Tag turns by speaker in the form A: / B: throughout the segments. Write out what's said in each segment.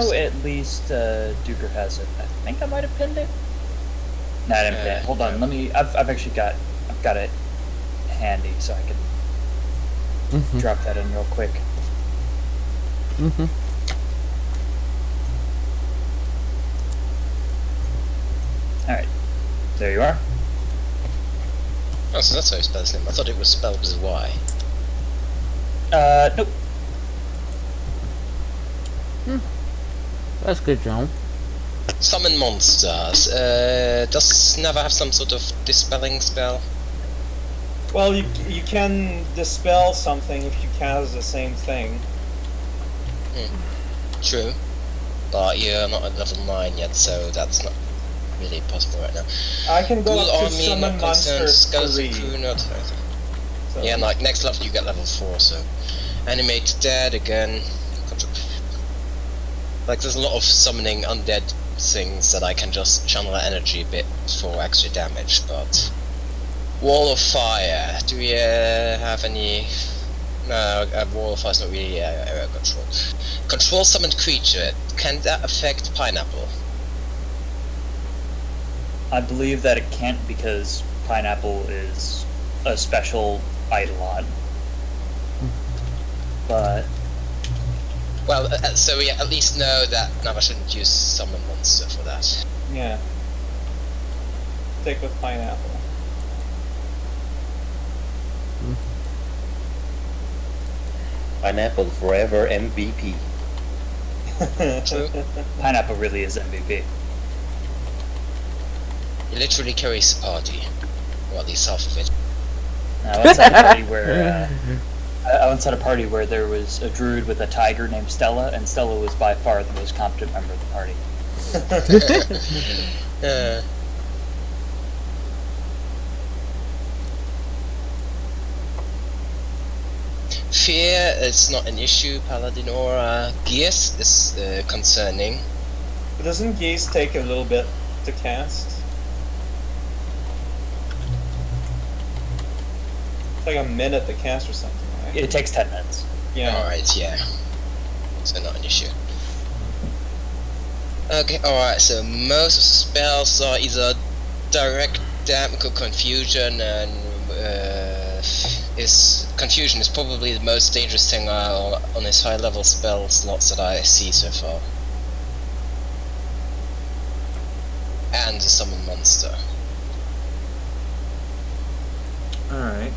A: Oh, at least Duker has it. I think I might have pinned it. Nah, I didn't pin it. Hold on, let me. I've actually got it handy, so I can drop that in real quick. All right, there you are.
B: Oh, so that's how you spell his name. I thought it was spelled with a Y.
A: Nope.
C: That's good, John.
B: Summon monsters. Does Never have some sort of dispelling spell?
D: Well, you can dispel something if you cast the same thing.
B: True. But you're not at level 9 yet, so that's not really possible right now.
D: I can go
B: Ghoul
D: up to
B: army,
D: summon
B: not concerned.
D: monsters
B: Skeleton
D: 3.
B: crew, not.
D: So.
B: Yeah, like next level you get level 4, so. Animate dead again. Like there's a lot of summoning undead things that I can just channel energy a bit for extra damage, but. Wall of Fire. Do we have any? No, Wall of Fire is not really area control. Control summoned creature. Can that affect Pineapple?
A: I believe that it can't because Pineapple is a special Eidolon. But
B: well, so we at least know that Nava shouldn't use summon monster for that.
D: Yeah. Stick with Pineapple.
E: Pineapple forever MVP.
B: True.
A: Pineapple really is MVP.
B: He literally carries a party. Well, at least half of it.
A: I once had a party where I once had a party where there was a druid with a tiger named Stella, and Stella was by far the most competent member of the party.
B: Fear is not an issue, Paladin or Gears is concerning.
D: But doesn't Geese take a little bit to cast? It's like a minute to cast or something, right?
A: It takes 10 minutes.
D: Yeah.
B: Alright, yeah. So not an issue. Okay, alright, so most of the spells are either direct damage or confusion, and confusion is probably the most dangerous thing on his high level spell slots that I see so far. And the summon monster.
D: Alright.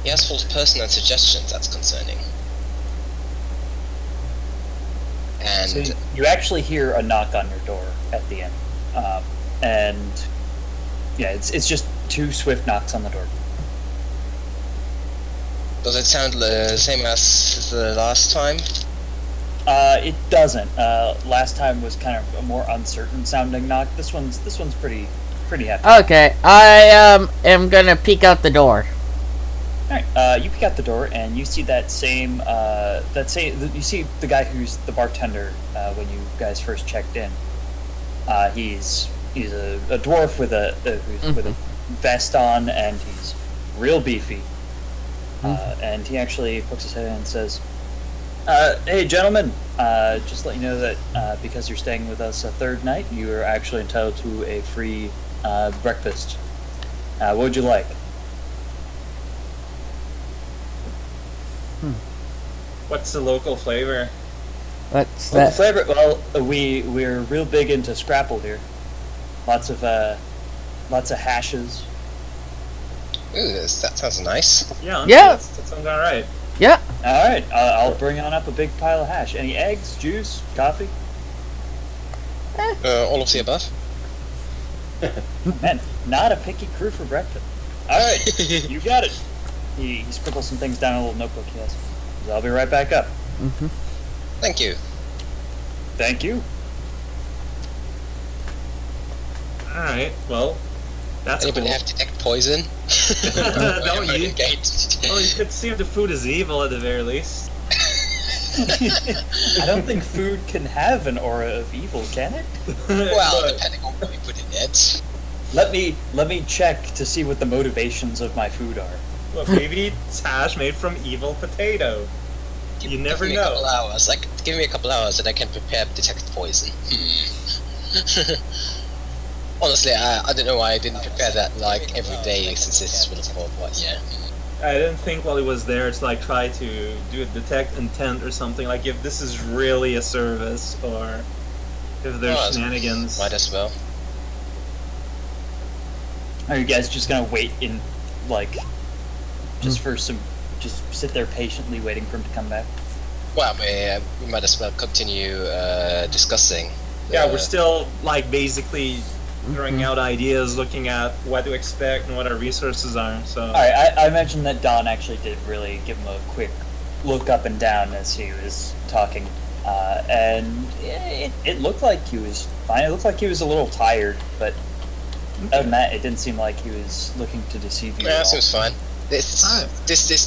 B: He has false person and suggestions, that's concerning. And
A: So you actually hear a knock on your door at the end, and yeah, it's just 2 swift knocks on the door.
B: does it sound the same as the last time?
A: It doesn't. Last time was kind of a more uncertain sounding knock. This one's pretty hefty.
C: Okay, I am gonna peek out the door.
A: Alright, you peek out the door and you see you see the guy who's the bartender when you guys first checked in. He's a dwarf with a vest on, and he's real beefy. And he actually pokes his head in and says, "Hey gentlemen, just let you know that because you're staying with us a 3rd night, you are actually entitled to a free breakfast. What would you like?"
D: What's the local flavor?
C: What's
A: Well, the
C: that?
A: flavor. Well, we're real big into scrapple here. Lots of hashes.
B: Ooh, that sounds nice.
D: Yeah.
C: Yeah.
D: That sounds alright.
C: Yeah.
A: All right, I'll bring on up a big pile of hash. Any eggs, juice, coffee?
B: All of the above?
A: Man, not a picky crew for breakfast. All right, you got it. He scribbles some things down in a little notebook he has. So I'll be right back up.
B: Thank you.
A: Thank you.
D: Alright, well, that's
B: Anybody
D: cool.
B: have detect poison?
D: No, you-
B: Engaged.
D: Well, you could see if the food is evil at the very least.
A: I don't think food can have an aura of evil, can it?
B: Well,
D: But-
B: depending on what you put in it.
A: Let me check to see what the motivations of my food are.
D: Well, maybe it's hash made from evil potato. You never
B: give me
D: know.
B: A couple hours. Give me a couple hours and I can prepare detect poison. Honestly, I don't know why I didn't prepare that like every day since this is Willowfall, but yeah.
D: I didn't think while he was there to like try to do a detect intent or something, like if this is really a service or if there's shenanigans.
B: Might as well.
A: Are you guys just gonna wait in, like, just for some, just sit there patiently waiting for him to come back?
B: Well, we might as well continue discussing.
D: Yeah, we're still like basically throwing out ideas, looking at what to expect and what our resources are. So.
A: Alright, I mentioned that Don actually did really give him a quick look up and down as he was talking, and it looked like he was fine. It looked like he was a little tired, but other than that, it didn't seem like he was looking to deceive you.
B: Yeah,
A: at all.
B: seems fine. This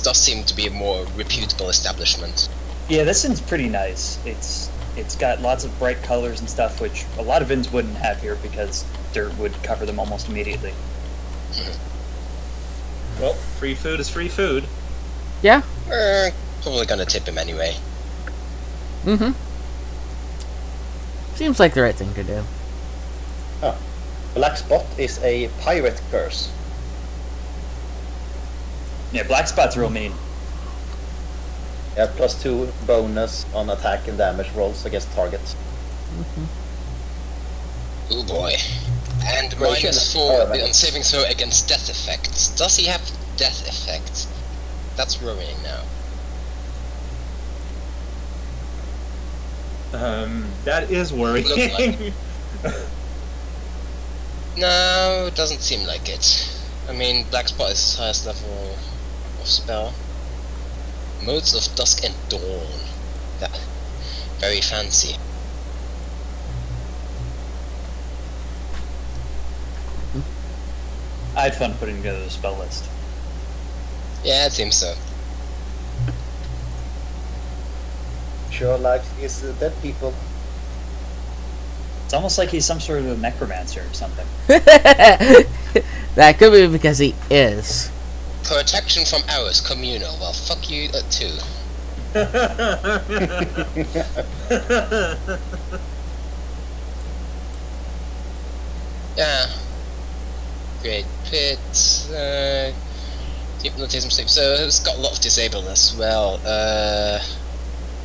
B: does seem to be a more reputable establishment.
A: Yeah, this one's pretty nice. It's got lots of bright colors and stuff, which a lot of inns wouldn't have here because dirt would cover them almost immediately.
D: Well, free food is free food.
C: Yeah.
B: Probably gonna tip him anyway.
C: Mm-hmm. Seems like the right thing to do.
E: Oh. Black spot is a pirate curse.
A: Yeah, black spot's real mean.
E: Yeah, +2 bonus on attack and damage rolls against targets.
B: Oh boy. And
E: Ration
B: -4
E: paramedics.
B: on saving throw against death effects. Does he have death effects? That's worrying now.
D: That is worrying.
B: No, it doesn't seem like it. I mean, Black Spot is highest level of spell. Modes of Dusk and Dawn. That very fancy.
A: I had fun putting together the spell list.
B: Yeah, it seems so.
E: Sure like is dead people.
A: It's almost like he's some sort of a necromancer or something.
C: That could be because he is.
B: Protection from arrows, communal. Well, fuck you too. Yeah. Great pit. Hypnotism sleep. So it's got a lot of disable as well.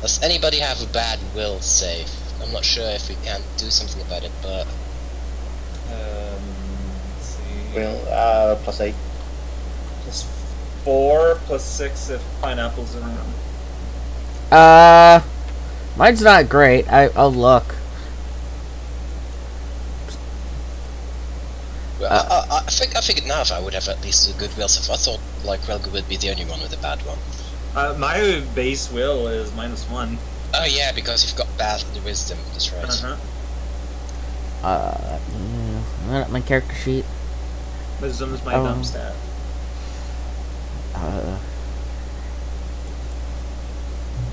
B: Does anybody have a bad will save? I'm not sure if we can do something about it, but
D: Let's see.
E: Well, +8.
D: +4, +6 if pineapple's around.
C: Mine's not great. I'll look.
B: well, I figured now if I would have at least a good will save. I thought like Relga would be the only one with a bad one.
D: My base will is -1.
B: Oh yeah, because you've got bad wisdom. That's right.
C: My character sheet.
D: Wisdom is my dumb stat.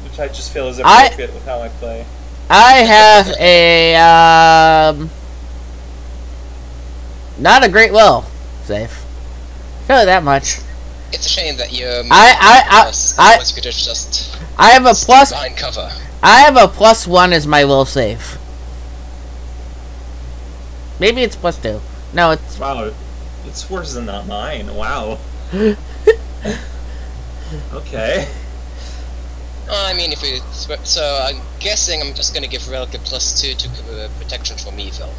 D: Which I just feel is appropriate with how I play.
C: I have a not a great will save. Tell you that much.
B: It's a shame that you.
C: I
B: could have just.
C: I have a plus.
B: Behind cover.
C: I have a +1 as my will save. Maybe it's +2. No, it's
D: Wow, it's worse than not mine. Wow. Okay.
B: I mean, if we. So I'm guessing I'm just gonna give Relka +2 to protection from evil.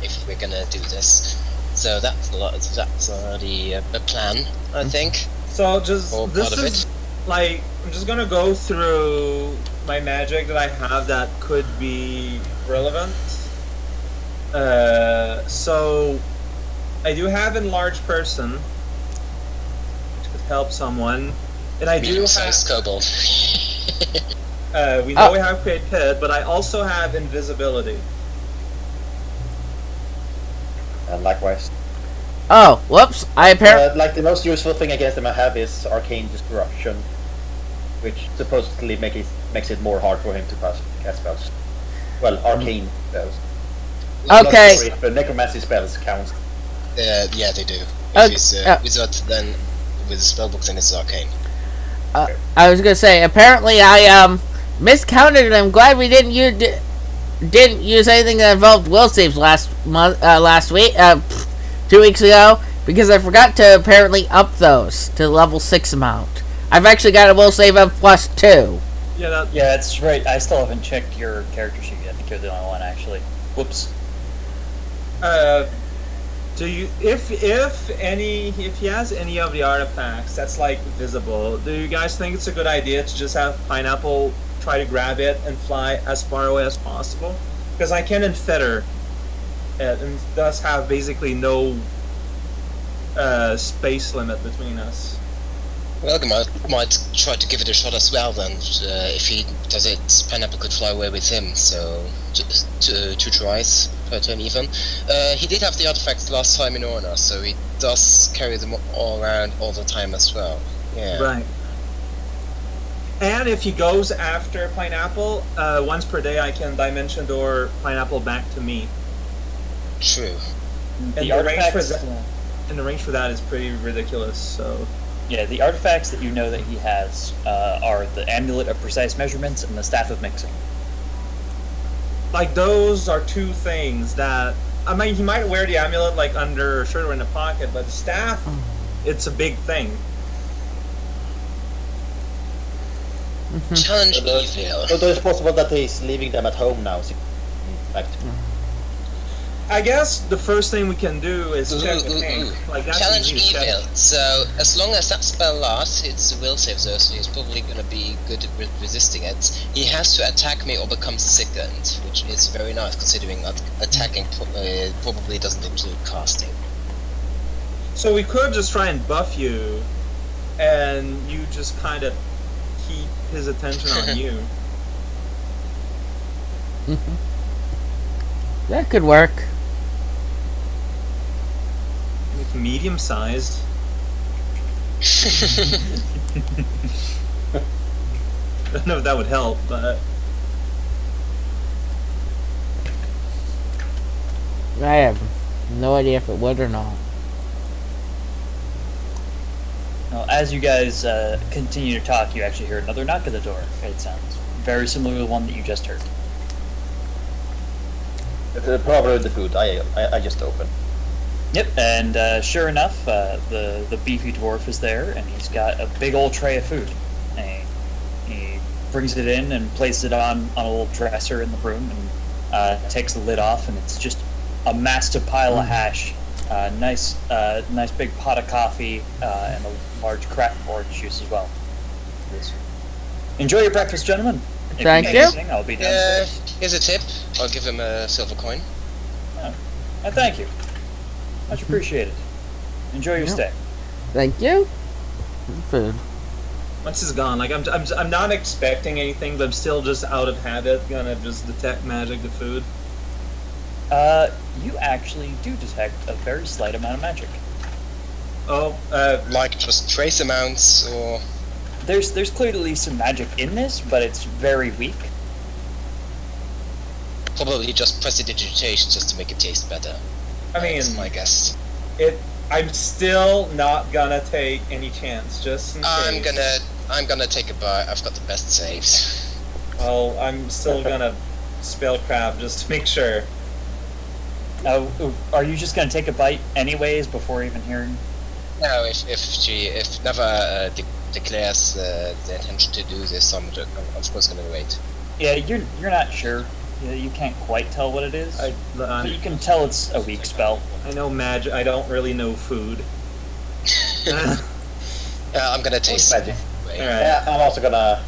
B: If we're gonna do this. So that's a lot. That's the plan, I think.
D: So just
B: Or
D: this
B: part of
D: is
B: it.
D: like I'm just gonna go through my magic that I have that could be relevant. So I do have enlarged person, which could help someone, and I do have.
B: Medium-sized kobold.
D: We know we have Great Pit, but I also have invisibility.
E: And likewise.
C: oh, whoops! I apparently
E: Like the most useful thing against them I have is Arcane Disruption, which supposedly makes it more hard for him to cast spells. Well, Arcane spells.
C: Okay.
E: Not sure if necromancy spells count.
B: Yeah, they do.
C: Okay,
B: If he's
C: yeah.
B: wizard, then with spellbooks and it's arcane.
C: I was gonna say, apparently I miscounted, and I'm glad we didn't use anything that involved will saves last week, 2 weeks ago, because I forgot to apparently up those to level 6 amount. I've actually got a will save of +2.
D: Yeah,
A: that's right. I still haven't checked your character sheet yet. I think you're the only one, actually. Whoops.
D: Do you, if he has any of the artifacts that's like visible, do you guys think it's a good idea to just have Pineapple try to grab it and fly as far away as possible? Because I can feather it and thus have basically no space limit between us.
B: Well, I might try to give it a shot as well then. If he does it, Pineapple could fly away with him, so 2 tries per turn even. He did have the artifacts last time in Orna, so he does carry them all around all the time as well. Yeah.
D: Right. And if he goes after Pineapple, once per day I can Dimension Door Pineapple back to me.
B: True.
D: And the range for that is pretty ridiculous, so...
A: Yeah, the artifacts that you know that he has are the Amulet of Precise Measurements and the Staff of Mixing.
D: Like, those are 2 things that... I mean, he might wear the amulet, like, under a shirt or in a pocket, but the staff, it's a big thing.
B: Challenge evil.
E: So it's possible that he's leaving them at home now.
D: I guess the first thing we can do is check the tank. Like, that's
B: Challenge
D: easy to
B: evil.
D: check.
B: So as long as that spell lasts, it's a will save, so he's probably going to be good at resisting it. He has to attack me or become sickened, which is very nice considering that attacking probably doesn't include casting.
D: So we could just try and buff you, and you just kind of keep his attention on you.
C: That could work.
D: It's medium-sized. I don't know if that would help, but...
C: I have no idea if it would or not.
A: Now, as you guys continue to talk, you actually hear another knock at the door. It sounds very similar to the one that you just heard.
E: It's probably the food. I just opened.
A: Yep, and sure enough, the beefy dwarf is there, and he's got a big old tray of food. And he brings it in and places it on a little dresser in the room, and takes the lid off, and it's just a massive pile of hash. Nice big pot of coffee, and a large craft of orange juice as well. Enjoy your breakfast, gentlemen. If
C: Thank
A: need
C: you.
A: anything, I'll be downstairs.
B: Here's a tip. I'll give him a silver coin.
A: Thank you. Much appreciated. Enjoy your stay.
C: Thank you. Food.
D: Once it's gone, like I'm not expecting anything, but I'm still just out of habit gonna just detect magic to food.
A: You actually do detect a very slight amount of magic.
D: Oh,
B: Like just trace amounts, or...
A: There's clearly some magic in this, but it's very weak.
B: Probably just prestidigitation just to make it taste better.
D: I mean,
B: That's my guess.
D: I'm still not gonna take any chance, just in case.
B: I'm gonna take a bite. I've got the best saves.
D: Well, I'm still gonna spellcraft just to make sure.
A: Are you just gonna take a bite anyways before even hearing?
B: No, if Neva declares the intention to do this, I'm of course gonna wait.
A: Yeah, you're not sure. You can't quite tell what it is. But you can tell it's a weak spell.
D: I know magic. I don't really know food.
B: I'm gonna taste
E: magic.
B: Anyway.
D: All right.
E: Yeah, I'm also gonna.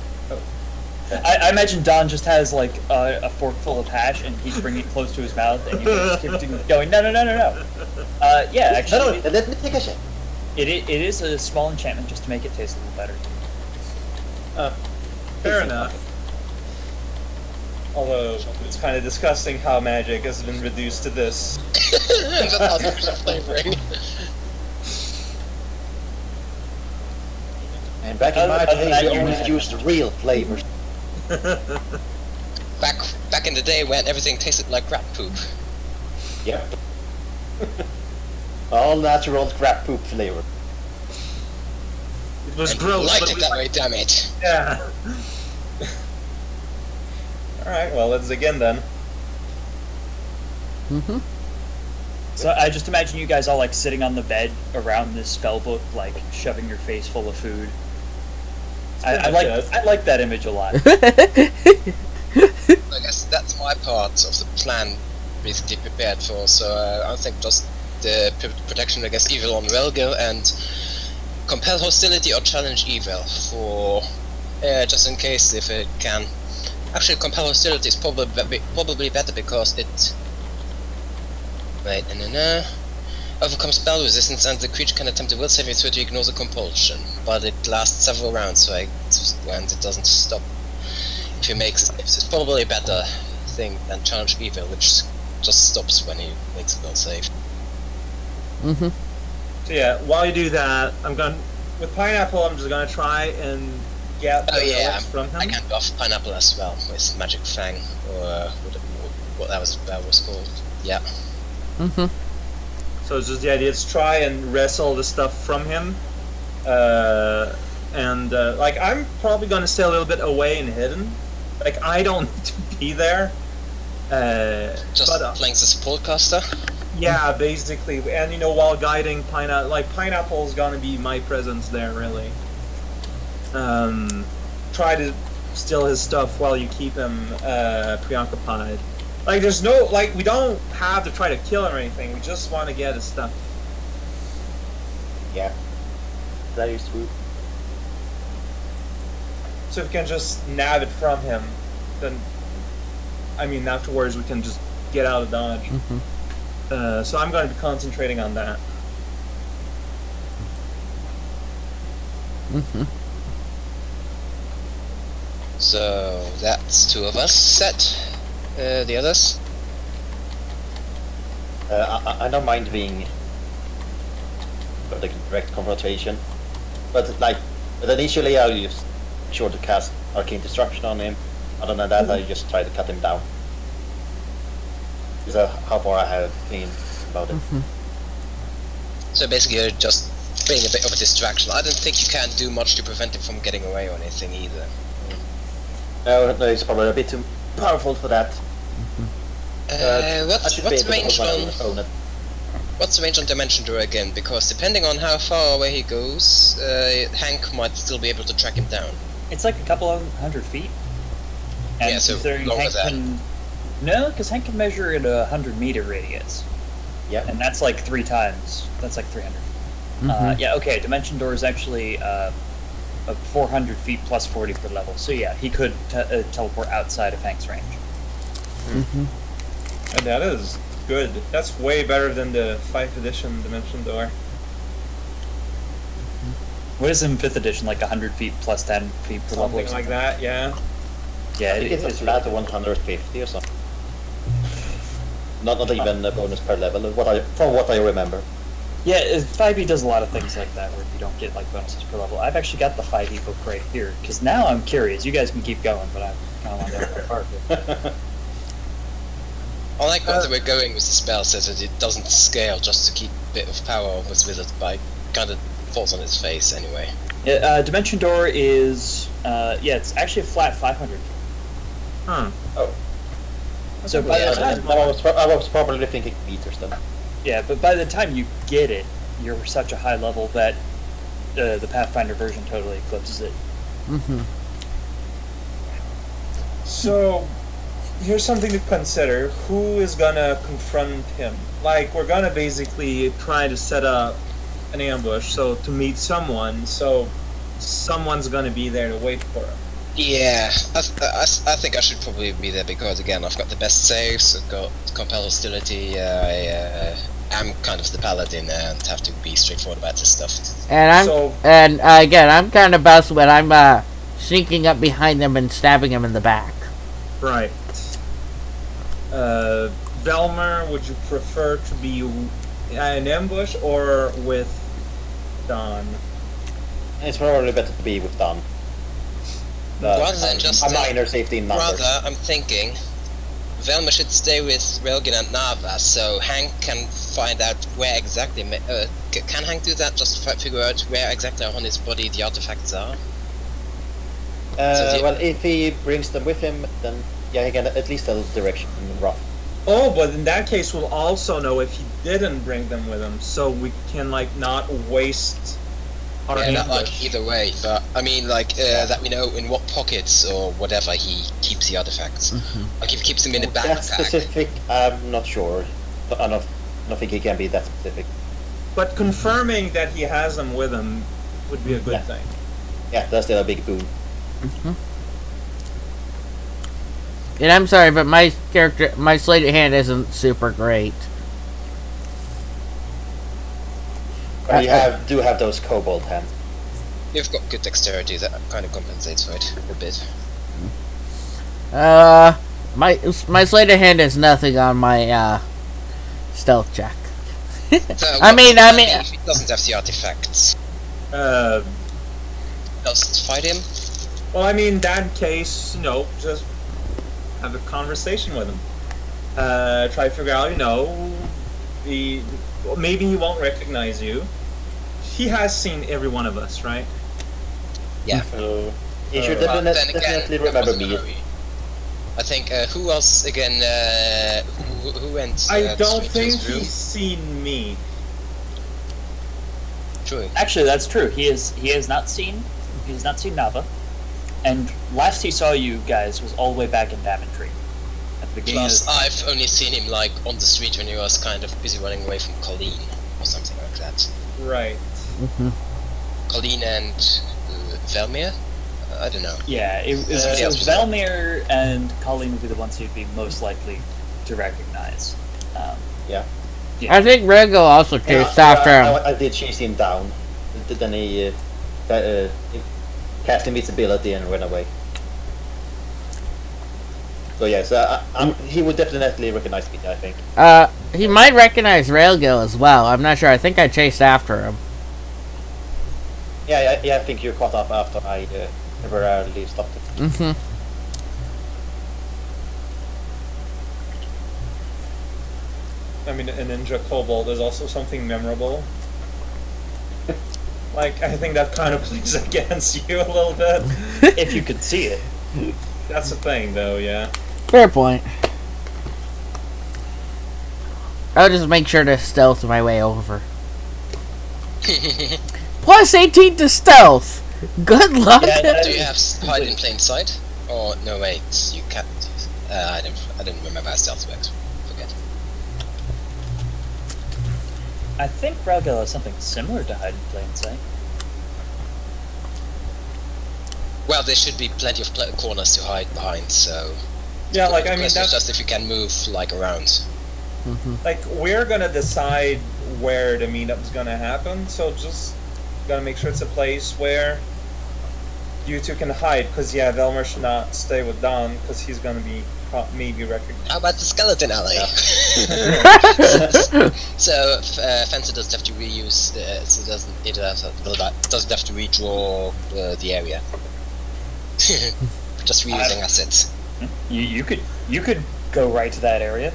A: I imagine Don just has like a fork full of hash, and he's bringing it close to his mouth, and you just keep going, no. Yeah, actually,
E: No, let me take a shot.
A: it is a small enchantment just to make it taste a little better.
D: Fair enough. Although it's kind of disgusting how magic has been reduced to this.
B: Flavoring.
E: And back in my day, we always used real flavors.
B: Back in the day when everything tasted like rat poop.
E: Yep. All natural crap poop flavor.
D: was
B: And
D: gross.
B: liked
D: but
B: it
D: we
B: that
D: liked
B: way, damn it.
D: Yeah. Alright, well, let's again then.
C: Mm-hmm.
A: So I just imagine you guys all like sitting on the bed around this spell book, like shoving your face full of food. I like that image a lot.
B: I guess that's my part of the plan basically prepared for, so I think just the protection against evil on Relgil and compel hostility or challenge evil for just in case if it can. Actually, compel hostility is probably better because it overcome spell resistance and the creature can attempt a will saving throw to ignore the compulsion, but it lasts several rounds, and it doesn't stop if he makes it. It's probably a better thing than challenge evil, which just stops when he makes a will save.
C: Mm-hmm.
D: So yeah, while you do that, with Pineapple, I'm just gonna try and get the relics from him.
B: I can buff Pineapple as well with Magic Fang, or what that was called. Yeah.
C: Mm-hmm.
D: So it's just the idea to try and wrestle the stuff from him. Like, I'm probably gonna stay a little bit away and hidden. Like, I don't need to be there.
B: Playing the support caster?
D: Yeah, basically. And, you know, while guiding Pineapple, like, Pineapple's gonna be my presence there, really. Try to steal his stuff while you keep him preoccupied. Like, there's no, like, we don't have to try to kill him or anything, we just want to get his stuff.
E: Yeah, that is true.
D: So if we can just nab it from him, then, I mean, afterwards we can just get out of Dodge.
C: Mm-hmm.
D: So I'm going to be concentrating on that.
C: Mm-hmm.
B: So, that's two of us set. The others?
E: I don't mind being the direct confrontation, but initially I'll just be sure to cast Arcane Destruction on him. Other than that, I just try to cut him down. Is that how far I have been about it?
C: Mm-hmm.
B: So basically you're just being a bit of a distraction. I don't think you can do much to prevent him from getting away or anything either.
E: No, it's probably a bit too powerful for that.
B: What's the range on Dimension Door again? Because depending on how far away he goes, Hank might still be able to track him down.
A: It's like a couple of 100 feet. And
B: yeah, so
A: considering
B: longer
A: Hank
B: than...
A: No, because Hank can measure at a 100-meter radius.
E: Yeah.
A: And that's like 3 times. That's like 300.
C: Mm-hmm.
A: Yeah, okay, Dimension Door is actually 400 feet plus 40 per level. So yeah, he could teleport outside of Hank's range.
C: Mm-hmm.
D: And that is good. That's way better than the 5th edition Dimension Door.
A: What is in 5th edition, like 100 feet plus 10 feet per level?
D: Something like that, yeah.
A: Yeah,
E: I think it's flat to 150 or something. Not even a bonus per level, from what I remember.
A: Yeah, 5e does a lot of things like that, where you don't get like bonuses per level. I've actually got the 5e book right here, because now I'm curious. You guys can keep going, but I kind of want to know part of it.
B: I like where we're going with the spell, says that it doesn't scale just to keep a bit of power with it, but it kind of falls on its face anyway.
A: Yeah, Dimension Door is, yeah, it's actually a flat 500.
D: Huh.
E: Oh.
A: So by the time,
E: I was probably thinking meters then.
A: yeah, but by the time you get it, you're such a high level that the Pathfinder version totally eclipses it.
C: Mm-hmm.
D: So, here's something to consider. Who is gonna confront him? Like, we're gonna basically try to set up an ambush, so to meet someone, so someone's gonna be there to wait for him.
B: Yeah, I think I should probably be there because again I've got the best saves, I've got compel hostility, I am kind of the paladin and have to be straightforward about this stuff.
C: And again I'm kind of best when I'm sneaking up behind them and stabbing them in the back.
D: Right. Velmer, would you prefer to be in an ambush or with Don?
E: It's probably better to be with Don.
B: Rather than just
E: a minor safety in numbers.
B: Rather, I'm thinking Velma should stay with Relgin and Nava, so Hank can find out where exactly. Can Hank do that? Just figure out where exactly on his body the artifacts are.
E: Well, if he brings them with him, then yeah, he can at least tell the direction rough.
D: Oh, but in that case, we'll also know if he didn't bring them with him, so we can like not waste our
B: Yeah, not
D: English.
B: like either way, but I mean, like that we know in what pockets or whatever he keeps the artifacts. Like if he keeps them in a
E: That
B: backpack.
E: specific, I'm not sure. I don't think he can be that specific.
D: But confirming that he has them with him would be a good thing.
E: Yeah, that's still a big boon.
C: And I'm sorry, but my sleight of hand isn't super great.
E: But you do have those kobold hands.
B: You've got good dexterity, that kind of compensates for it a bit.
C: My sleight of hand is nothing on my stealth check.
B: So,
C: I mean,
B: if he doesn't have the artifacts, just fight him.
D: Well, I mean, in that case, you know, just have a conversation with him. Try to figure out, you know, maybe he won't recognize you. He has seen every one of us, right?
B: Yeah.
E: So he should
B: But then again,
E: definitely
B: that
E: remember
B: wasn't
E: me.
B: hurry. I think, who else again, who went?
D: I don't
B: to
D: think
B: his room?
D: he's seen me.
B: True.
A: Actually, that's true. He has not seen Nava, and last he saw you guys was all the way back in Daventry at the beginning.
B: Plus, I've only seen him like on the street when he was kind of busy running away from Colleen or something like that.
D: Right.
B: Colleen and Velmir? I don't know.
A: Yeah, it was
B: Somebody else was
A: Velmir and Colleen would be the ones who'd be most likely to recognize.
E: Yeah.
C: I think Rego also chased after him.
E: I did chase him down. Then he cast invisibility and ran away. So yes, he would definitely recognize me, I think.
C: He might recognize Railgill as well. I'm not sure. I think I chased after him.
E: Yeah, I think you caught up after I temporarily stopped him.
D: I mean, a ninja kobold is also something memorable. Like, I think that kind of plays against you a little bit.
A: If you could see it.
D: That's the thing, though, yeah.
C: Fair point. I'll just make sure to stealth my way over. Plus 18 to stealth! Good luck!
A: Yeah,
B: Do you have hide in plain sight? Or no, wait, you can't. I didn't remember how stealth works. Forget.
A: I think Raocow has something similar to hide in plain sight.
B: Well, there should be plenty of corners to hide behind, so.
D: Yeah, like, I mean,
B: It's
D: that's...
B: just if you can move like around.
D: Like, we're gonna decide where the meetup's gonna happen, so just gotta make sure it's a place where you two can hide, because, yeah, Velmer should not stay with Don, because he's gonna be maybe recognized.
B: How about the skeleton alley? So Fencer doesn't have to reuse. So doesn't have to redraw the area. Just reusing assets.
A: You could go right to that area.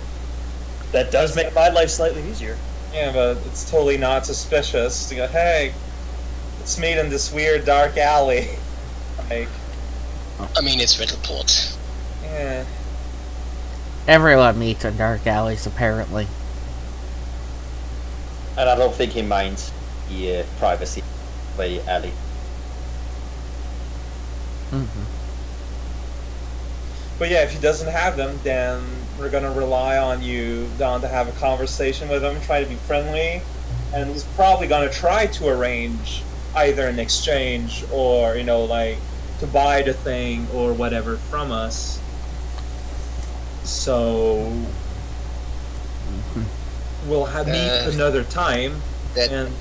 A: That does make my life slightly easier.
D: Yeah, but it's totally not suspicious to go, hey, let's meet in this weird dark alley. Like,
B: I mean, it's Riddleport.
D: yeah.
C: Everyone meets in dark alleys, apparently.
E: And I don't think he minds the privacy way alley.
D: But yeah, if he doesn't have them, then we're gonna rely on you, Don, to have a conversation with him, try to be friendly, and he's probably gonna try to arrange either an exchange or, you know, like, to buy the thing or whatever from us. So we'll meet another time, and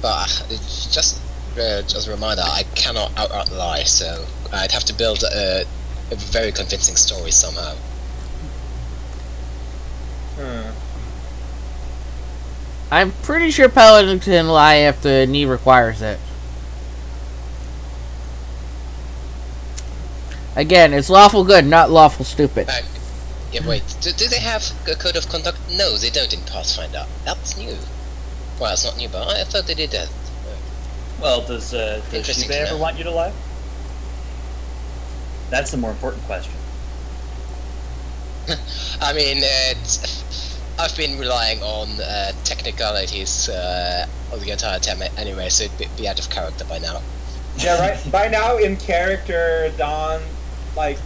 B: But it's just a reminder, I cannot outright lie, so I'd have to build a very convincing story somehow.
C: I'm pretty sure Paladin can lie if the need requires it. Again, it's lawful good, not lawful stupid.
B: Yeah, wait. Do they have a code of conduct? No, they don't in Pathfinder. That's new. Well, it's not new, but I thought they did that.
A: Well, does
B: Interesting
A: Shiba
B: to
A: ever
B: know.
A: want you to lie? That's the more important question.
B: I mean, I've been relying on technicalities all the entire time anyway, so it'd be out of character by now.
D: Yeah, right. By now, in character, Don, like,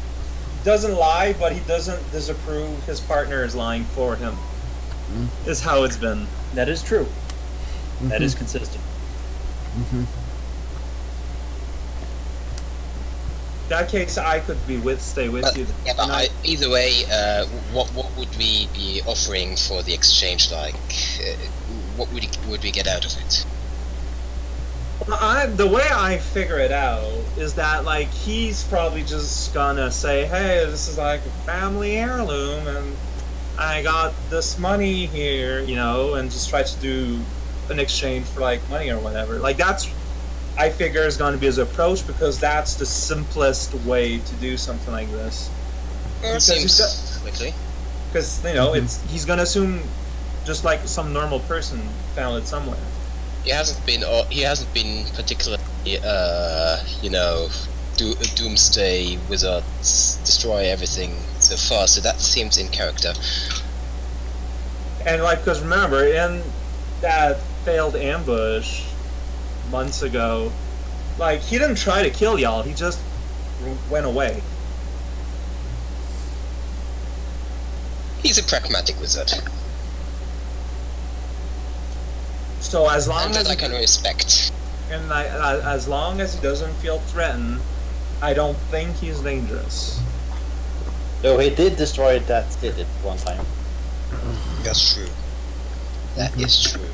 D: doesn't lie, but he doesn't disapprove his partner is lying for him. Is how it's been.
A: That is true. That is consistent.
D: In that case, I could stay with you.
B: Yeah, but either way, what would we be offering for the exchange? Like, what would we get out of it?
D: The way I figure it out is that, like, he's probably just gonna say, hey, this is like a family heirloom, and I got this money here, you know, and just try to do an exchange for, like, money or whatever. Like, that's, I figure, is gonna be his approach, because that's the simplest way to do something like this.
B: It seems likely.
D: Because, you know, he's gonna assume just like some normal person found it somewhere.
B: He hasn't been particularly, you know, doomsday wizards, destroy everything so far. So that seems in character.
D: And like, because remember, in that failed ambush months ago, like, he didn't try to kill y'all. He just went away.
B: He's a pragmatic wizard.
D: So as long
B: And
D: as
B: that I can respect.
D: and as long as he doesn't feel threatened, I don't think he's dangerous.
E: Though he did destroy that city one time.
B: That's true. That is true.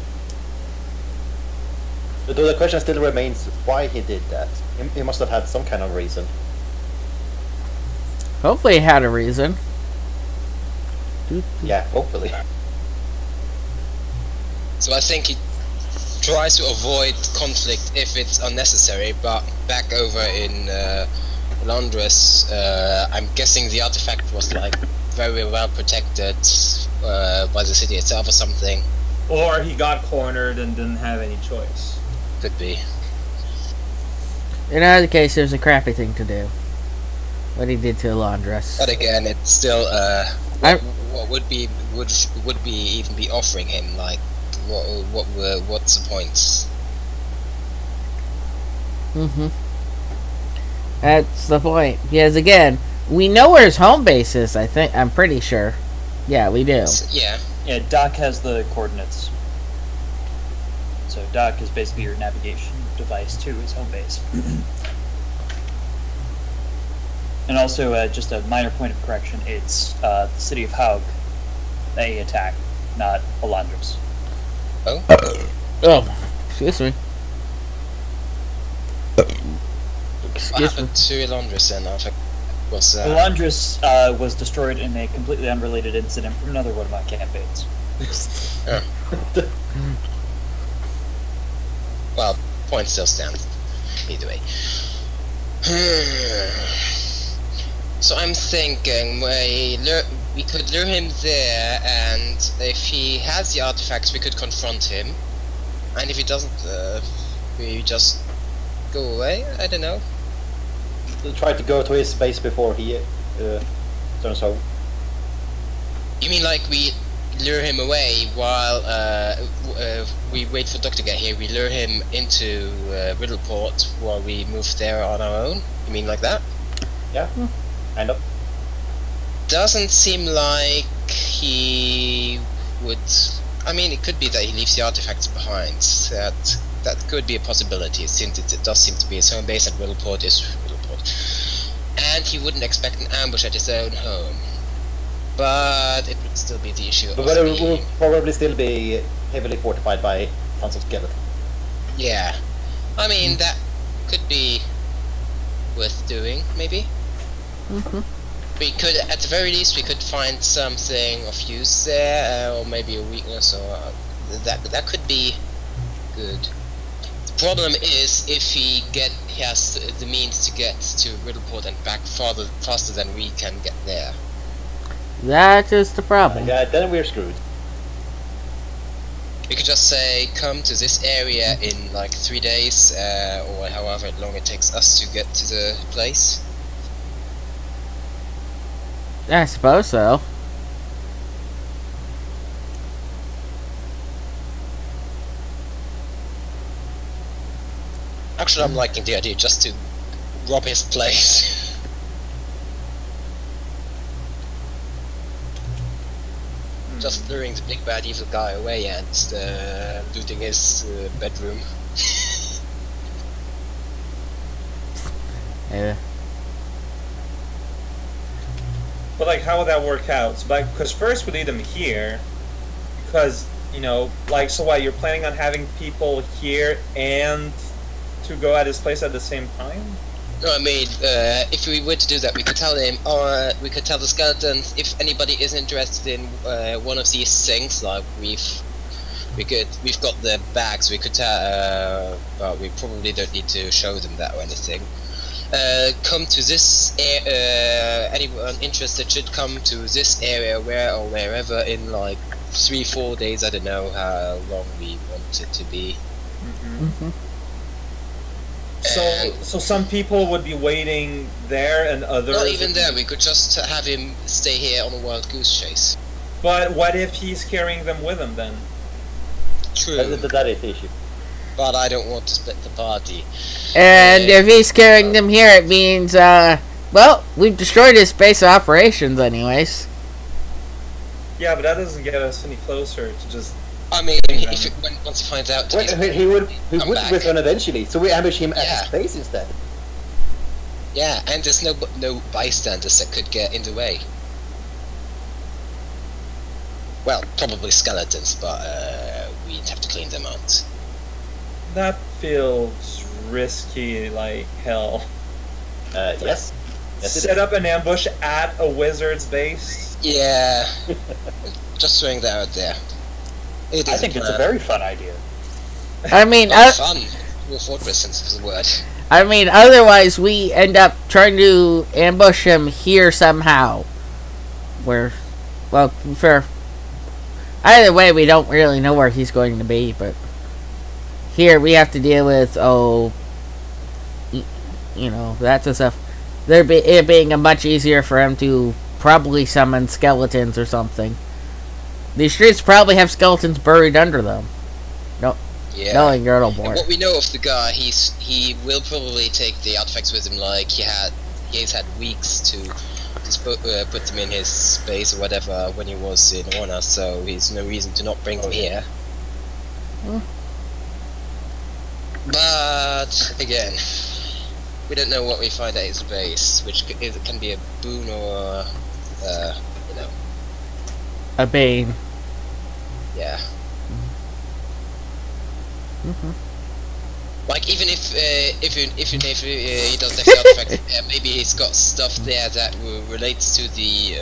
E: But the question still remains why he did that. He must have had some kind of reason.
C: Hopefully, he had a reason.
E: Yeah, hopefully.
B: So I think he tries to avoid conflict if it's unnecessary, but back over in Londres, I'm guessing the artifact was like very well protected by the city itself or something.
D: Or he got cornered and didn't have any choice.
B: Could be.
C: In either case, it was a crappy thing to do. What he did to Alondras.
B: But again, it's still what would be even be offering him, like what's the point?
C: That's the point. Because again, we know where his home base is. I'm pretty sure. Yeah, we do.
B: Yeah.
A: Yeah, Doc has the coordinates. So Doc is basically your navigation device to his home base. And also, just a minor point of correction, it's the city of Haug that he attacked, not Alondras.
B: Oh?
C: Oh, excuse me.
B: What
C: Excuse me.
B: happened to Elondris then? I think was
A: Alondras was destroyed in a completely unrelated incident from another one of my campaigns.
B: well, point still stands. Either way. So I'm thinking we could lure him there, and if he has the artifacts, we could confront him. And if he doesn't, we just go away. I don't know.
E: Try to go to his base before he turns home.
B: You mean like we lure him away while we wait for Doc to get here? We lure him into Riddleport while we move there on our own? You mean like that?
E: Yeah, kind of.
B: Doesn't seem like he would. I mean, it could be that he leaves the artifacts behind. That could be a possibility, since it does seem to be his home base, and Riddleport is Riddleport. And he wouldn't expect an ambush at his own home. But it would still be the issue of
E: But it will probably still be heavily fortified by tons of skeleton.
B: Yeah. I mean, that could be worth doing, maybe. We could, at the very least, we could find something of use there, or maybe a weakness, or that could be good. The problem is if he has the means to get to Riddleport and back faster than we can get there.
C: That is the problem.
E: Yeah, then we're screwed.
B: We could just say, come to this area in like 3 days, or however long it takes us to get to the place.
C: I suppose so.
B: Actually, I'm liking the idea just to rob his place. Just luring the big bad evil guy away and looting his bedroom.
C: Yeah.
D: But like, how would that work out? So, like, because first we need him here, because you know, like, so what? You're planning on having people here and to go at his place at the same time?
B: No, I mean, if we were to do that, we could tell him, we could tell the skeletons if anybody is interested in one of these things. Like we've got the bags. We could tell, but we probably don't need to show them that or anything. Come to this anyone interested should come to this area where or wherever in like 3-4 days. I don't know how long we want it to be.
D: So some people would be waiting there, and others.
B: Not even there. We could just have him stay here on a wild goose chase.
D: But what if he's carrying them with him then?
B: True.
E: That is the issue.
B: But I don't want to split the party.
C: And if he's carrying them here, it means, well, we've destroyed his base of operations anyways.
D: Yeah, but that doesn't get us any closer to just.
B: I mean, once he finds out,
E: He would return eventually, so we ambush him at his base instead.
B: Yeah, and there's no bystanders that could get in the way. Well, probably skeletons, but we'd have to clean them out.
D: That feels risky like hell.
E: Yes.
D: Set up an ambush at a wizard's base?
B: Yeah. Just throwing that out there.
A: I think it's a very fun idea.
C: I mean,
B: fun. Your fortress is the word.
C: I mean, otherwise we end up trying to ambush him here somehow. Well, fair. Either way, we don't really know where he's going to be, but here we have to deal with, you know, that's the stuff. It being much easier for him to probably summon skeletons or something. These streets probably have skeletons buried under them. No,
B: yeah.
C: Knowing Girdle Board.
B: And what we know of the guy, he will probably take the artifacts with him. Like he's had weeks to put them in his space or whatever when he was in Honor. So he's no reason to not bring them here. But again, we don't know what we find at his base, which can be a boon or you know.
C: A bane.
B: Yeah. Like even if he doesn't have the artifact, maybe he's got stuff there that relates to the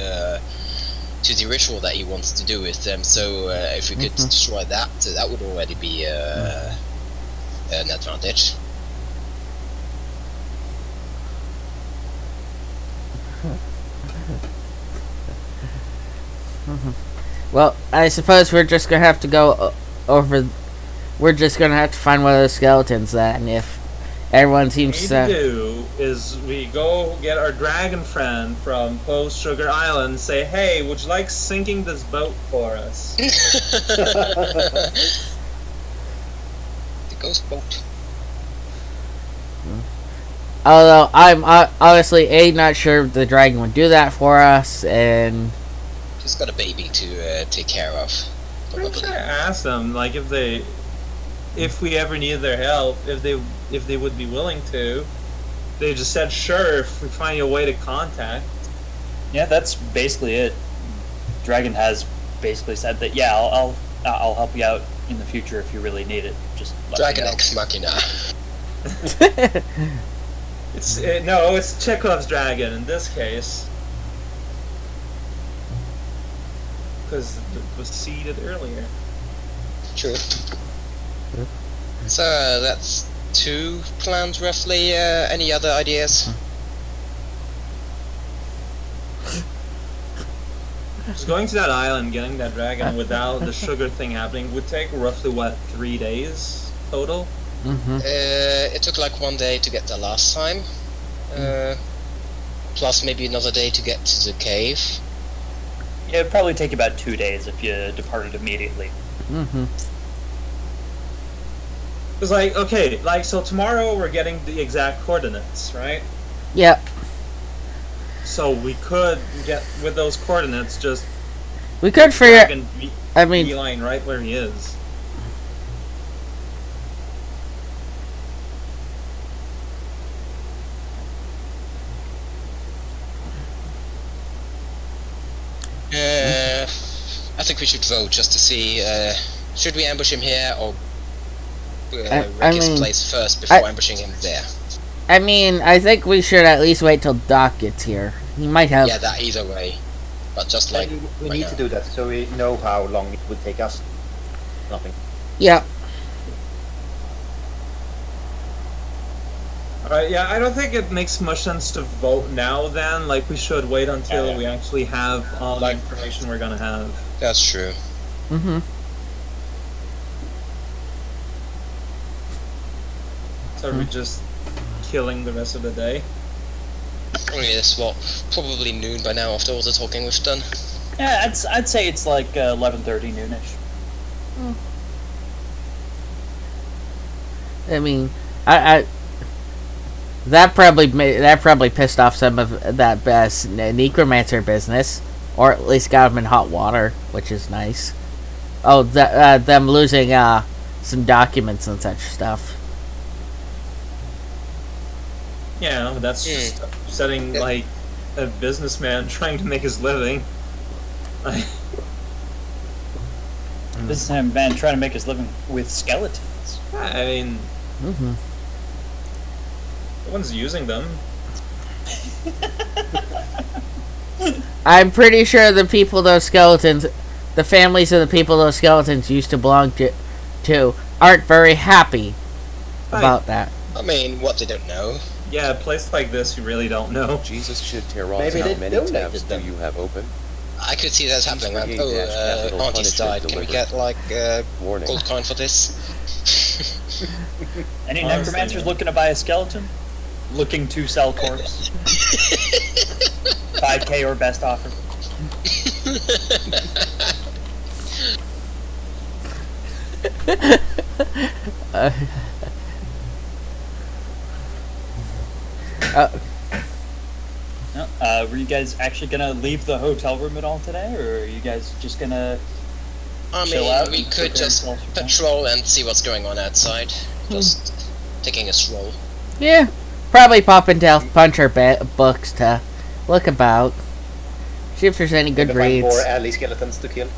B: ritual that he wants to do with them. So if we could destroy that, that would already be an advantage.
C: Well, I suppose we're just gonna have to go over. We're just gonna have to find one of those skeletons then, if everyone seems
D: to. What we do is we go get our dragon friend from Post Sugar Island and say, hey, would you like sinking this boat for us?
B: The ghost boat.
C: Although I'm honestly not sure if the dragon would do that for us, and
B: he's got a baby to take care of.
D: I'm sure I asked them, like, if we ever needed their help, if they would be willing to. They just said sure if we find a way to contact.
A: Yeah, that's basically it. Dragon has basically said that yeah, I'll help you out in the future if you really need it. Just let
B: Dragon
A: me know.
B: Ex Machina.
D: No, it's Chekhov's dragon in this case. Because it was seeded earlier.
B: True. So that's 2 plans roughly. Any other ideas?
D: Just going to that island, getting that dragon without the sugar thing happening would take roughly, what, 3 days total?
B: It took like 1 day to get there last time. Plus maybe another day to get to the cave.
A: Yeah, it'd probably take about 2 days if you departed immediately.
D: It's like, okay, like, so tomorrow we're getting the exact coordinates, right?
C: Yep.
D: So we could get, with those coordinates, just...
C: We could figure... I mean...
D: beeline right where he is.
B: I think we should vote just to see, should we ambush him here or wreck his place first before ambushing him there?
C: I mean, I think we should at least wait till Doc gets here. He might have...
B: Yeah, that either way. But just like...
E: We need to do that so we know how long it would take us. Nothing.
C: Yeah.
D: Alright, yeah, I don't think it makes much sense to vote now then. Like, we should wait until we actually have all the information we're gonna have.
B: That's true.
D: So are we just killing the rest of the day?
B: It's what, probably noon by now after all the talking we've done.
A: Yeah, I'd say it's like 11:30 noonish.
C: I mean, that probably pissed off some of that necromancer business, or at least got them in hot water, which is nice. Oh, them losing some documents and such stuff.
D: Yeah, that's just upsetting, like, a businessman trying to make his living.
A: Businessman trying to make his living with skeletons.
D: I mean... No one's using them.
C: I'm pretty sure the people those skeletons, the families of the people those skeletons used to belong to aren't very happy about that.
B: I mean, what they don't know.
D: Yeah, a place like this you really don't know.
F: Jesus should Teraunce.
E: Maybe
F: How many tabs do
E: them.
F: you have open?
B: I could see that happening. Like, Auntie's died. Can we get, like, gold coin for this?
A: Any necromancers looking to buy a skeleton? Looking to sell corpse? 5K or best offer? Were you guys actually gonna leave the hotel room at all today, or are you guys just gonna chill out?
B: We could just patrol and see what's going on outside. Just taking a stroll.
C: Yeah, probably pop into Puncher books to look about. See if there's any good reads.
E: More alley skeletons to kill.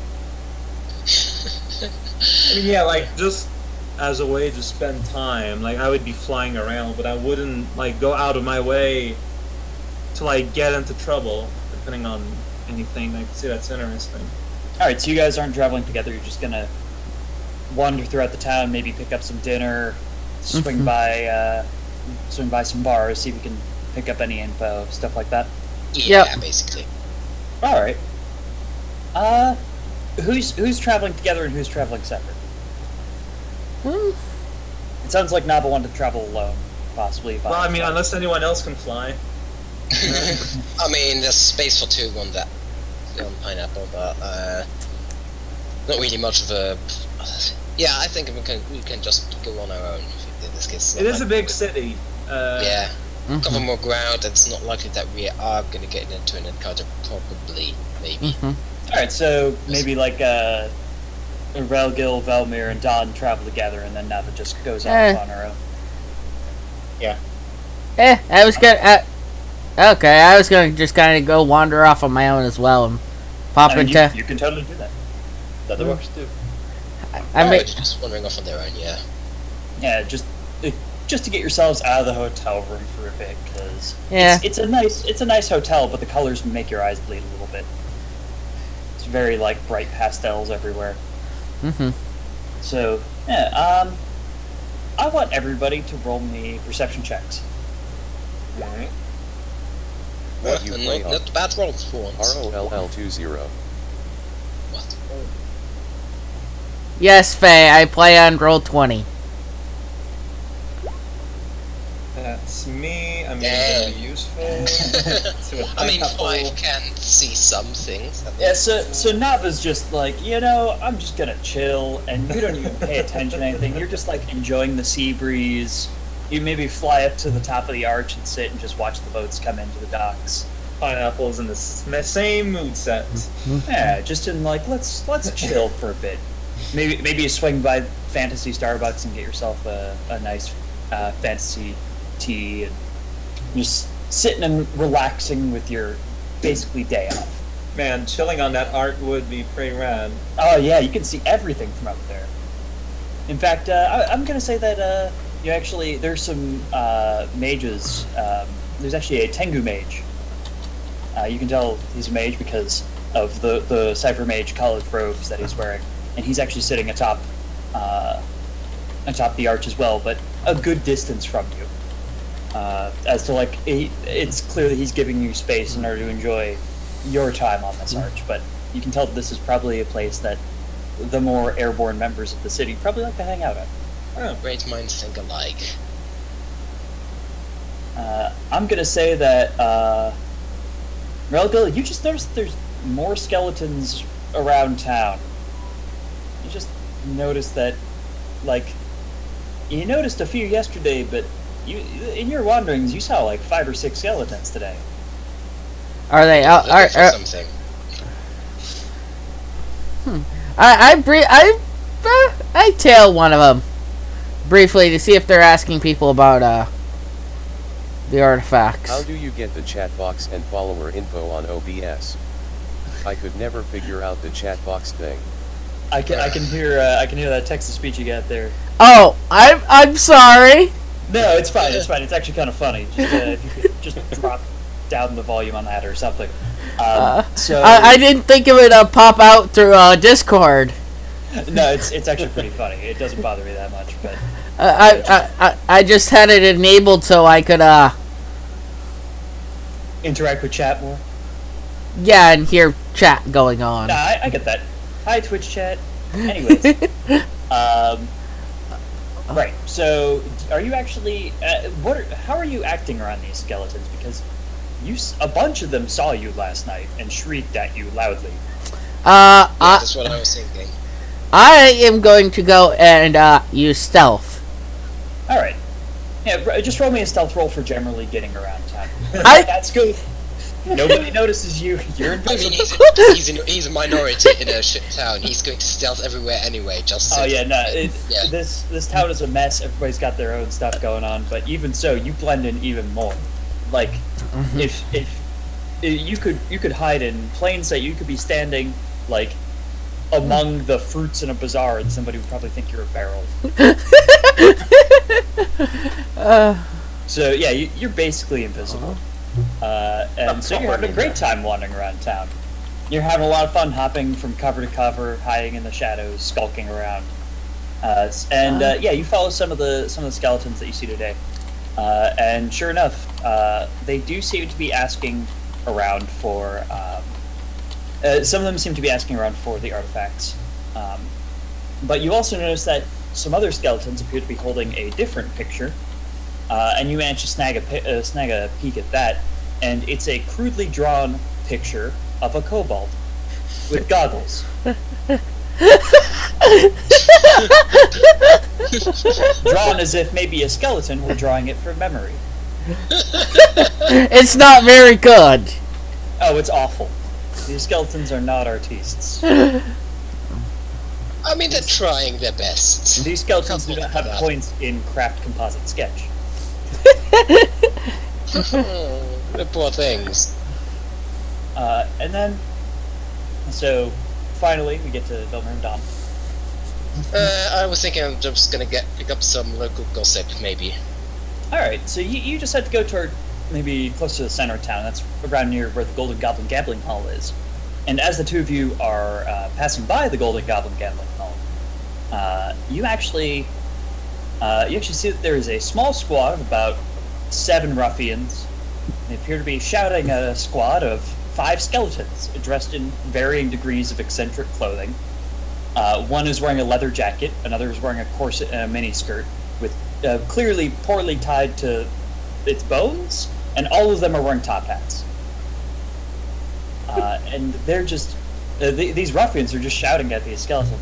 D: I mean, yeah, like, just as a way to spend time, like, I would be flying around, but I wouldn't, like, go out of my way to, like, get into trouble, depending on anything. I can see that's interesting.
A: Alright, so you guys aren't traveling together, you're just gonna wander throughout the town, maybe pick up some dinner, swing by some bars, see if we can pick up any info, stuff like that?
B: Yeah, basically.
A: Alright. Who's traveling together and who's traveling separate? It sounds like Nava wanted to travel alone, possibly.
D: Well, I mean, unless anyone else can fly.
B: I mean, there's space for two on that on Pineapple, but not really much of a. Yeah, I think we can just go on our own in this case.
D: It is a big city.
B: Yeah, cover more ground. It's not likely that we are going to get into an encounter. Probably, maybe.
A: Alright, so maybe like Relgil, Velmir, and Don travel together, and then Nava just goes off on her own.
E: Yeah.
C: I was gonna. Okay, I was gonna just kind of go wander off on my own as well and pop into.
A: You can totally do that.
E: That works too.
C: I mean,
B: just wandering off on their own. Yeah.
A: Yeah, just to get yourselves out of the hotel room for a bit, because it's a nice hotel, but the colors make your eyes bleed a little bit. It's very like bright pastels everywhere. So yeah, I want everybody to roll me perception checks.
F: What you play on?
B: Not bad rolls for once.
F: ROLL20.
C: Yes, Faye, I play on Roll20.
D: That's me. I mean,
B: Damn.
D: very useful. So
B: I mean,
D: pineapple.
B: 5 can see some things.
A: Yeah, so Nava's just like, I'm just gonna chill, and you don't even pay attention to anything. You're just like enjoying the sea breeze. You maybe fly up to the top of the arch and sit and just watch the boats come into the docks.
D: Pineapple's in the same mood set.
A: Yeah, just in like, let's chill for a bit. Maybe you swing by Fantasy Starbucks and get yourself a nice fantasy tea, and just sitting and relaxing with your basically day off.
D: Man, chilling on that art would be pretty rad.
A: Oh yeah, you can see everything from up there. In fact, I'm gonna say that there's some mages. There's actually a Tengu mage. You can tell he's a mage because of the Cypher Mage colored robes that he's wearing, and he's actually sitting atop the arch as well, but a good distance from you. As to like, it's clear that he's giving you space in order to enjoy your time on this arch, but you can tell that this is probably a place that the more airborne members of the city probably like to hang out at.
B: Oh, great minds think alike.
A: I'm gonna say that, Raocow, you just noticed there's more skeletons around town. You just noticed that, like, you noticed a few yesterday, but in your wanderings, you saw like 5 or 6 skeletons today.
C: Are they out?
B: Something.
C: I tail one of them briefly to see if they're asking people about the artifacts.
F: How do you get the chat box and follower info on OBS? I could never figure out the chat box thing.
A: I can hear that text to speech you got there.
C: Oh, I'm sorry.
A: No, it's fine. It's fine. It's actually kind of funny. Just, if you could just drop down the volume on that or something. So
C: I didn't think it would pop out through Discord.
A: No, it's actually pretty funny. It doesn't bother me that much, but
C: I just had it enabled so I could
A: interact with chat more.
C: Yeah, and hear chat going on.
A: Nah, I get that. Hi, Twitch chat. Anyways, right. So, are you actually? How are you acting around these skeletons? Because a bunch of them saw you last night and shrieked at you loudly.
B: That's what I was thinking.
C: I am going to go and use stealth.
A: All right. Yeah, just roll me a stealth roll for generally getting around town. That's good. Nobody notices you. You're invisible.
B: I mean, he's a minority in a shit town. He's going to stealth everywhere anyway.
A: Oh yeah, no. This town is a mess. Everybody's got their own stuff going on. But even so, you blend in even more. Like, if you could hide in plain sight, you could be standing like among the fruits in a bazaar, and somebody would probably think you're a barrel. So yeah, you're basically invisible. And so you're having a great time wandering around town. You're having a lot of fun hopping from cover to cover, hiding in the shadows, skulking around. Yeah, you follow some of the skeletons that you see today. And sure enough, they do seem to be asking around for. Some of them seem to be asking around for the artifacts. But you also notice that some other skeletons appear to be holding a different picture. And you manage to snag a peek at that, and it's a crudely drawn picture of a kobold with goggles. Drawn as if maybe a skeleton were drawing it from memory.
C: It's not very good.
A: Oh, it's awful. These skeletons are not artistes.
B: I mean, they're trying their best.
A: These skeletons do not have points in craft composite sketch.
B: The poor things.
A: And then, so finally we get to Vilmer and Dom.
B: I was thinking I'm just gonna pick up some local gossip, maybe.
A: Alright, so you just had to go toward maybe close to the center of town. That's around near where the Golden Goblin Gambling Hall is. And as the two of you are passing by the Golden Goblin Gambling Hall, you actually see that there is a small squad of about 7 ruffians. They appear to be shouting at a squad of 5 skeletons dressed in varying degrees of eccentric clothing. One is wearing a leather jacket, another is wearing a corset and a miniskirt, with clearly poorly tied to its bones, and all of them are wearing top hats. And they're just... these ruffians are just shouting at these skeletons.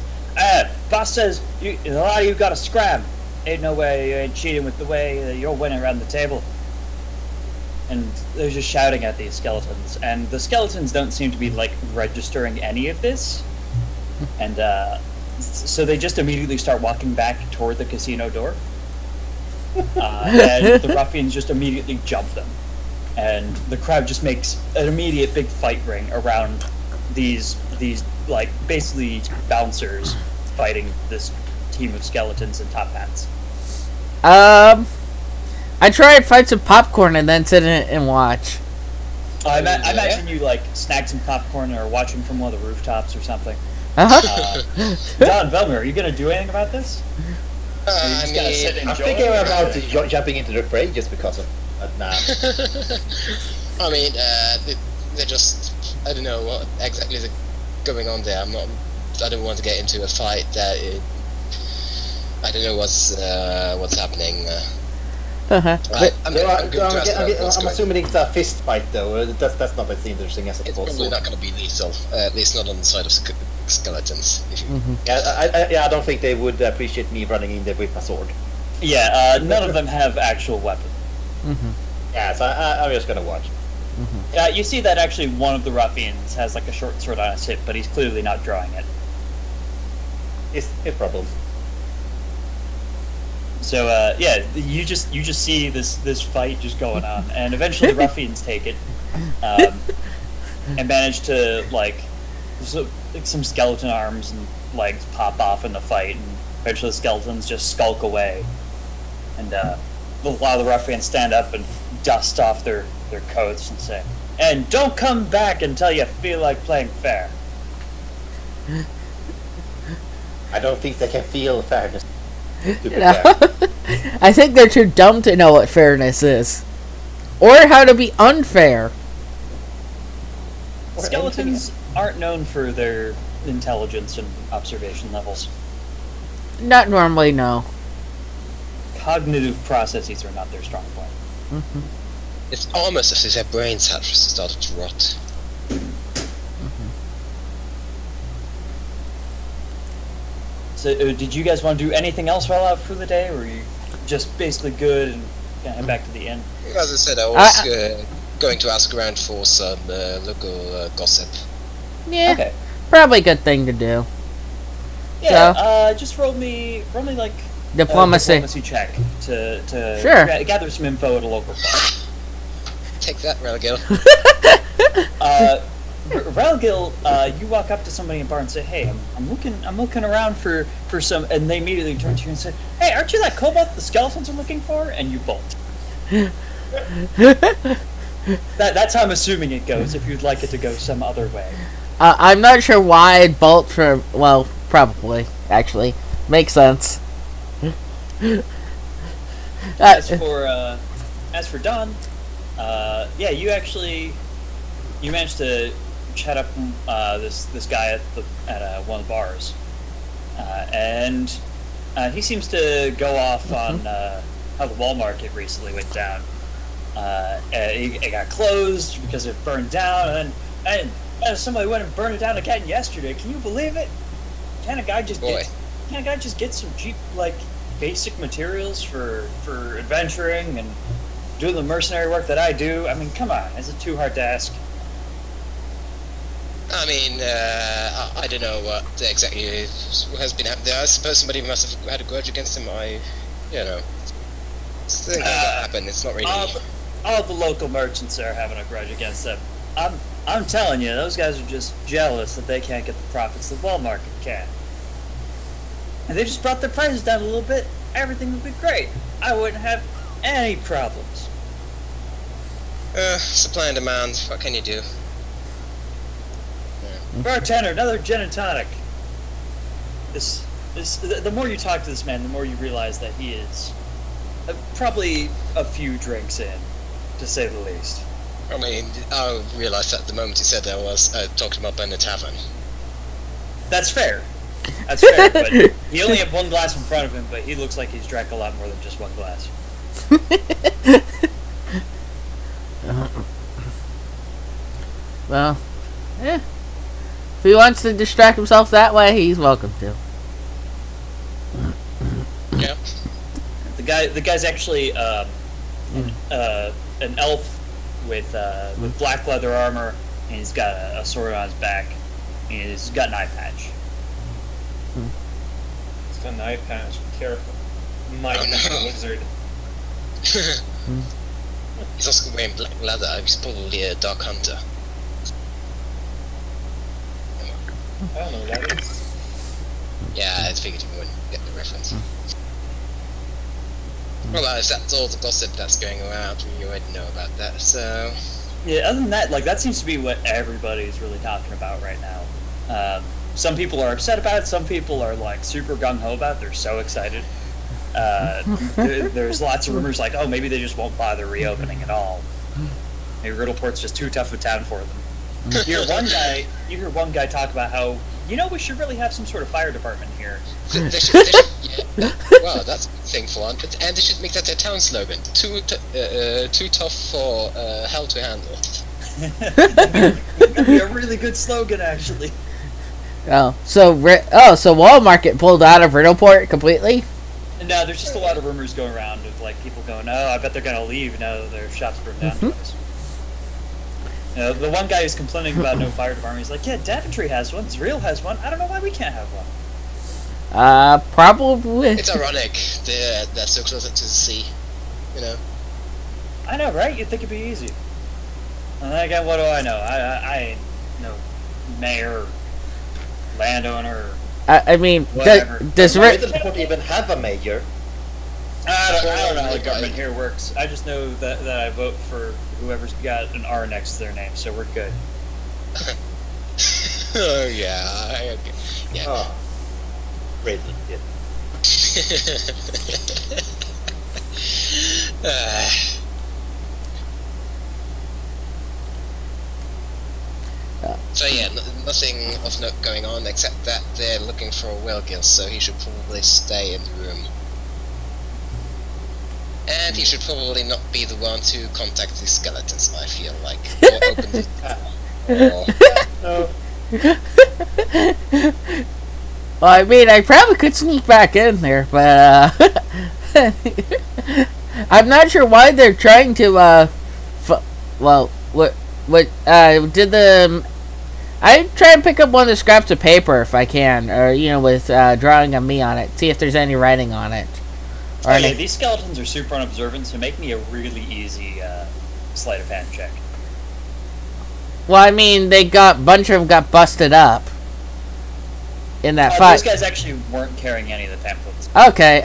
A: Boss says, a lot of you gotta scram. Ain't no way you ain't cheating with the way you're winning around the table. And they're just shouting at these skeletons. And the skeletons don't seem to be, like, registering any of this. And, so they just immediately start walking back toward the casino door. And the ruffians just immediately jump them. And the crowd just makes an immediate big fight ring around these like, basically bouncers fighting this team of skeletons in top hats.
C: I try to find some popcorn and then sit in it and watch.
A: I imagine you, like, snagged some popcorn or watching from one of the rooftops or something. Don, Velmer, are you going to do anything about this?
E: I'm thinking about jumping into the fray just because of that.
B: I mean, they're just... I don't know what exactly is going on there. I don't want to get into a fight that... I don't know what's happening.
E: I'm assuming it's a fist fight, though. That's not as interesting as
B: it's probably not going to be lethal, at least not on the side of skeletons.
E: I don't think they would appreciate me running in there with my sword.
A: Yeah, none of them have actual weapons.
E: Yeah, so I'm just gonna watch.
A: You see that actually one of the ruffians has, like, a short sword on his hip, but he's clearly not drawing it.
E: It's a problem.
A: So yeah, you just see this fight just going on, and eventually the ruffians take it, and manage to, like some skeleton arms and legs pop off in the fight, and eventually the skeletons just skulk away, and a lot of the ruffians stand up and dust off their coats and say, "And don't come back until you feel like playing fair."
E: I don't think they can feel fairness.
C: I think they're too dumb to know what fairness is, or how to be unfair.
A: Skeletons aren't known for their intelligence and observation levels.
C: Not normally, no.
A: Cognitive processes are not their strong point.
B: It's almost as if their brains have started to rot.
A: So, did you guys want to do anything else while out for the day, or were you just basically good and head back to the inn?
B: As I said, I was going to ask around for some local gossip.
C: Yeah,
A: okay.
C: Probably a good thing to do.
A: Yeah,
C: So?
A: Just roll me like
C: Diplomacy.
A: Diplomacy check to
C: Sure.
A: Gather some info at a local bar.
B: Take that, Raocow.
A: Raocow, you walk up to somebody in the bar and say, "Hey, I'm looking around for some," and they immediately turn to you and say, "Hey, aren't you that kobold the skeletons are looking for?" And you bolt. That's how I'm assuming it goes. If you'd like it to go some other way.
C: I'm not sure why I'd bolt for. Well, probably actually makes sense.
A: As for Don, yeah, you managed to chat up this guy at one of the bars, and he seems to go off on how the wall market recently went down. It got closed because it burned down, and somebody went and burned it down again yesterday. Can you believe it? Can't a guy just get some cheap, like, basic materials for adventuring and doing the mercenary work that I do? I mean, come on, is it too hard to ask?
B: I mean, I don't know what exactly has been happening there. I suppose somebody must have had a grudge against him. It's things that happen. It's not really.
A: All the local merchants are having a grudge against them. I'm telling you, those guys are just jealous that they can't get the profits the wall market can. And they just brought their prices down a little bit, everything would be great. I wouldn't have any problems.
B: Supply and demand. What can you do?
A: Bartender, another gin and tonic. The more you talk to this man, the more you realize that he is probably a few drinks in, to say the least.
B: I mean, I realised that the moment he said that I was talking about in the tavern.
A: That's fair. That's fair, but he only had one glass in front of him, but he looks like he's drank a lot more than just one glass.
C: Well, yeah. If he wants to distract himself that way, he's welcome to.
B: Yeah.
A: The guy's actually an elf with black leather armor, and he's got a sword on his back, and he's got an eye patch.
D: It's got an eye patch. Be careful. Might be a wizard.
B: He's also wearing black leather. He's probably a dark hunter.
D: I don't know what that is.
B: Yeah, I figured you wouldn't get the reference. Well, if that's all the gossip that's going around, you already know about that, so...
A: Yeah, other than that, like, that seems to be what everybody's really talking about right now. Some people are upset about it, some people are, like, super gung-ho about it, they're so excited. There's lots of rumors like, oh, maybe they just won't bother reopening at all. Maybe Riddleport's just too tough a town for them. You hear one guy talk about how, we should really have some sort of fire department here.
B: They should, yeah. Well, that's a thing for one. And they should make that their town slogan. Too tough for hell to handle.
A: That'd be a really good slogan, actually.
C: So Wall Market pulled out of Riddleport completely?
A: No, there's just a lot of rumors going around of like people going, oh, I bet they're gonna leave now that their shop's burned down twice. The one guy who's complaining about no fire department, he's like, yeah, Daventry has one, Zreal has one, I don't know why we can't have one.
C: Probably.
B: It's ironic, they're so close to the sea,
A: I know, right? You'd think it'd be easy. And then again, what do I know? I ain't no mayor, landowner.
C: I mean, does
E: Riddleport even have a mayor?
A: I don't know how the government here works. I just know that I vote for whoever's got an R next to their name, so we're good.
B: Oh, yeah. Okay. Yeah.
E: Oh. Riddle, yeah.
B: So yeah, nothing of note going on except that they're looking for a Wilgil, so he should probably stay in the room. And he should probably not be the one to contact the skeletons, I feel like. Or open the
C: Well, I mean, I probably could sneak back in there, but, I'm not sure why they're trying to, I try and pick up one of the scraps of paper if I can, or, with, drawing of me on it, see if there's any writing on it.
A: Yeah, these skeletons are super unobservant, so make me a really easy, sleight of hand check.
C: Well, I mean, a bunch of them got busted up in that fight.
A: Those guys actually weren't carrying any of the pamphlets.
C: Okay,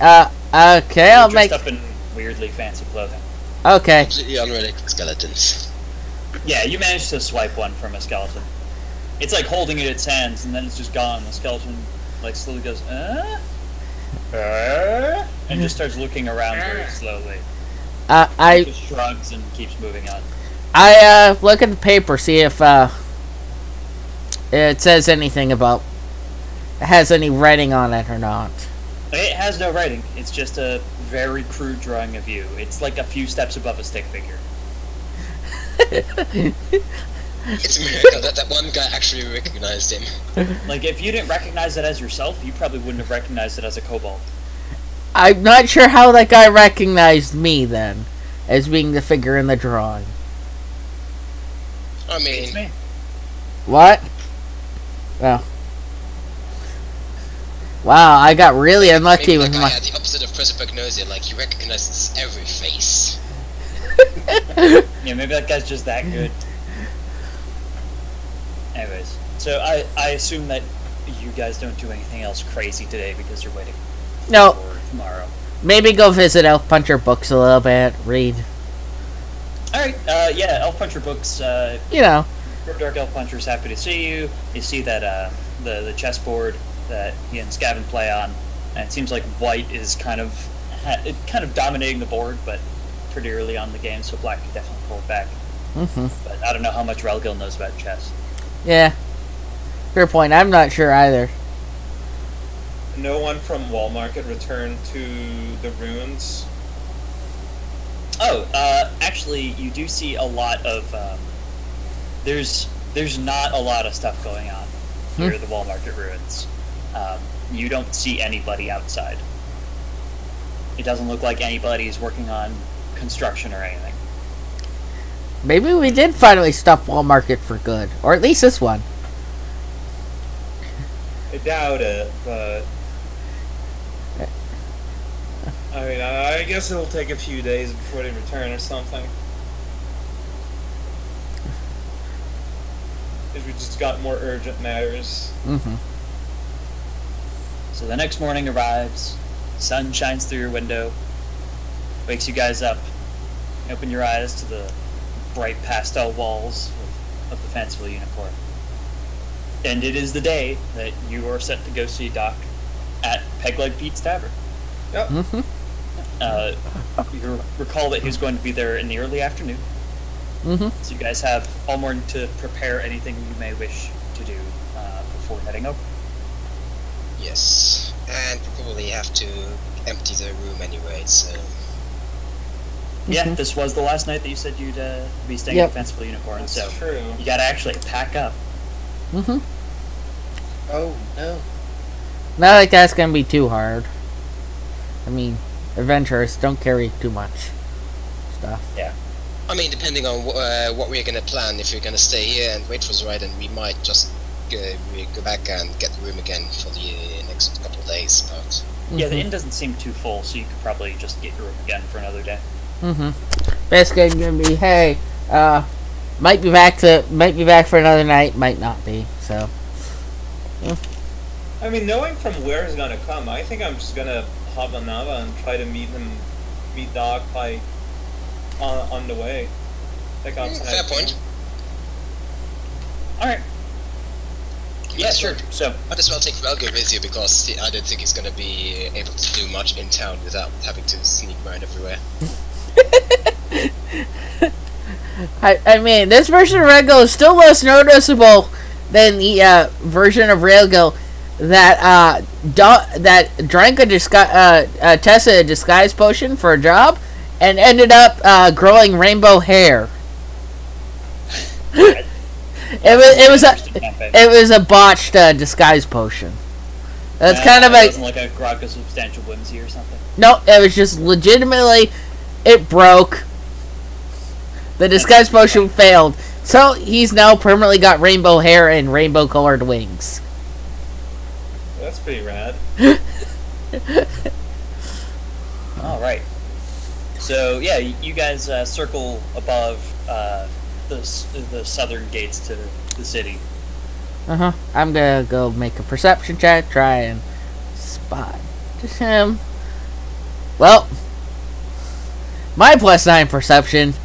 C: I'll make...
A: dressed up in weirdly fancy clothing.
C: Okay.
B: completely unrelated skeletons.
A: Yeah, you managed to swipe one from a skeleton. It's like holding it in its hands, and then it's just gone. The skeleton, like, slowly goes, and just starts looking around very slowly.
C: I
A: just shrugs and keeps moving on.
C: I look at the paper, see if it says anything about, it has any writing on it or not.
A: It has no writing. It's just a very crude drawing of you. It's like a few steps above a stick figure.
B: It's a miracle that one guy actually recognized him.
A: Like, if you didn't recognize it as yourself, you probably wouldn't have recognized it as a kobold.
C: I'm not sure how that guy recognized me, then, as being the figure in the drawing.
B: I mean...
A: It's me.
C: What? Well. Wow, I got really unlucky with my...
B: Had the opposite of prosopagnosia, like, he recognizes every face.
A: Yeah, maybe that guy's just that good. Anyways, so I assume that you guys don't do anything else crazy today because you're waiting
C: No.
A: for tomorrow.
C: Maybe go visit Elf Puncher Books a little bit, read.
A: Alright, yeah, Elf Puncher Books, Dark Elf Puncher's happy to see you. You see that, the chessboard that he and Scavin play on, and it seems like white is kind of dominating the board, but pretty early on in the game, so black can definitely pull it back. But I don't know how much Relgil knows about chess.
C: Yeah. Fair point. I'm not sure either.
D: No one from Wall Market returned to the ruins.
A: Oh, actually, you do see a lot of. There's not a lot of stuff going on here at the Wall Market ruins. You don't see anybody outside. It doesn't look like anybody's working on construction or anything.
C: Maybe we did finally stop Wall Market for good, or at least this one.
D: I doubt it, but I mean, I guess it'll take a few days before they return or something. Because we just got more urgent matters.
A: So the next morning arrives, sun shines through your window, wakes you guys up. You open your eyes to the bright pastel walls of the fanciful unicorn. And it is the day that you are set to go see Doc at Pegleg Pete's Tavern.
D: Yep.
A: You recall that he was going to be there in the early afternoon. So you guys have all morning to prepare anything you may wish to do before heading over.
B: Yes, and we probably have to empty the room anyway, so...
A: Yeah, this was the last night that you said you'd be staying at Fanciful Unicorn,
D: That's
A: so
D: true.
A: you gotta actually pack up.
E: Oh no.
C: Not like that's gonna be too hard. I mean, adventurers don't carry too much stuff.
A: Yeah.
B: I mean, depending on what we're gonna plan, if you're gonna stay here and wait for the ride, and we might just go back and get the room again for the next couple of days, but...
A: Yeah, the inn doesn't seem too full, so you could probably just get your room again for another day.
C: Basically, gonna be, hey, might be back for another night, might not be. So,
D: I mean, knowing from where he's gonna come, I think I'm just gonna hop on Nava and try to meet Doc by on the way. Like outside.
B: Fair point.
A: All right. Yeah, sure. So
B: Might as well take Relgo with you, because I don't think he's gonna be able to do much in town without having to sneak around everywhere.
C: I mean, this version of Railgo is still less noticeable than the version of Railgo that drank tested a disguise potion for a job and ended up growing rainbow hair. It was a botched disguise potion. That's kind of
A: it wasn't like a grog of substantial whimsy or something.
C: No, it was just legitimately, it broke. The disguise potion failed, so he's now permanently got rainbow hair and rainbow colored wings.
D: That's pretty rad.
A: All right. So yeah, you guys circle above the southern gates to the city.
C: I'm gonna go make a perception check, try and spot just him. Well, my +9 perception.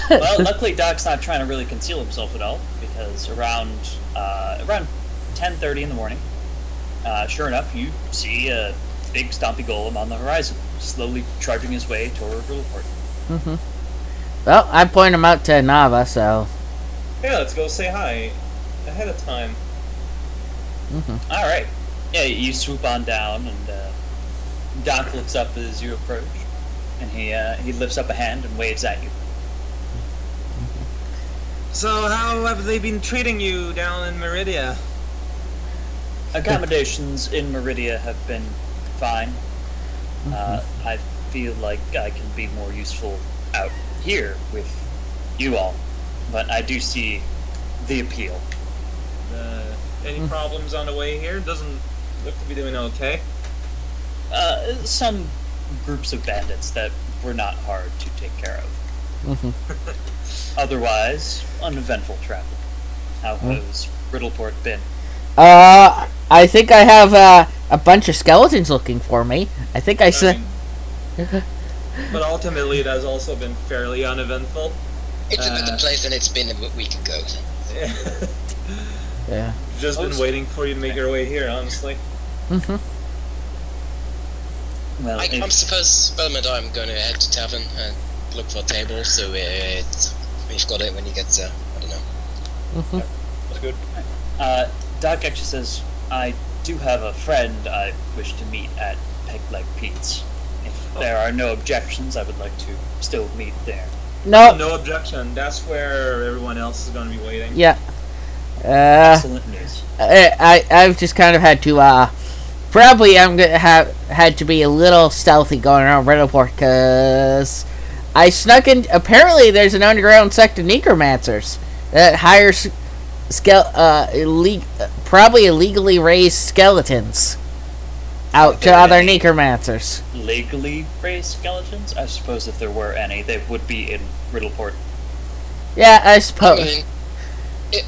A: Well, luckily Doc's not trying to really conceal himself at all, because around 10:30 in the morning, sure enough, you see a big stompy golem on the horizon, slowly trudging his way toward Riddleport.
C: Well, I point him out to Nava, so...
D: Yeah, let's go say hi ahead of time.
A: All right. Yeah, you swoop on down, and Doc looks up as you approach, and he lifts up a hand and waves at you.
D: So how have they been treating you down in Meridia?
A: Accommodations in Meridia have been fine. I feel like I can be more useful out here with you all, but I do see the appeal.
D: Any problems on the way here? Doesn't look to be doing okay.
A: Some groups of bandits that were not hard to take care of. Otherwise, uneventful travel. How has Riddleport been?
C: I think I have a bunch of skeletons looking for me. I think I said...
D: But ultimately, it has also been fairly uneventful.
B: It's a better place than it's been a week ago.
C: Yeah.
D: Just been waiting for you to make your way here, honestly.
A: Well,
B: I suppose, Spellman, I'm going to head to tavern and look for a table, so We've got it when he gets there. I don't know.
D: That's good.
A: Doc actually says, I do have a friend I wish to meet at Peg Leg Pete's. If there are no objections, I would like to still meet there.
C: No.
D: No objection. That's where everyone else is going to be waiting.
C: Yeah.
A: Excellent news.
C: I've just kind of had to, probably I'm gonna had to be a little stealthy going around Riddleport, because I snuck in. Apparently, there's an underground sect of necromancers that hires probably illegally raised skeletons out to other necromancers.
A: Legally raised skeletons? I suppose if there were any, they would be in Riddleport.
C: Yeah, I suppose.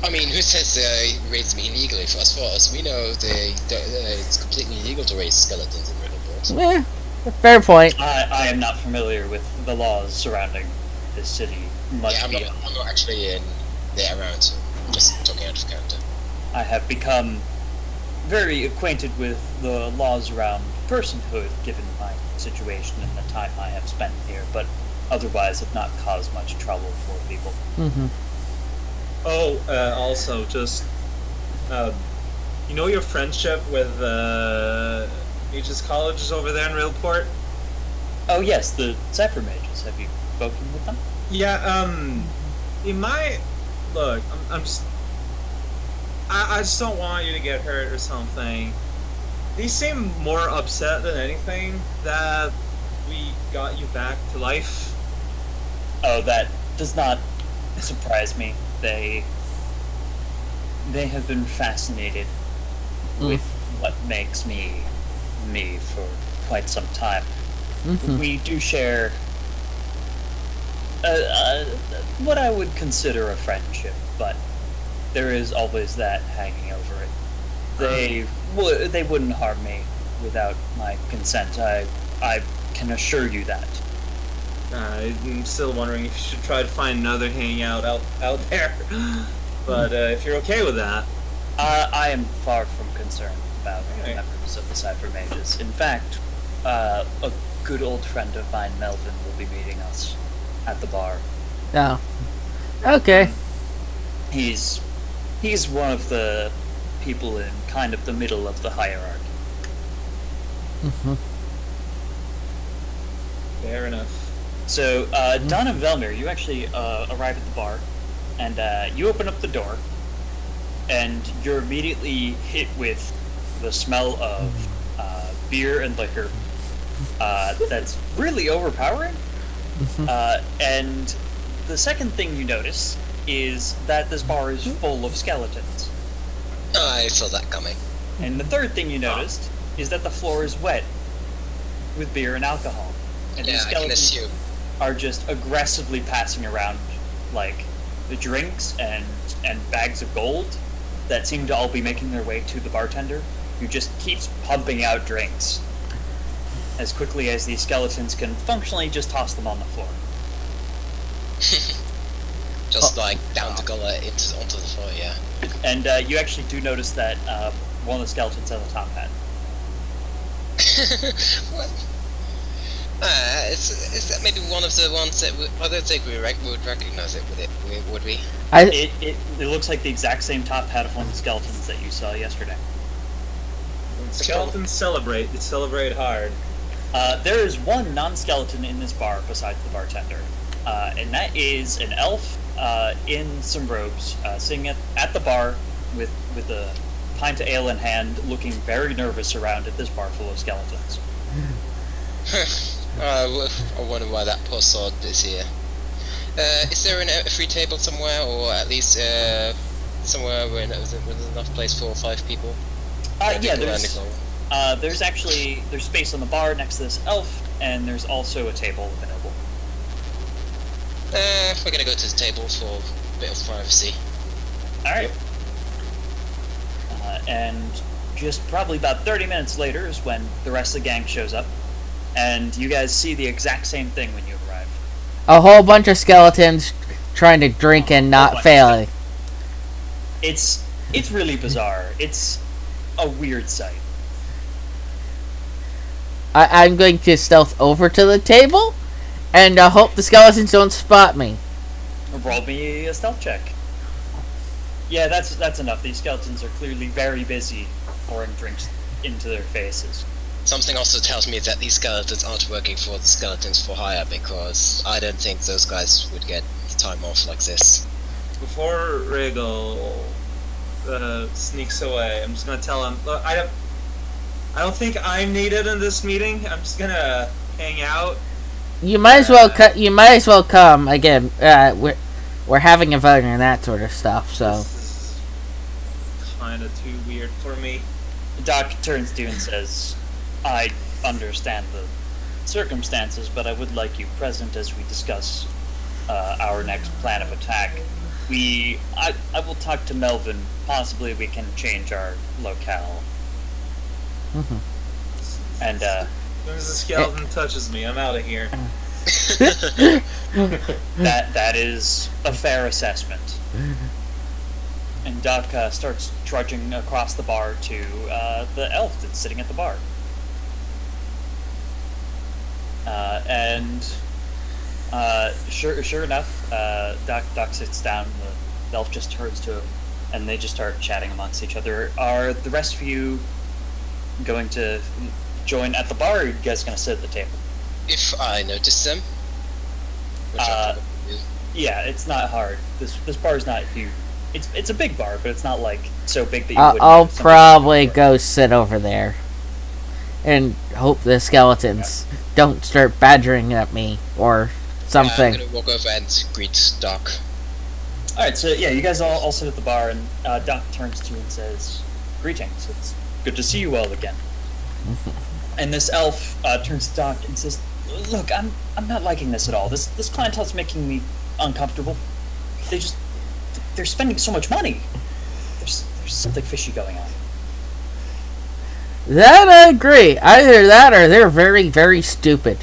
B: I mean, who says they raise them illegally? For as far as we know, it's completely illegal to raise skeletons in Riddleport.
C: Yeah, fair point.
A: I am not familiar with the laws surrounding this city much.
B: Yeah, I'm not actually in there around, so I'm just talking out of character.
A: I have become very acquainted with the laws around personhood, given my situation and the time I have spent here, but otherwise have not caused much trouble for people.
D: Oh, also, just, you know your friendship with, Mages Colleges over there in Riddleport?
A: Oh yes, the Zephyr Mages. Have you spoken with them?
D: Yeah, you might, look, I'm just, I just don't want you to get hurt or something. They seem more upset than anything that we got you back to life.
A: Oh, that does not surprise me. They have been fascinated with what makes me me for quite some time. We do share what I would consider a friendship, but there is always that hanging over it. They wouldn't harm me without my consent. I can assure you that.
D: I'm still wondering if you should try to find another hangout out there. But if you're okay with that,
A: I am far from concerned about the members of the Cypher Mages. In fact, a good old friend of mine, Melvin, will be meeting us at the bar.
C: Oh. Okay.
A: He's one of the people in kind of the middle of the hierarchy.
D: fair enough.
A: So, Don and Velmir, you actually arrive at the bar, and you open up the door, and you're immediately hit with the smell of beer and liquor that's really overpowering. And the second thing you notice is that this bar is full of skeletons.
B: I saw that coming.
A: And the third thing you noticed is that the floor is wet with beer and alcohol. And
B: Yeah,
A: these
B: I can
A: skeletons
B: assume.
A: are just aggressively passing around, like, the drinks and bags of gold that seem to all be making their way to the bartender, who just keeps pumping out drinks as quickly as these skeletons can functionally just toss them on the floor.
B: Just like down the gullet onto the floor, yeah.
A: And you actually do notice that one of the skeletons has a top hat.
B: What? Is that maybe one of the ones that I don't think we would recognize it, would we?
A: It looks like the exact same top hat of one of the skeletons that you saw yesterday.
D: When skeletons celebrate, they celebrate hard.
A: There is one non-skeleton in this bar besides the bartender, and that is an elf in some robes, sitting at the bar with a pint of ale in hand, looking very nervous around at this bar full of skeletons.
B: I wonder why that poor sword is here. Is there a free table somewhere, or at least somewhere with enough place for 5 people?
A: Yeah, there's space on the bar next to this elf, and there's also a table available.
B: We're gonna go to the table for a bit of privacy.
A: Alright. And just probably about 30 minutes later is when the rest of the gang shows up, and you guys see the exact same thing when you arrive.
C: A whole bunch of skeletons trying to drink and not failing.
A: It's really bizarre. It's a weird sight.
C: I'm going to stealth over to the table and hope the skeletons don't spot me.
A: Roll me a stealth check. Yeah, that's enough. These skeletons are clearly very busy pouring drinks into their faces.
B: Something also tells me that these skeletons aren't working for the skeletons for hire, because I don't think those guys would get time off like this.
D: Before Raocow sneaks away, I'm just gonna tell him, look, I don't think I'm needed in this meeting. I'm just gonna hang out.
C: You might as well you might as well come again. We're having a vote and that sort of stuff. So
D: This is kind of too weird for me.
A: Doc turns to you and says, I understand the circumstances, but I would like you present as we discuss our next plan of attack. I will talk to Melvin. Possibly we can change our locale. And
D: As soon as the skeleton touches me, I'm out of here.
A: that is a fair assessment. And Doc starts trudging across the bar to the elf that's sitting at the bar. Sure enough, Doc sits down. The elf just turns to him, and they just start chatting amongst each other. Are the rest of you going to join at the bar, or are you guys going to sit at the table?
B: If I notice them, which I probably do.
A: Yeah, it's not hard. This bar is not huge. It's a big bar, but it's not like so big that you wouldn't.
C: I'll probably go sit over there and hope the skeletons don't start badgering at me or something.
B: I'm gonna walk over and greet Doc.
A: Alright, so yeah, you guys all sit at the bar, and Doc turns to you and says, "Greetings, it's good to see you all again." And this elf turns to Doc and says, "Look, I'm not liking this at all. This clientele's making me uncomfortable. They're spending so much money. There's something fishy going on."
C: That I agree. Either that or they're very, very stupid.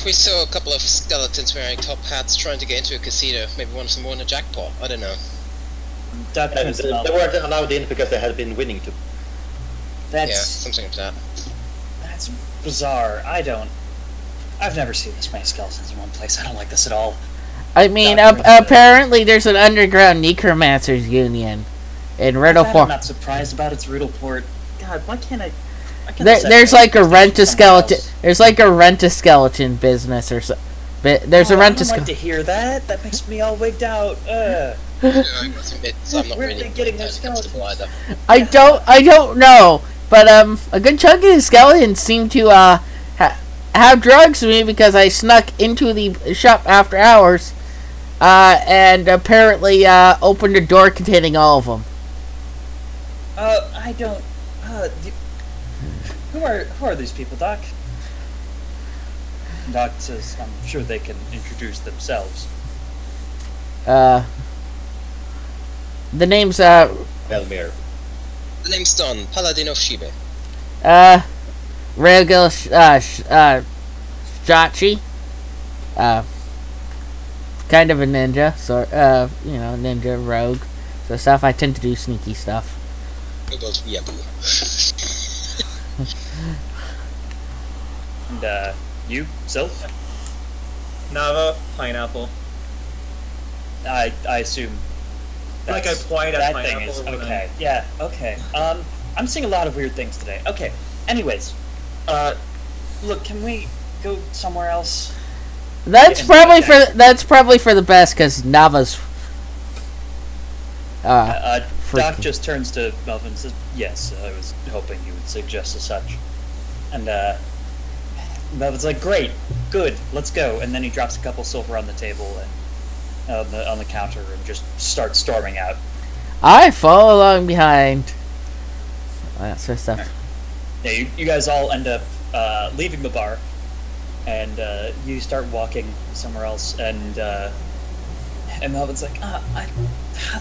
B: We saw a couple of skeletons wearing top hats trying to get into a casino. Maybe one of them won a jackpot. I don't know.
A: Doc turns to
E: They
A: Melvin.
E: weren't allowed in because they had been winning too.
B: Yeah,
A: That's
B: something like that.
A: that's bizarre. I've never seen this many skeletons in one place. I don't like this at all.
C: I mean, apparently there's an underground necromancers union in
A: I'm
C: Riddleport.
A: not surprised about its Riddleport. God, why can't I?
C: There's like a rent-a-skeleton. There's like a rent-a-skeleton business or so. There's a
A: I don't
C: rent-a-skeleton.
A: like to hear that. That makes me all wigged out.
B: I must admit, I'm not
A: Where are
B: really
A: they getting their
B: comfortable either.
C: I don't know, but a good chunk of the skeletons seem to have drugs with me because I snuck into the shop after hours, and apparently opened a door containing all of them.
A: I don't. Who are these people, Doc? Doc says, "I'm sure they can introduce themselves."
C: The name's
E: Velmir.
B: The name's Don, Paladin of Shibe.
C: Raocow Shachi. Kind of a ninja, ninja rogue. So stuff. I tend to do sneaky stuff.
B: About Weeaboo.
A: And you, Sylph?
D: Nava, pineapple.
A: I assume.
D: Like I point at
A: that
D: pineapple.
A: thing is
D: when
A: okay. Yeah. Okay. I'm seeing a lot of weird things today. Okay. Anyways, look, can we go somewhere else?
C: That's probably for the best because Nava's.
A: Doc just turns to Melvin and says, "Yes, I was hoping you would suggest as such." And Melvin's like, "Great, good, let's go." And then he drops a couple silver on the table and on the counter and just starts storming out.
C: I follow along behind. That sort of stuff.
A: Yeah, you guys all end up leaving the bar, and you start walking somewhere else. And Melvin's like,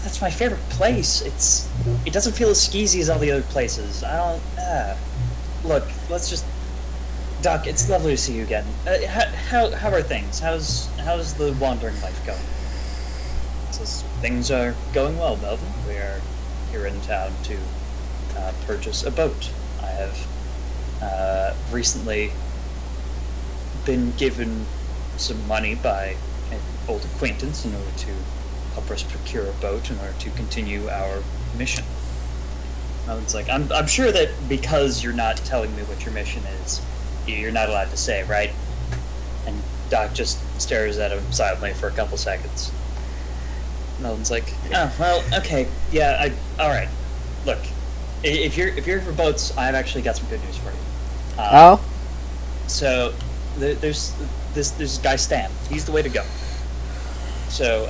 A: "That's my favorite place. It doesn't feel as skeezy as all the other places. I don't. Look, let's just." Doc, it's lovely to see you again. How are things? How's the wandering life going? Says, "Things are going well, Melvin. We are here in town to purchase a boat. I have recently been given some money by old acquaintance in order to help us procure a boat in order to continue our mission. It's like, I'm sure that because you're not telling me what your mission is, you're not allowed to say, right? And Doc just stares at him silently for a couple seconds. Melvin's like, oh, well, okay, yeah, alright. Look, if you're here for boats, I've actually got some good news for you.
C: Oh?
A: So, there's this guy Stan. He's the way to go. So,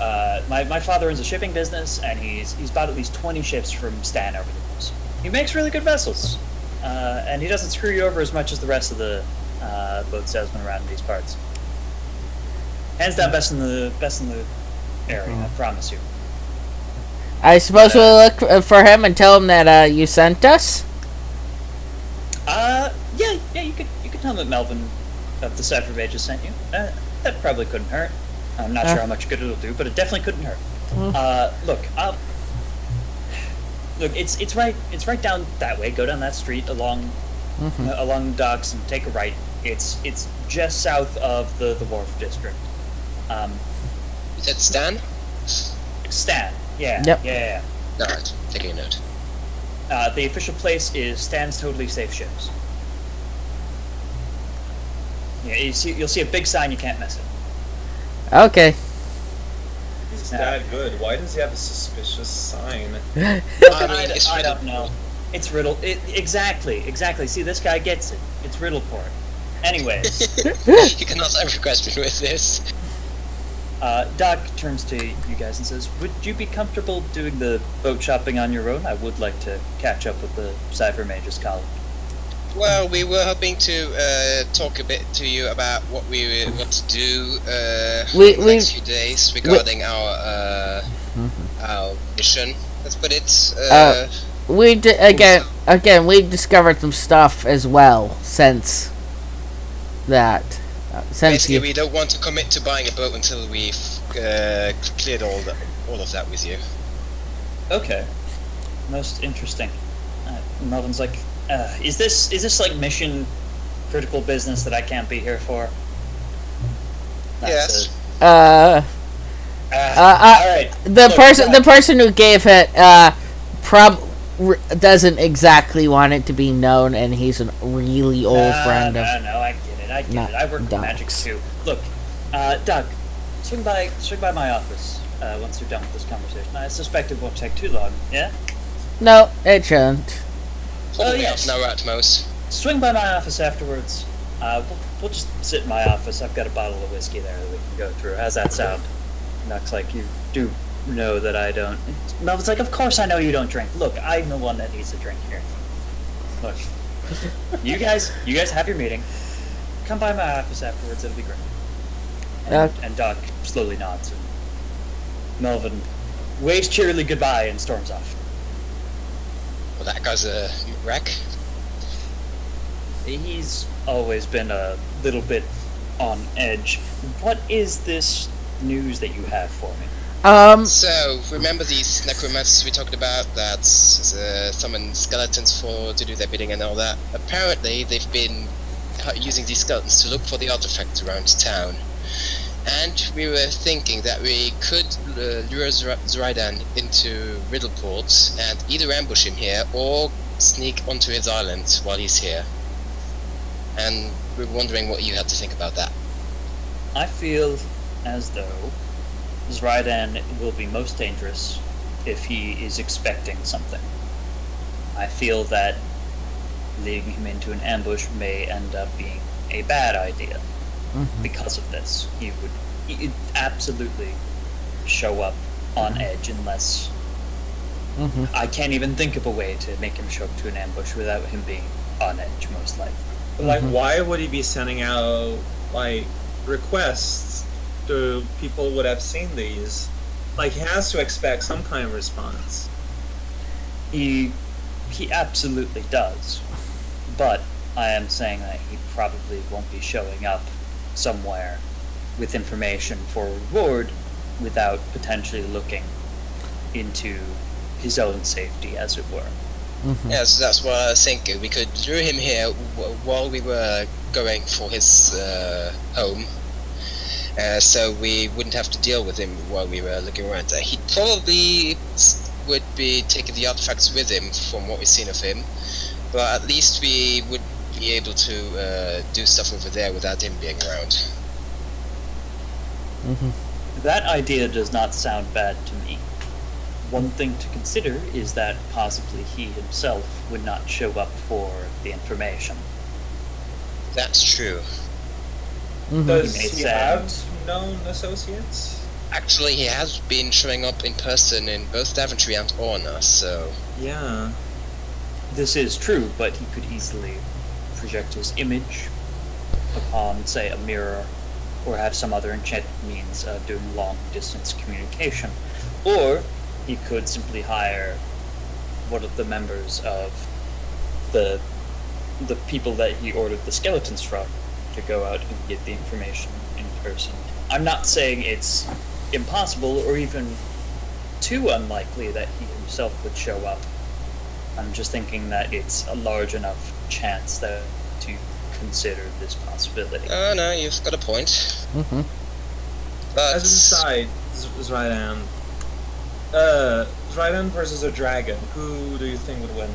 A: my father owns a shipping business, and he's bought at least 20 ships from Stan over the years. He makes really good vessels, and he doesn't screw you over as much as the rest of the boat salesmen around these parts. Hands down, best in the area, I promise you.
C: I suppose we'll look for him and tell him that you sent us.
A: Yeah, you could tell him that Melvin of the Cipher Mage just sent you. That probably couldn't hurt. I'm not sure how much good it'll do, but it definitely couldn't hurt. Look, it's right down that way. Go down that street along the docks and take a right. It's just south of the wharf district.
B: Is that Stan?
A: Stan. Yeah.
C: Yep.
A: Yeah.
B: Alright, taking a note.
A: The official place is Stan's Totally Safe Ships. Yeah, you'll see a big sign. You can't miss it.
C: Okay.
D: He's that good. Why does he have a suspicious sign?
A: I don't know. It's Riddle. Exactly. See, this guy gets it. It's Riddleport. Anyways.
B: You can answer every question with this.
A: Doc turns to you guys and says, would you be comfortable doing the boat shopping on your own? I would like to catch up with the Cipher Mages College.
B: Well, we were hoping to talk a bit to you about what we want to do the next few days regarding our mission. Let's put it.
C: Again, we discovered some stuff as well since that.
B: Basically, we don't want to commit to buying a boat until we've cleared all of that with you.
A: Okay, most interesting. Melvin's like, is this like mission critical business that I can't be here for?
B: Yes.
A: All right.
C: The person who gave it doesn't exactly want it to be known, and he's a really old friend of.
A: No, I get it. I work with magic too. Look, Doc, swing by my office once you're done with this conversation. I suspect it won't take too long. Yeah.
C: No, it shouldn't.
A: Yes.
B: No utmost.
A: Swing by my office afterwards. We'll just sit in my office. I've got a bottle of whiskey there that we can go through. How's that sound? Doc's like, you do know that I don't. Melvin's like, of course I know you don't drink. Look, I'm the one that needs a drink here. Look, you guys have your meeting. Come by my office afterwards. It'll be great. And Doc slowly nods, and Melvin waves cheerily goodbye and storms off.
B: Well, that guy's a wreck.
A: He's always been a little bit on edge. What is this news that you have for me?
B: So, remember these necromancers we talked about that summon skeletons to do their bidding and all that? Apparently, they've been using these skeletons to look for the artifacts around town. And we were thinking that we could lure Zrydan into Riddleport and either ambush him here or sneak onto his island while he's here. And we were wondering what you had to think about that.
A: I feel as though Zrydan will be most dangerous if he is expecting something. I feel that leading him into an ambush may end up being a bad idea. Because of this, he'd absolutely show up on edge unless I can't even think of a way to make him show up to an ambush without him being on edge, most likely.
D: Like, why would he be sending out like requests to people who would have seen these? Like, he has to expect some kind of response.
A: He absolutely does, but I am saying that he probably won't be showing up somewhere with information for reward without potentially looking into his own safety, as it were.
B: Yeah, so that's what I was thinking. We could lure him here while we were going for his home, so we wouldn't have to deal with him while we were looking around. He probably would be taking the artifacts with him from what we've seen of him, but at least we would be able to do stuff over there without him being around.
A: That idea does not sound bad to me. One thing to consider is that possibly he himself would not show up for the information.
B: That's true.
D: Does
A: He may
D: he
A: say-
D: have known associates?
B: Actually, he has been showing up in person in both Daventry and Orna, so...
D: Yeah.
A: This is true, but he could easily project his image upon, say, a mirror, or have some other enchanted means of doing long-distance communication. Or he could simply hire one of the members of the people that he ordered the skeletons from to go out and get the information in person. I'm not saying it's impossible or even too unlikely that he himself would show up. I'm just thinking that it's a large enough chance that to consider this possibility.
B: Oh no, you've got a point. But...
D: As an aside, Zrydan, Zrydan versus a dragon, who do you think would win?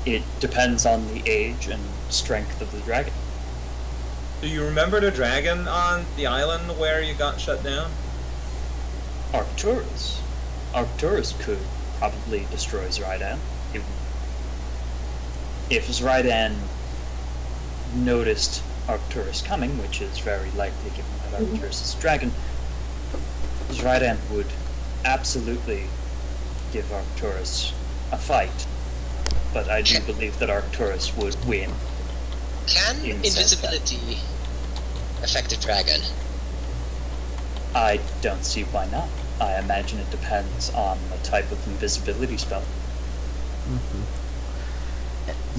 A: It depends on the age and strength of the dragon.
D: Do you remember the dragon on the island where you got shut down?
A: Arcturus. Arcturus could probably destroy Zrydan. If Zrydan noticed Arcturus coming, which is very likely given that Arcturus is a dragon, Zrydan would absolutely give Arcturus a fight. But I do believe that Arcturus would win.
B: Can invisibility affect a dragon?
A: I don't see why not. I imagine it depends on the type of invisibility spell.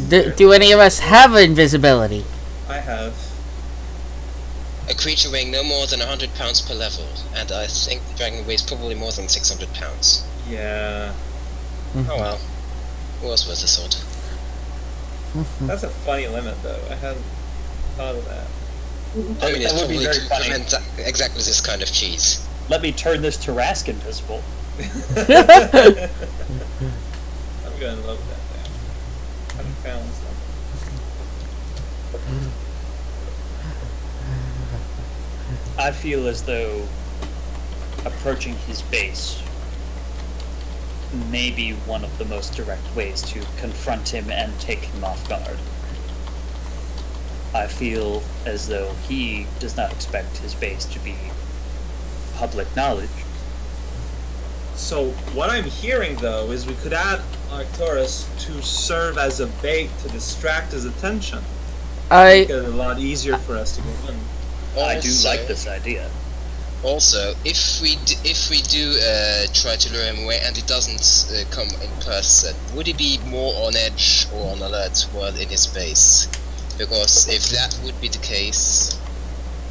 C: Do any of us have invisibility?
D: I have.
B: A creature weighing no more than 100 pounds per level, and I think the dragon weighs probably more than 600 pounds.
D: Yeah.
B: Oh well. It was worth a sword.
D: That's a funny limit, though. I hadn't thought of that.
B: I mean, it's
A: That would be
B: probably
A: very
B: to
A: funny.
B: prevent exactly this kind of cheese.
A: Let me turn this Teraunce invisible.
D: I'm gonna love that thing. 100 pounds, though.
A: I feel as though approaching his base may be one of the most direct ways to confront him and take him off guard. I feel as though he does not expect his base to be public knowledge.
D: So, what I'm hearing, though, is we could add Arcturus to serve as a bait to distract his attention. Make it a lot easier for us to go in.
A: I do like this idea.
B: Also, if we do try to lure him away and he doesn't come in person, would he be more on edge or on alert while in his base? Because if that would be the case,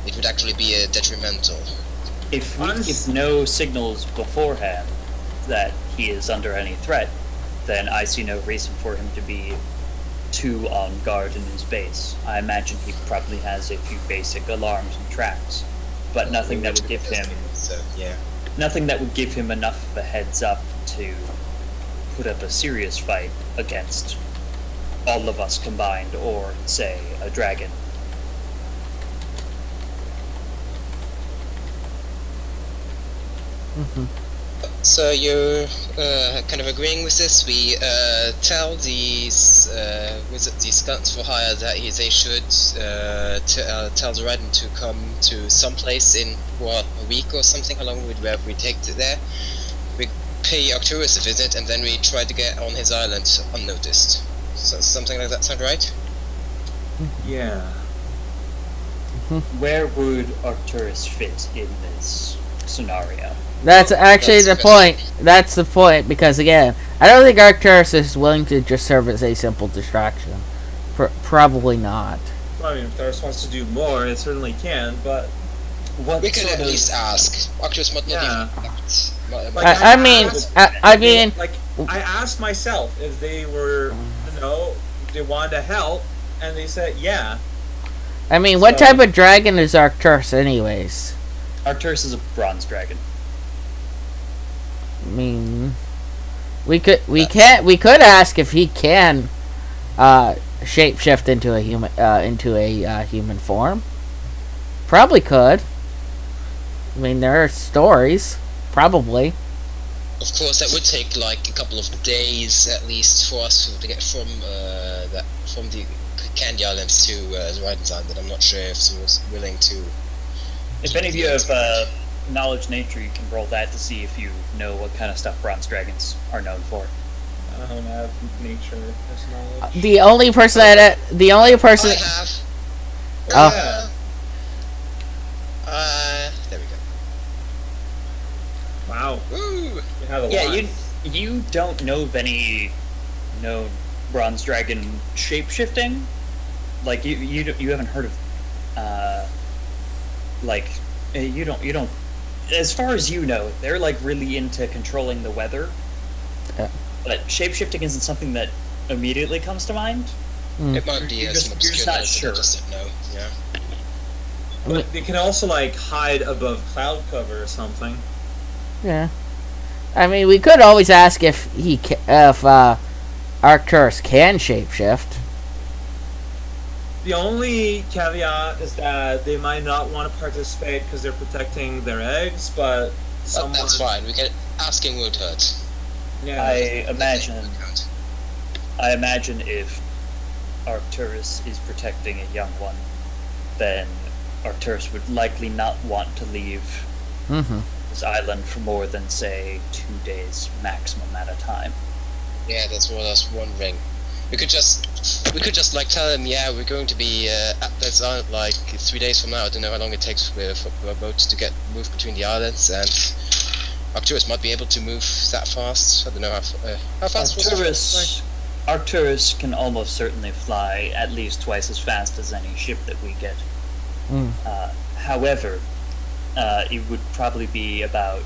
B: it would actually be detrimental.
A: If we give no signals beforehand that he is under any threat, then I see no reason for him to be too on guard in his base. I imagine he probably has a few basic alarms and tracks, but nothing that would give him nothing that would give him enough of a heads up to put up a serious fight against all of us combined, or say a dragon.
B: So you're kind of agreeing with this? We tell these these guns for hire that they should tell the Raiden to come to some place in a week or something, along with where we take it there. We pay Arcturus a visit, and then we try to get on his island unnoticed. So something like that sound right?
D: Yeah.
A: Where would Arcturus fit in this scenario?
C: That's actually the point. That's the point, because again, I don't think Arcturus is willing to just serve as a simple distraction. Probably not.
D: Well, I mean, if Arcturus wants to do more, it certainly can, but...
B: We can at least ask. Arcturus might not even act.
C: I mean,
D: I asked myself if they were, if they wanted to help, and they said, yeah.
C: I mean, what type of dragon is Arcturus anyways?
A: Arcturus is a bronze dragon.
C: I mean, we could ask if he can shapeshift into a human form. Probably could. I mean, there are stories. Probably.
B: Of course, that would take like a couple of days at least for us to get from the Candy Islands to Zoraden's Island. I'm not sure if he was willing to.
A: If any of you have knowledge nature, you can roll that to see if you know what kind of stuff bronze dragons are known for.
D: I don't have nature as knowledge.
C: The only person
B: I have.
C: Oh.
B: There we go.
D: Wow.
B: Woo!
D: You have a
A: Yeah,
D: lot.
A: you don't know of any known bronze dragon shapeshifting. Like you haven't heard of you don't as far as you know, they're like really into controlling the weather.
C: Yeah.
A: But shapeshifting isn't something that immediately comes to mind.
B: It might be
A: You're
B: some
A: just
B: obscure
A: not
B: knowledge that
A: sure.
B: I just don't know. Yeah.
D: But they can also like hide above cloud cover or something.
C: Yeah. I mean, we could always ask if Arcturus can shapeshift.
D: The only caveat is that they might not want to participate because they're protecting their eggs, but someone...
B: That's fine. We can asking won't hurt.
D: Yeah.
A: I imagine if Arcturus is protecting a young one, then Arcturus would likely not want to leave this island for more than, say, 2 days maximum at a time.
B: Yeah, that's what I was wondering. We could just like tell him, yeah, we're going to be at this island like 3 days from now. I don't know how long it takes for a boat to get moved between the islands, and Arcturus might be able to move that fast. I don't know how fast was
A: Arcturus can almost certainly fly at least twice as fast as any ship that we get. However, it would probably be about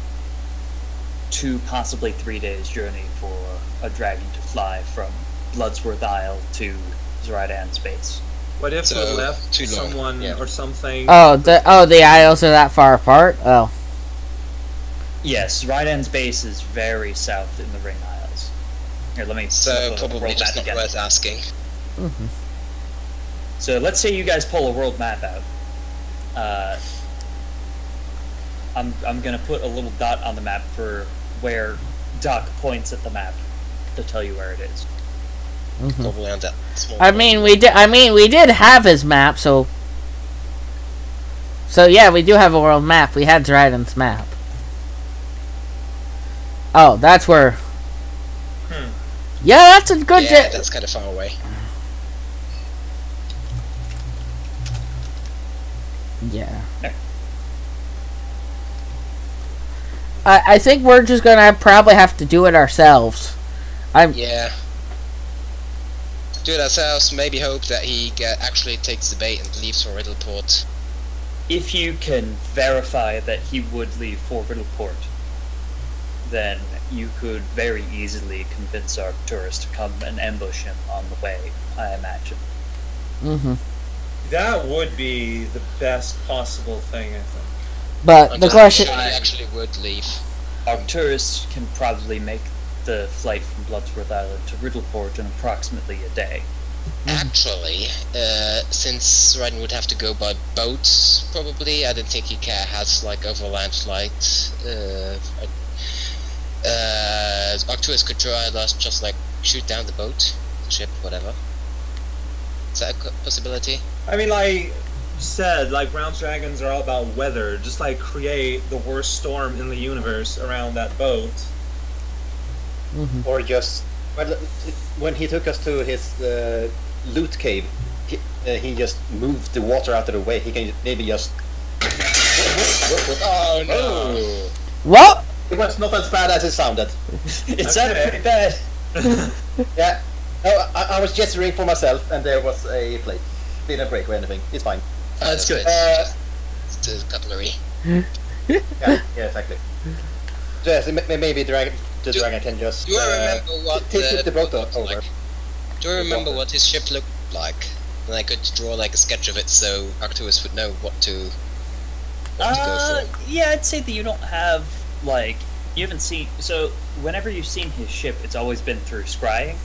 A: 2, possibly 3 days journey for a dragon to fly from Bloodsworth Isle to Zoradan's base.
D: What if
B: So,
D: we left
B: too long,
D: someone
B: yeah.
D: or something?
C: The isles are that far apart? Oh.
A: Yes, Zoradan's base is very south in the Ring Isles. Here, let me
B: So
A: roll
B: probably just
A: that
B: not
A: again.
B: worth asking.
A: So let's say you guys pull a world map out. I'm gonna put a little dot on the map for where Doc points at the map to tell you where it is.
B: Probably on that small.
C: I mean, we did have his map, so yeah, we do have a world map. We had Dryden's map. Oh, that's where. Yeah, that's a good.
B: Yeah, that's kind of far away.
C: Yeah.
A: There.
C: I think we're just gonna probably have to do it ourselves.
B: Yeah. Do it ourselves. Maybe hope that he actually takes the bait and leaves for Riddleport.
A: If you can verify that he would leave for Riddleport, then you could very easily convince Arcturus to come and ambush him on the way, I imagine.
D: That would be the best possible thing, I think.
C: But the question.
B: He actually would leave.
A: Arcturus can probably make the flight from Bloodsworth Island to Riddleport in approximately a day.
B: Actually, since Raiden would have to go by boat, probably, I don't think he has like overland flight. Arcturus could try just like shoot down the boat, the ship, whatever. Is that a possibility?
D: I mean, like said, like bronze dragons are all about weather. Just like create the worst storm in the universe around that boat.
E: Or just when he took us to his loot cave, he just moved the water out of the way. He can maybe just.
B: Oh no!
C: What?
E: It was not as bad as it sounded.
A: It sounded pretty bad.
E: Yeah. No, I was gesturing for myself, and there was a plate. Didn't break or anything. It's fine.
A: That's good.
B: It's the cutlery.
E: Yeah, exactly. Just maybe the dragon can just
B: Do I remember what
E: take the boat
B: looked
E: over.
B: like? Do I remember what his ship looked like? And I could draw like a sketch of it so Arcturus would know what to go for?
A: Yeah, I'd say that you don't have, like, you haven't seen, so whenever you've seen his ship, it's always been through scrying.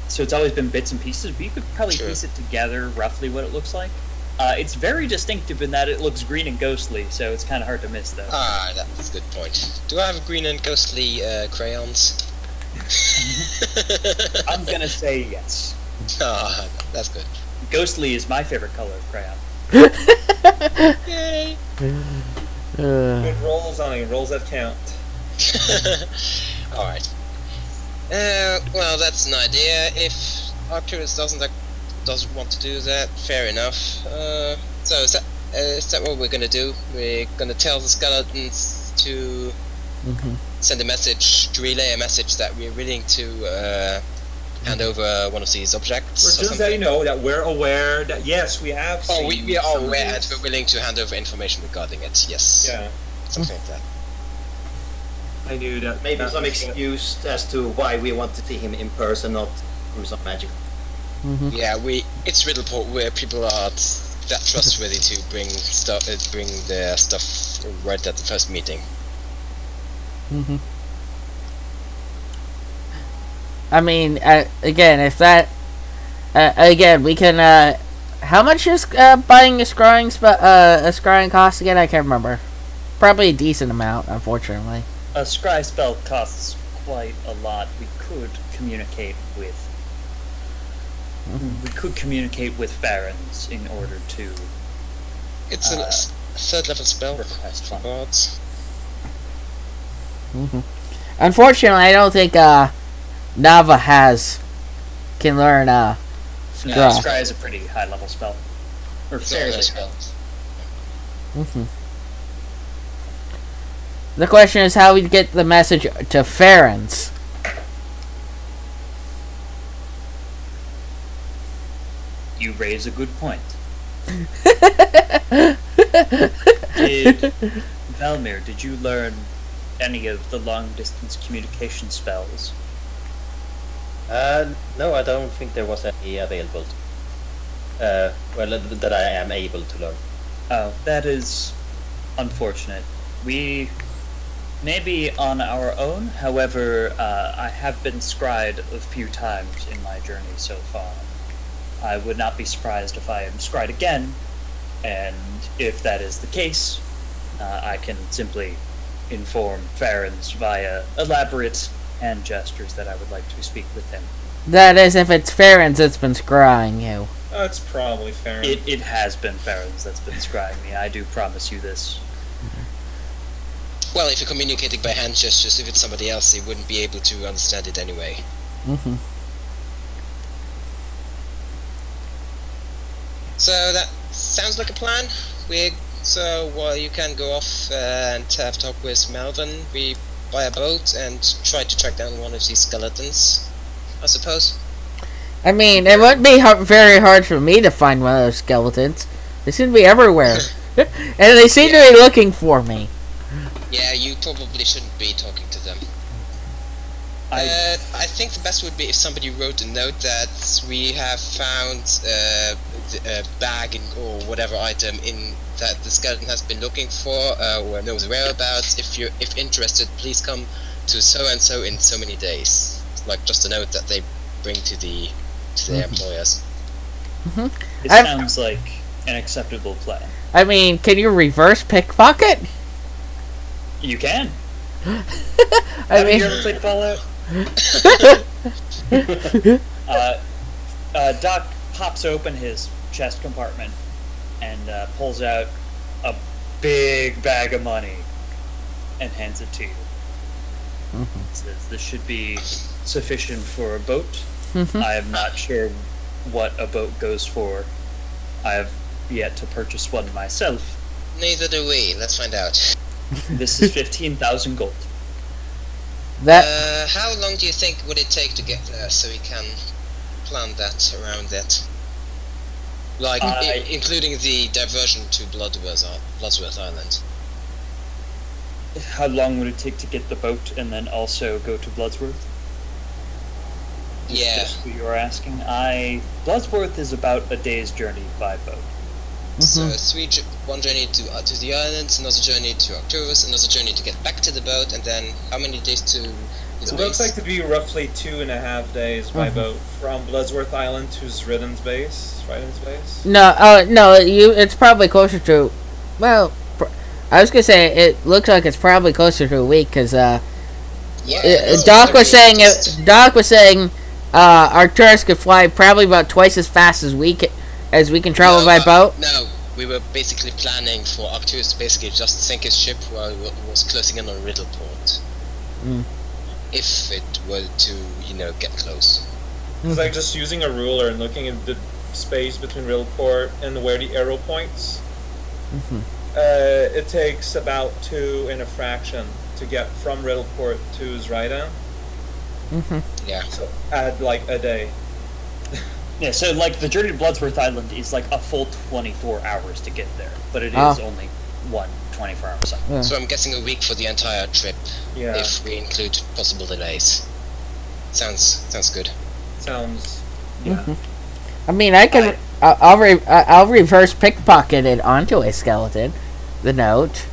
A: So it's always been bits and pieces, but you could probably piece it together roughly what it looks like. It's very distinctive in that it looks green and ghostly, so it's kind of hard to miss, though.
B: Ah, that's a good point. Do I have green and ghostly crayons?
A: I'm gonna say yes.
B: Ah, that's good.
A: Ghostly is my favorite color of crayon.
B: Yay!
D: Good rolls on it, rolls that count.
B: Alright. Well, that's an idea. If Arcturus doesn't want to do that, fair enough. So is that what we're gonna do? We're gonna tell the skeletons to send a message, to relay a message that we're willing to hand over one of these objects.
D: We're just letting you know that we're aware that yes, we have.
B: Oh, we are aware and we're willing to hand over information regarding it. Yes.
D: Yeah.
B: Something like that.
D: I knew that.
E: Maybe some excuse as to why we want to see him in person, not through some magic.
B: Yeah, it's Riddleport where people are that trustworthy to bring their stuff right at the first meeting.
C: I mean, again, if that, again, we can. How much is buying a scrying cost again? I can't remember. Probably a decent amount, unfortunately.
A: A scry spell costs quite a lot. We could communicate with. We could communicate with Barons in order to.
B: It's a third level spell for bards.
C: Unfortunately, I don't think Nava can learn
A: Scry.
C: Scry.
A: Scry is a pretty high level spell, or fairly spell.
C: The question is how we get the message to Farron's.
A: You raise a good point. Valmir, did you learn any of the long-distance communication spells?
E: No, I don't think there was any available. Well, that I am able to learn.
A: Oh, that is unfortunate. We may be on our own, however, I have been scryed a few times in my journey so far. I would not be surprised if I am scryed again, and if that is the case, I can simply inform Farron's via elaborate hand gestures that I would like to speak with him.
C: That is, if it's Farron's that's been scrying you.
D: It's probably Farron.
A: It has been Farron's that's been scrying me, I do promise you this.
B: Well, if you're communicating by hand gestures, if it's somebody else, they wouldn't be able to understand it anyway. So that sounds like a plan. While you can go off and have a talk with Melvin, we buy a boat and try to track down one of these skeletons, I suppose.
C: I mean, it wouldn't be very hard for me to find one of those skeletons. They seem to be everywhere. And they seem to be looking for me.
B: Yeah, you probably shouldn't be talking to them. I think the best would be if somebody wrote a note that we have found a bag or whatever item in that the skeleton has been looking for, or knows whereabouts. If interested, please come to so and so in so many days. Like just a note that they bring to their employers.
A: It sounds like an acceptable plan.
C: I mean, can you reverse pickpocket?
A: You can.
C: I mean,
A: you ever played Fallout? Doc pops open his chest compartment and pulls out a big bag of money and hands it to you. Says this should be sufficient for a boat. I am not sure what a boat goes for. I have yet to purchase one myself.
B: Neither do we. Let's find out.
A: This is 15,000 gold.
B: How long do you think would it take to get there so we can plan that around that? Like, including the diversion to Bloodsworth Island.
A: How long would it take to get the boat and then also go to Bloodsworth?
B: Yeah.
A: That's what you were asking. Bloodsworth is about a day's journey by boat.
B: So one journey to the islands, another journey to Arcturus, another journey to get back to the boat, and then how many days to the
D: It
B: base?
D: looks like to be roughly 2.5 days by boat from Bloodsworth Island to Zriden's base.
C: No, no, it's probably closer to. Well, I was gonna say it looks like it's probably closer to a week because Doc was saying Arcturus could fly probably about twice as fast as we can travel by boat.
B: No, we were basically planning for Arcturus to basically just sink his ship while it was closing in on Riddleport. If it were to, get close.
D: It's like just using a ruler and looking at the space between Riddleport and where the arrow points. It takes about 2 and a fraction to get from Riddleport to Zriden.
B: Yeah.
D: So add like a day.
A: Yeah, so like the journey to Bloodsworth Island is like a full 24 hours to get there, but it is only one 24-hour cycle.
C: Yeah.
B: So I'm guessing a week for the entire trip, if we include possible delays. Sounds good.
D: Sounds, yeah.
C: I mean, I'll reverse pickpocket it onto a skeleton. The note.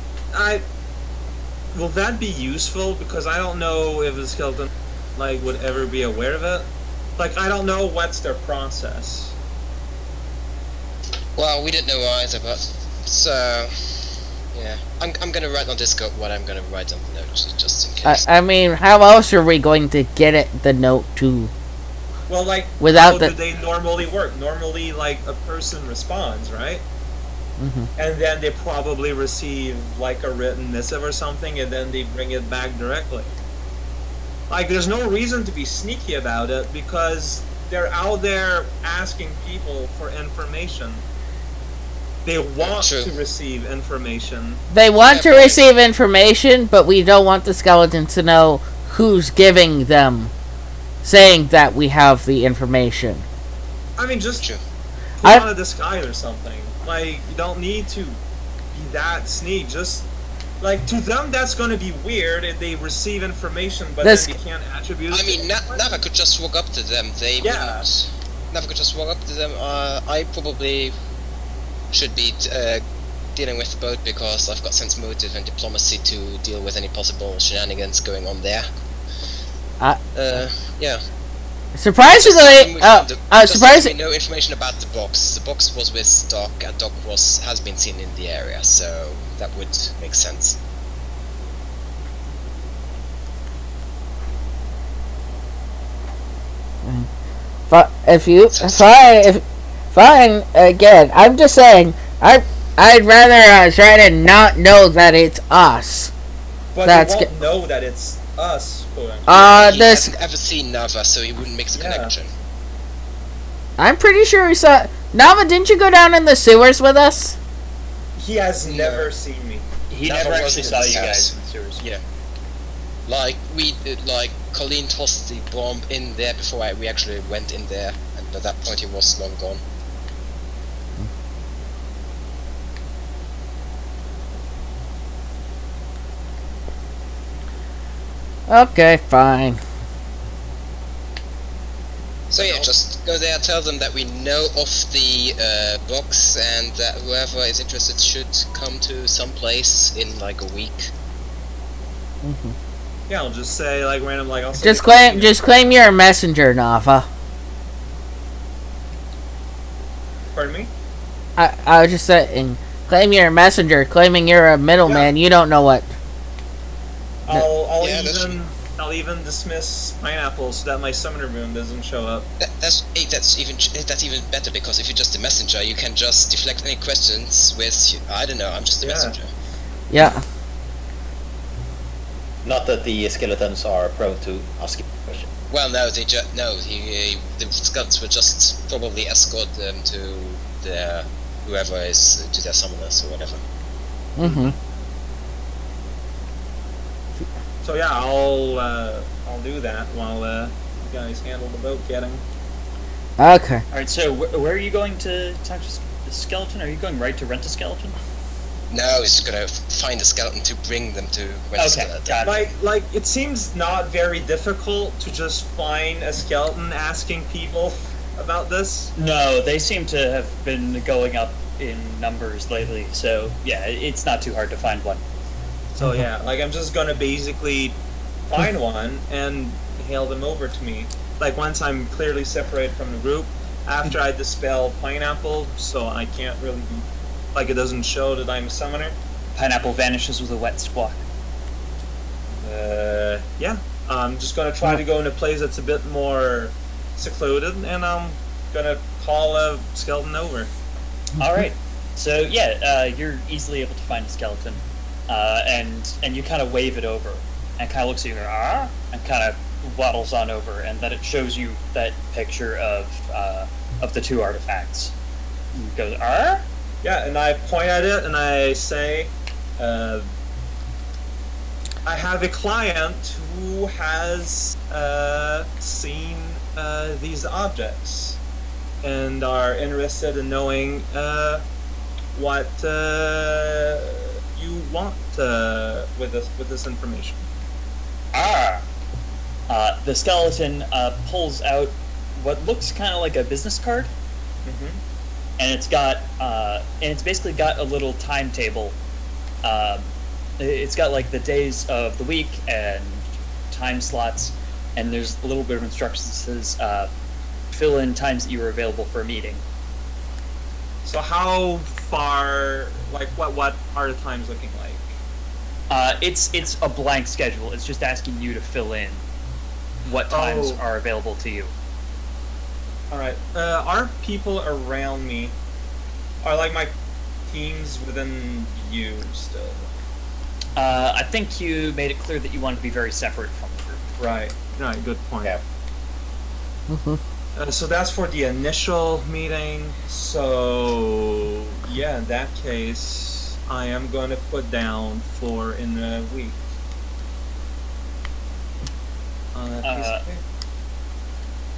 D: Will that be useful? Because I don't know if the skeleton would ever be aware of it. I don't know what's their process.
B: Well, we didn't know either, but so yeah, I'm gonna write on Discord what I'm gonna write on the note just in case.
C: I mean, how else are we going to get the note to?
D: Well,
C: without
D: how do they normally work? Normally, a person responds, right? And then they probably receive a written missive or something, and then they bring it back directly. There's no reason to be sneaky about it because they're out there asking people for information. They want to receive information.
C: They want to receive information, but we don't want the skeletons to know who's giving them, saying that we have the information.
D: I mean, just put on a disguise or something. You don't need to be that sneaky. Just to them, that's going to be weird if they receive information, but then they can't attribute it.
B: I mean, Nava could just walk up to them. Nava could just walk up to them. I probably should be dealing with the boat because I've got sense motive and diplomacy to deal with any possible shenanigans going on there. Yeah.
C: Surprisingly, surprisingly,
B: no information about the box. The box was with Doc, and Doc has been seen in the area, so that would make sense.
C: Fine. Again, I'm just saying, I'd rather try to not know that it's us.
D: But they won't know that it's us.
B: He hasn't ever seen Nava, so he wouldn't make the connection.
C: I'm pretty sure he saw Nava. Didn't you go down in the sewers with us?
D: He has never seen me.
A: He never actually saw you guys in the sewers.
B: Yeah. Colleen tossed the bomb in there before we actually went in there, and at that point he was long gone.
C: Okay, fine.
B: So yeah, just go there, tell them that we know of the box, and that whoever is interested should come to some place in a week.
D: Yeah, I'll just say random I'll
C: just claim you're a messenger, Nava.
D: Pardon me?
C: I was just saying, claim you're a messenger, claiming you're a middleman. You don't know what.
D: I'll even dismiss Pineapple so that my summoner rune doesn't show up.
B: That's even better, because if you're just a messenger, you can just deflect any questions with I don't know. I'm just a messenger.
C: Yeah.
E: Not that the skeletons are prone to asking questions.
B: Well, no, the skeletons would just probably escort them to their whoever is to their summoners or whatever.
D: So yeah, I'll do that while you guys handle the boat getting.
C: Okay.
A: All right. So where are you going to talk to the skeleton? Are you going right to rent a skeleton?
B: No, he's gonna find a skeleton to bring them to rent a skeleton.
A: Got it.
D: It seems not very difficult to just find a skeleton asking people about this.
A: No, they seem to have been going up in numbers lately, so yeah, it's not too hard to find one.
D: So yeah, like I'm just gonna basically find one and hail them over to me. Like once I'm clearly separated from the group, after I dispel Pineapple, so I can't really be, like it doesn't show that I'm a summoner.
A: Pineapple vanishes with a wet squawk.
D: Yeah. I'm just gonna try to go in a place that's a bit more secluded, and I'm gonna call a skeleton over.
A: All right. So yeah, you're easily able to find a skeleton, and you kind of wave it over, and kind of looks at you, and kind of waddles on over, and then it shows you that picture of the two artifacts. It goes,
D: Yeah, and I point at it and I say, I have a client who has seen these objects and are interested in knowing what you want with this information.
A: The skeleton pulls out what looks kind of like a business card, and it's basically got a little timetable. It's got like the days of the week and time slots, and there's a little bit of instructions that says fill in times that you were available for a meeting.
D: So how far, like what are the times looking like?
A: It's a blank schedule. It's just asking you to fill in what times are available to you.
D: All right. Are people around me, are like my teams within view still?
A: I think you made it clear that you wanted to be very separate from the group.
D: Right. Right. Good point.
E: Yeah.
D: So that's for the initial meeting. So yeah, in that case, I am going to put down for in a week. On that piece of paper.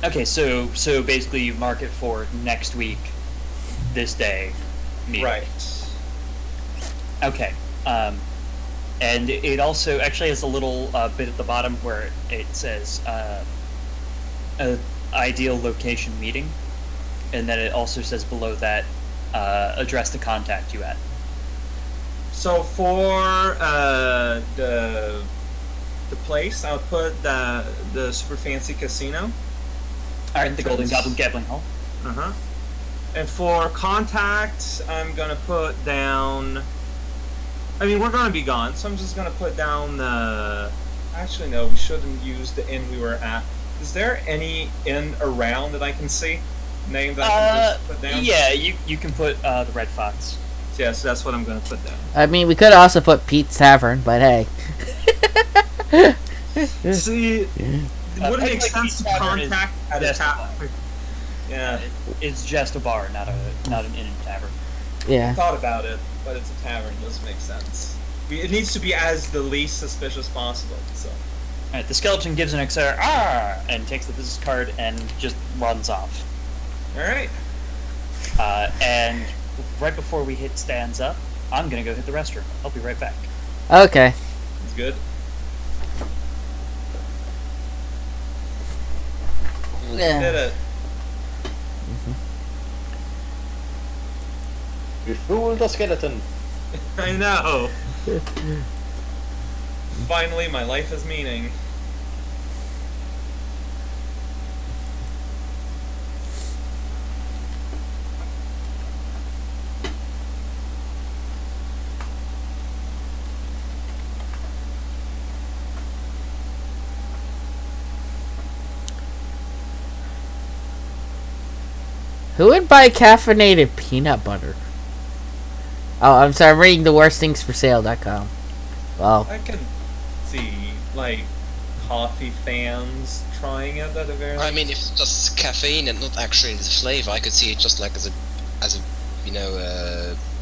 A: Okay, so basically you mark it for next week, this day, meeting.
D: Right.
A: Okay. And it also actually has a little bit at the bottom where it says ideal location meeting, and then it also says below that address to contact you at.
D: So for the place, I'll put the super fancy casino.
A: All right, the Golden Goblin Gambling Hall.
D: And for contacts, I'm gonna put down. I mean, we're gonna be gone, so I'm just gonna put down the. Actually, no, we shouldn't use the inn we were at. Is there any inn around that I can see? Name that I can just put down?
A: Yeah, you can put the Red Fox.
D: Yeah, so that's what I'm gonna put down.
C: I mean, we could also put Pete's Tavern, but hey.
D: See, would it make sense to contact at a tavern? Yeah,
A: it's just a bar, not an inn and tavern.
C: Yeah.
D: I thought about it, but it's a tavern. It doesn't make sense. It needs to be as the least suspicious possible. So.
A: All right, the skeleton gives an extra and takes the business card and just runs off.
D: All right.
A: And right before we hit stands up, I'm gonna go hit the restroom. I'll be right back.
C: Okay.
D: It's good.
C: Yeah.
D: Did it.
E: You fooled the skeleton.
D: I know. Finally, my life has meaning.
C: Who would buy caffeinated peanut butter? Oh, I'm sorry, I'm reading the worstThingsForSale.com. Wow.
D: I can see, like, coffee fans trying it at a very.
B: I mean, if it's just caffeine and not actually the flavor, I could see it just like as a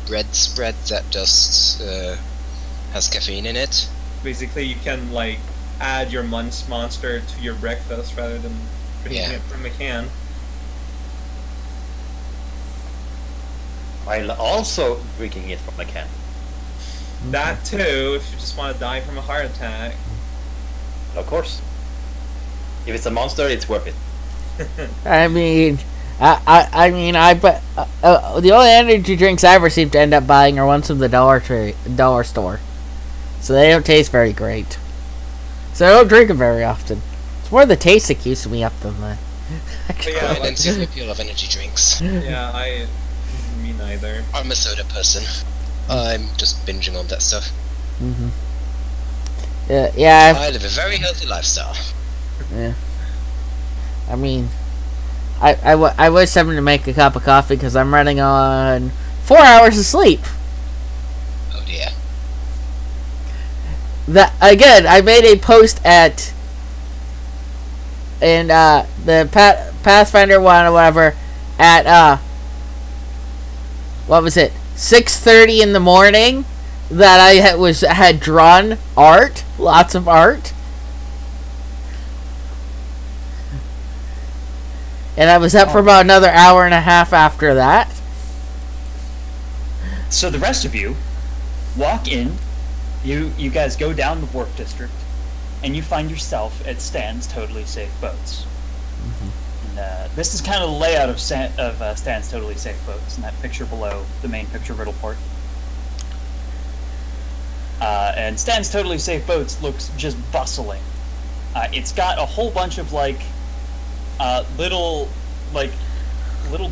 B: bread spread that just has caffeine in it.
D: Basically, you can like add your monster to your breakfast rather than drinking it from a can.
E: While also drinking it from a can.
D: That too, if you just want to die from a heart attack.
E: Of course. If it's a monster, it's worth it.
C: I mean, I mean, the only energy drinks I ever seem to end up buying are ones from the dollar store. So they don't taste very great. So I don't drink them very often. It's more the taste that keeps me up than the...
B: I don't see the appeal of energy drinks.
D: Yeah, me neither.
B: I'm a soda person. I'm just binging on that stuff.
C: Mm-hmm. Yeah.
B: I live a very healthy lifestyle.
C: Yeah. I mean, I was having to make a cup of coffee because I'm running on 4 hours of sleep.
B: Oh dear.
C: That again, I made a post at the Pathfinder one or whatever at what was it, 6:30 in the morning, that I had drawn art, lots of art, and I was up for about another hour and a half after that.
A: So the rest of you walk in. You guys go down the Wharf District, and you find yourself at Stan's Totally Safe Boats. Mm-hmm. And this is kind of the layout of Stan's Totally Safe Boats, in that picture below the main picture riddle port. And Stan's Totally Safe Boats looks just bustling. It's got a whole bunch of little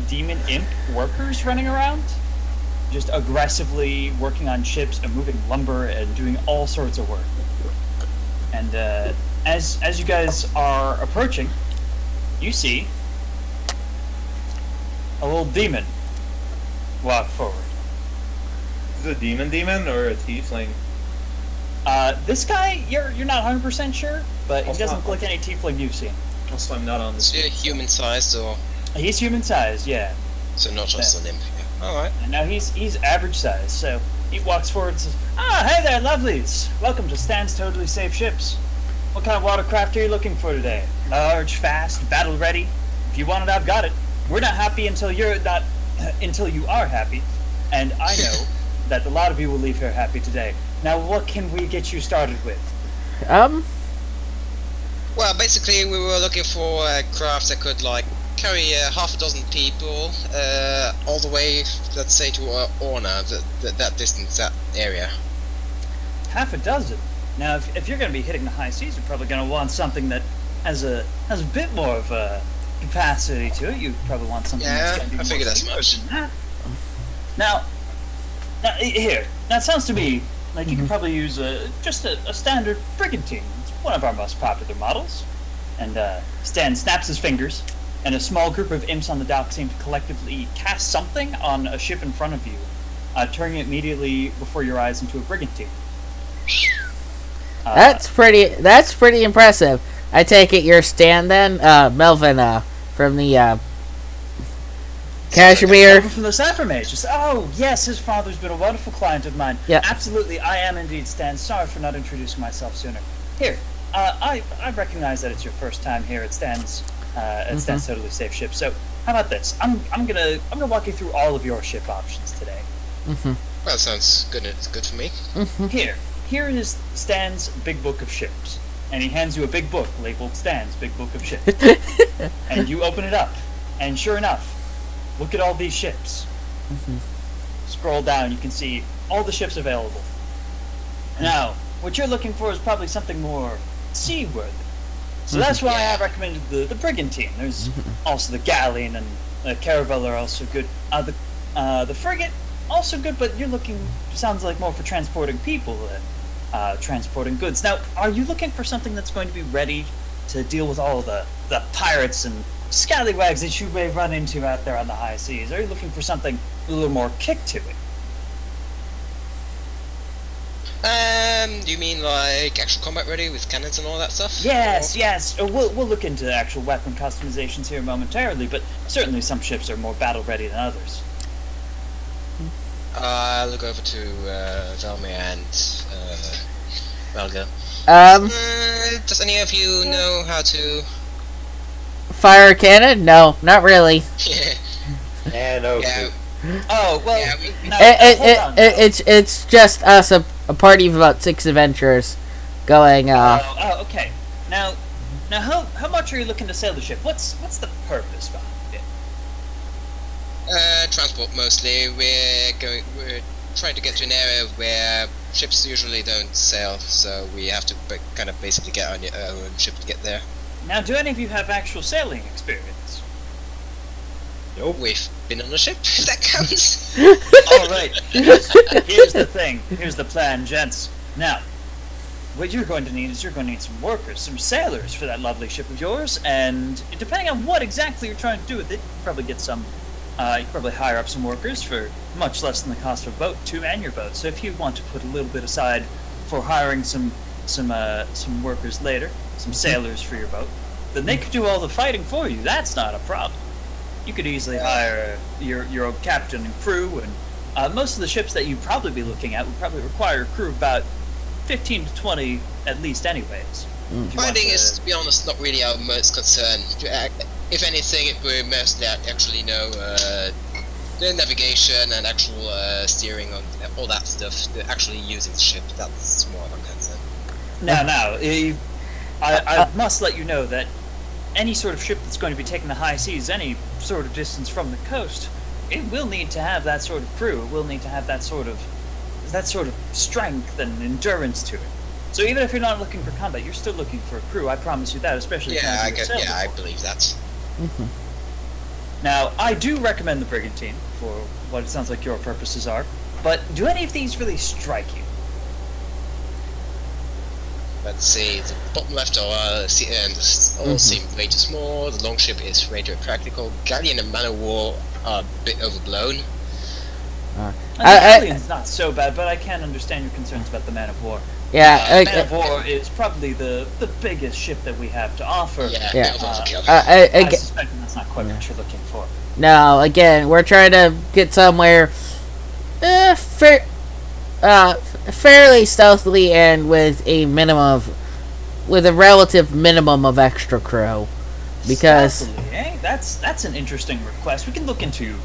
A: demon imp workers running around, just aggressively working on ships and moving lumber and doing all sorts of work. And as you guys are approaching, you see a little demon walk forward.
D: Is it a demon or a tiefling?
A: This guy, you're not 100% sure, but he doesn't look like any tiefling you've seen.
D: Also, I'm not on this.
B: Is he human sized or?
A: He's human sized, yeah.
B: So not just an imp. Alright.
A: And now he's average size, so he walks forward and says, hey there, lovelies! Welcome to Stan's Totally Safe Ships. What kind of watercraft are you looking for today? Large, fast, battle ready? If you want it, I've got it. We're not happy until you are happy, and I know that a lot of you will leave here happy today. Now, what can we get you started with?
B: Well, basically, we were looking for a craft that could, carry half a dozen people all the way, let's say, to Orna, that distance, that area.
A: Half a dozen? Now, if you're going to be hitting the high seas, you're probably going to want something that has a bit more of a capacity to it. You probably want something that's going to be
B: I figured that's much.
A: Now, here. Now, it sounds to me like you could probably use just a standard brigantine. It's one of our most popular models. And Stan snaps his fingers, and a small group of imps on the dock seem to collectively cast something on a ship in front of you, turning it immediately before your eyes into a brigantine.
C: That's pretty impressive. I take it you're Stan then, Melvin, from the Cashmere.
A: From the Sapphire Mages. Oh yes, his father's been a wonderful client of mine.
C: Yeah.
A: Absolutely, I am indeed Stan. Sorry for not introducing myself sooner. Here, I recognize that it's your first time here at Stan's Stan's Totally Safe Ship. So how about this? I'm gonna walk you through all of your ship options today.
B: Well, that sounds good. It's good for me.
A: Here is Stan's Big Book of Ships, and he hands you a big book labeled Stan's Big Book of Ships. And you open it up, and sure enough, look at all these ships. Scroll down, you can see all the ships available. Now, what you're looking for is probably something more seaworthy. So that's why I recommended the brigantine. There's also the galleon, and the caravel are also good. The frigate, also good, but you're looking, sounds like, more for transporting people than transporting goods. Now, are you looking for something that's going to be ready to deal with all the pirates and scallywags that you may run into out there on the high seas? Are you looking for something with a little more kick to it?
B: Do you mean like actual combat ready with cannons and all that stuff?
A: Yes, yes. We'll look into actual weapon customizations here momentarily, but certainly some ships are more battle ready than others.
B: I'll look over to Velmir and Valga. Does any of you know how to
C: fire a cannon? No, not really.
E: Yeah, no.
B: Yeah.
A: Oh well.
B: Yeah,
C: it's just us, a party of about 6 adventurers, going.
A: Oh, okay. Now, how much are you looking to sail the ship? What's the purpose behind it?
B: transport mostly. We're trying to get to an area where ships usually don't sail, so we have to kind of basically get on our own ship to get there.
A: Now, do any of you have actual sailing experience?
D: Nope.
B: We've been on a ship, if that counts.
A: Alright, here's the thing. Here's the plan, gents. Now, what you're going to need is you're going to need some workers, some sailors for that lovely ship of yours, and depending on what exactly you're trying to do with it, you can probably get some, you can probably hire up some workers for much less than the cost of a boat to man your boat. So if you want to put a little bit aside for hiring some workers later, some sailors for your boat, then they could do all the fighting for you. That's not a problem. You could easily hire your own captain and crew, and most of the ships that you'd probably be looking at would probably require a crew of about 15 to 20 at least anyways.
B: Fighting is, to be honest, not really our most concern. If anything, we mostly actually know the navigation and actual steering on all that stuff. Actually using the ship, that's more of a concern.
A: Now, I must let you know that any sort of ship that's going to be taking the high seas, any sort of distance from the coast, it will need to have that sort of crew. It will need to have that sort of strength and endurance to it. So even if you're not looking for combat, you're still looking for a crew. I promise you that, especially if
B: I believe that.
A: Now, I do recommend the Brigantine for what it sounds like your purposes are, but do any of these really strike you?
B: Let's see, the bottom left all seem way too small, the longship is way too practical, galleon and man of war are a bit overblown.
A: The gallion's not so bad, but I can understand your concerns about the man of war.
C: Yeah,
A: man of war is probably the biggest ship that we have to offer.
C: I
A: suspect that's not quite what you're looking for.
C: No, again, we're trying to get somewhere fairly stealthily and with a relative minimum of extra crew, because
A: stealthily, eh? That's an interesting request. We can look into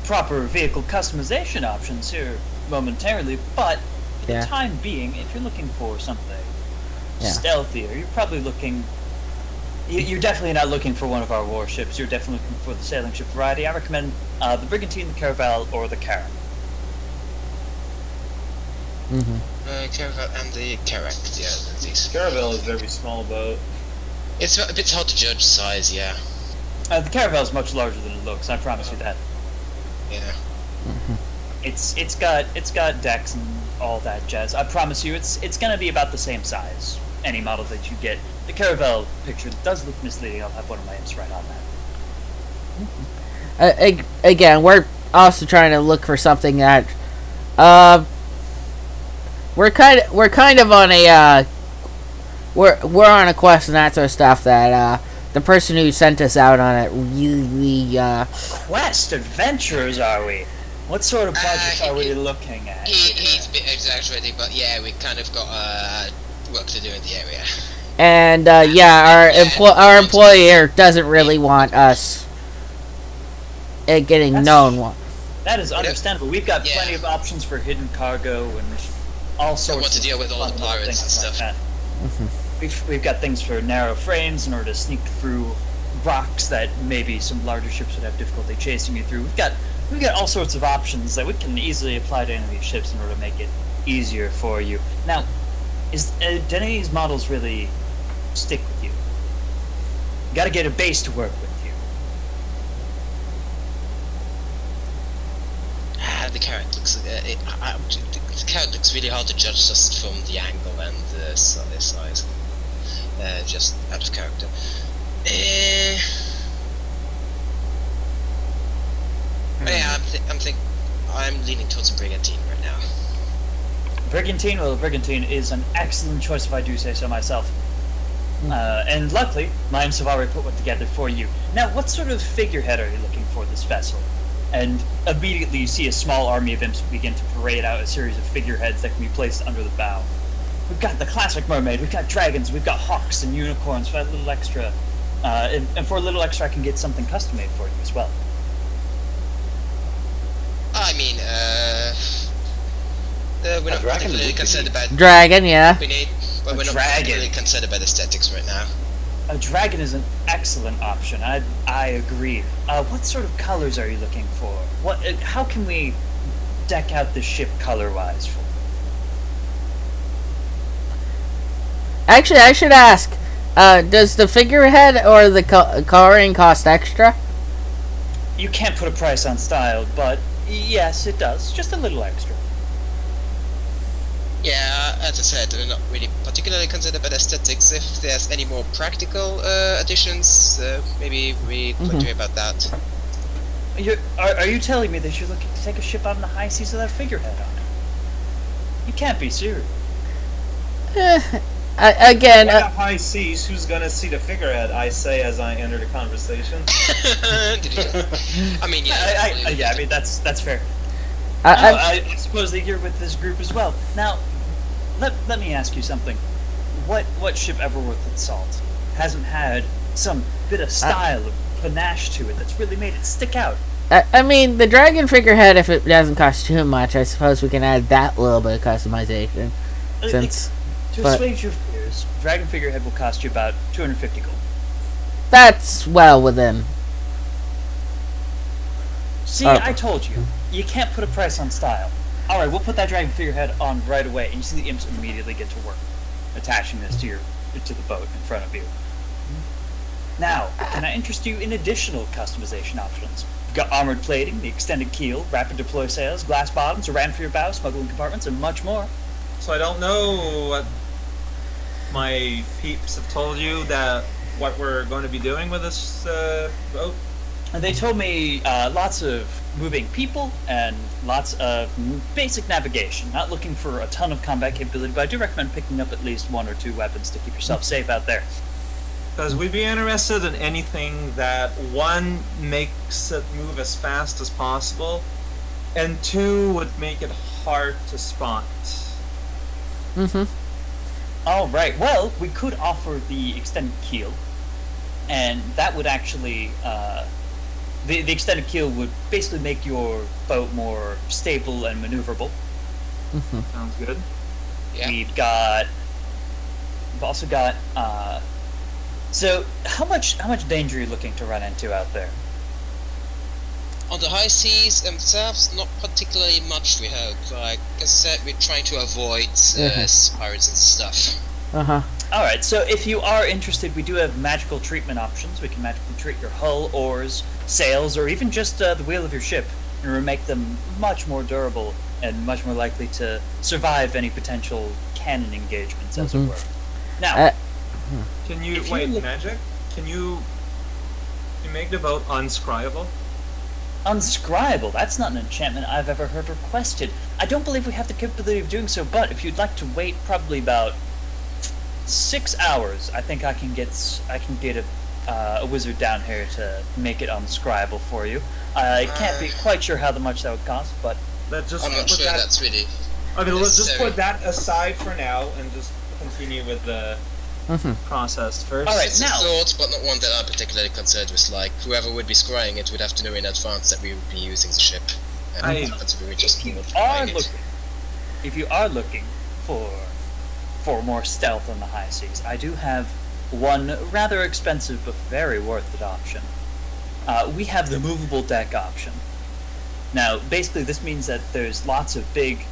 A: proper vehicle customization options here momentarily, but for the time being, if you're looking for something stealthier, you're probably looking. You're definitely not looking for one of our warships. You're definitely looking for the sailing ship variety. I recommend the Brigantine, the Caravel, or the Cara.
B: Caravel and the Carrack, these.
D: Caravel is a very small boat.
B: It's a bit hard to judge size, yeah.
A: The Caravel is much larger than it looks. I promise you that.
B: Yeah.
A: It's got decks and all that jazz. I promise you, it's gonna be about the same size. Any model that you get. The Caravel picture does look misleading. I'll have one of my imps right on that.
C: Again, we're also trying to look for something that we're kind of on a we're on a quest and that sort of stuff that the person who sent us out on it really
A: quest adventurers, are we? What sort of budget are we looking at?
B: He's a bit exaggerating, but yeah, we kind of got work to do in the area.
C: And our employer doesn't really want us getting known.
A: That is understandable. We've got plenty of options for hidden cargo and all sorts.
B: What to deal with all the pirates and stuff.
A: Like we've got things for narrow frames in order to sneak through rocks that maybe some larger ships would have difficulty chasing you through. We've got all sorts of options that we can easily apply to any of these ships in order to make it easier for you. Now, do any of these models really stick with you? You gotta get a base to work with you.
B: The carrot looks. The carrot looks really hard to judge just from the angle and the size. Just out of character. Yeah, I'm leaning towards a Brigantine right now.
A: Brigantine? Well, Brigantine is an excellent choice if I do say so myself. And luckily, my imps have already put one together for you. Now, what sort of figurehead are you looking for this vessel? And immediately you see a small army of imps begin to parade out a series of figureheads that can be placed under the bow. We've got the classic mermaid, we've got dragons, we've got hawks and unicorns for a little extra. And for a little extra I can get something custom made for you as well.
B: I mean, we're not particularly concerned about
C: dragon, yeah.
B: but we're not particularly concerned about aesthetics right now.
A: a dragon is an excellent option. I agree. What sort of colors are you looking for? How can we deck out the ship color-wise for?
C: Actually, I should ask, does the figurehead or the coloring cost extra?
A: You can't put a price on style, but yes, it does. Just a little extra.
B: Yeah, as I said, I'm not really particularly concerned about aesthetics. If there's any more practical additions, maybe we could do about that.
A: Are you telling me that you're looking to take a ship out in the high seas with that figurehead on it? You can't be serious.
C: Again,
D: high seas, who's gonna see the figurehead? I say as I enter the conversation.
B: I mean,
A: yeah. I mean, that's fair.
C: I
A: suppose that you're with this group as well. Now, let me ask you something. What ship ever worth its salt hasn't had some bit of style, of panache to it that's really made it stick out?
C: I mean, the dragon figurehead, if it doesn't cost too much, I suppose we can add that little bit of customization.
A: To assuage your fears, dragon figurehead will cost you about 250 gold.
C: That's well within.
A: See, I told you. You can't put a price on style. Alright, we'll put that dragon figurehead on right away, and you see the imps immediately get to work, attaching this to the boat in front of you. Now, can I interest you in additional customization options? We've got armored plating, the extended keel, rapid deploy sails, glass bottoms, a ram for your bow, smuggling compartments, and much more.
D: So I don't know what my peeps have told you that what we're going to be doing with this boat.
A: And they told me lots of moving people and lots of basic navigation. Not looking for a ton of combat capability, but I do recommend picking up at least 1 or 2 weapons to keep yourself safe out there.
D: Because we'd be interested in anything that, 1, makes it move as fast as possible, and 2, would make it hard to spot.
A: All right. Well, we could offer the extended keel, and that would actually the extended keel would basically make your boat more stable and maneuverable.
D: Sounds good.
B: Yeah.
A: We've also got. So, how much danger are you looking to run into out there?
B: On the high seas themselves, not particularly much, we hope. Like I said, we're trying to avoid pirates and stuff.
A: Alright, so if you are interested, we do have magical treatment options. We can magically treat your hull, oars, sails, or even just the wheel of your ship, and make them much more durable and much more likely to survive any potential cannon engagements, as it were. Now,
D: can you magic? Can you make the boat unscryable?
A: Unscribable? That's not an enchantment I've ever heard requested. I don't believe we have the capability of doing so, but if you'd like to wait probably about 6 hours, I think I can get a wizard down here to make it unscribable for you. I can't be quite sure how much that would cost, but
B: I'm not sure that's really.
D: I mean, let's just put that aside for now and just continue with the process first.
A: All right,
B: It's
A: now.
B: a thought, but not one that I'm particularly concerned with. Like, whoever would be scrying it would have to know in advance that we would be using the ship. And
D: I-
B: we were just
A: If you
B: not
A: are
B: flying it.
A: looking for more stealth on the high seas, I do have one rather expensive but very worth it option. We have the movable deck option. Now, basically, this means that there's lots of big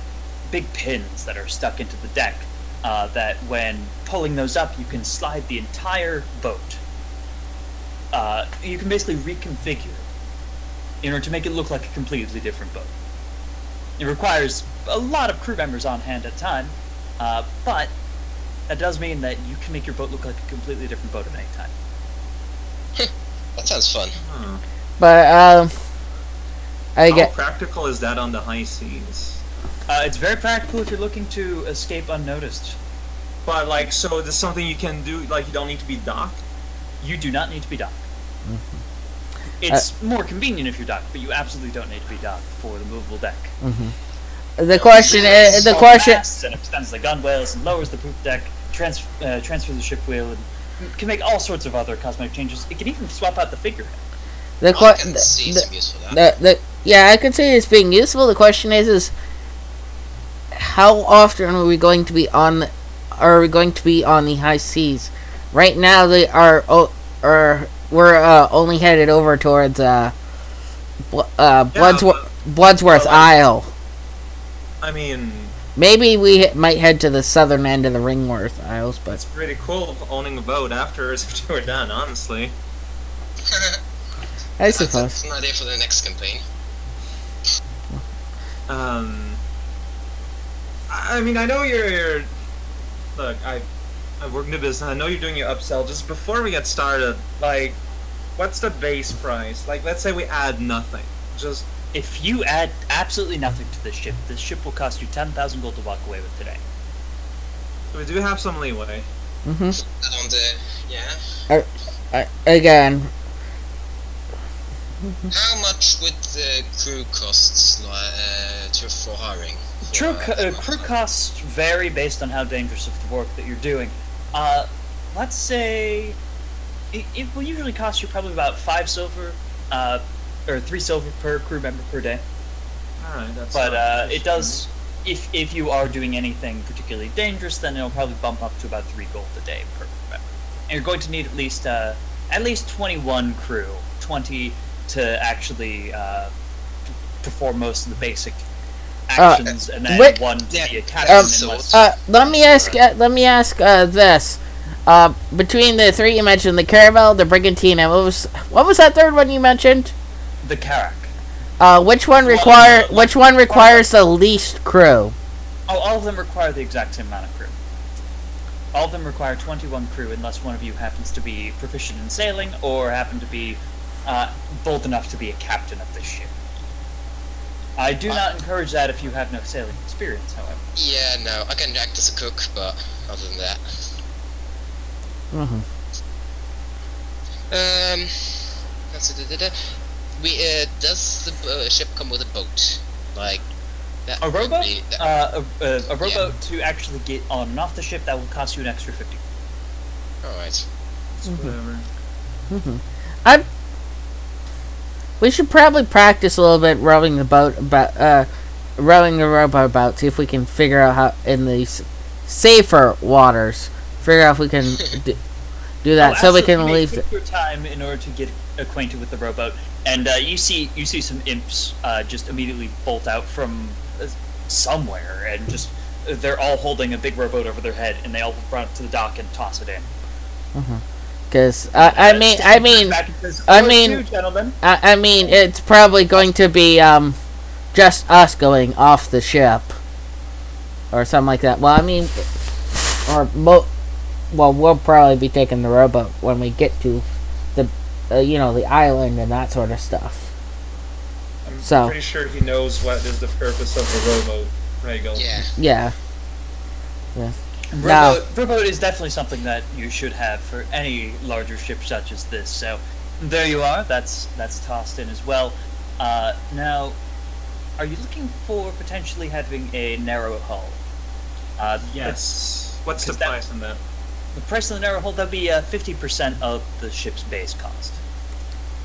A: pins that are stuck into the deck. That when pulling those up, you can slide the entire boat. You can basically reconfigure it in order to make it look like a completely different boat. It requires a lot of crew members on hand at a time, but that does mean that you can make your boat look like a completely different boat at any time.
B: That sounds fun.
C: But
D: How practical is that on the high seas?
A: It's very practical if you're looking to escape unnoticed.
D: But like, so there's something you can do. Like, you don't need to be docked.
A: You do not need to be docked. It's more convenient if you're docked, but you absolutely don't need to be docked for the movable deck.
C: the question is
A: Masts and extends the gunwales and lowers the poop deck, transfers the ship wheel, and can make all sorts of other cosmetic changes. It can even swap out the figurehead.
C: I
B: can see some use for that.
C: Yeah, I could see it's being useful. The question is how often are we going to be on the high seas? right now they are we're only headed over towards Bloodsworth Isle.
D: I mean,
C: maybe we might head to the southern end of the Ringworth Isles, but
D: it's pretty cool owning a boat afterwards if we're done, honestly.
C: I suppose.
B: That's an idea for the next campaign.
D: I mean, I know you're look, I work in the business. I know you're doing your upsell. Just before we get started, like, what's the base price? Like, let's say we add nothing. Just
A: If you add absolutely nothing to this ship will cost you 10,000 gold to walk away with today.
D: we do have some leeway.
C: Mm-hmm.
B: On the
C: Again.
B: How much would the crew costs for hiring?
A: Crew costs vary based on how dangerous of the work that you're doing. Let's say it will usually cost you probably about 5 silver, or 3 silver per crew member per day.
D: All right, that's.
A: But it does. If you are doing anything particularly dangerous, then it'll probably bump up to about 3 gold a day per crew member. And you're going to need at least 21 crew, 20 to actually perform most of the basic actions, and then one to be a captain.
C: Let me ask this. Between the 3 you mentioned, the Caravel, the Brigantina, what was that third one you mentioned?
A: The Carrack.
C: Which one requires the least crew?
A: Oh, all of them require the exact same amount of crew. All of them require 21 crew unless one of you happens to be proficient in sailing or happen to be bold enough to be a captain of this ship. I do not encourage that if you have no sailing experience, however.
B: Yeah, no, I can act as a cook, but other than that.
C: Mm-hmm.
B: Does the ship come with a boat? Like that?
A: A rowboat? A rowboat to actually get on and off the ship, that will cost you an extra 50.
B: Alright.
D: Whatever.
C: Mm-hmm. We should probably practice a little bit rowing the rowboat about, see if we can figure out how in these safer waters, figure out if we can do that, so we can leave.
A: Take your time in order to get acquainted with the rowboat, and you see some imps just immediately bolt out from somewhere, and just they're all holding a big rowboat over their head, and they all run up to the dock and toss it in.
C: Because I mean, it's probably going to be just us going off the ship, or something like that. Well, I mean, we'll probably be taking the rowboat when we get to the the island and that sort of stuff.
D: I'm pretty sure he knows what is the purpose of the rowboat, Raocow.
C: Yeah.
A: Rowboat is definitely something that you should have for any larger ship such as this. So there you are. That's tossed in as well. Now, are you looking for potentially having a narrow hull?
D: Yes. What's the price on that?
A: The price of the narrow hull, that'd be 50% of the ship's base cost.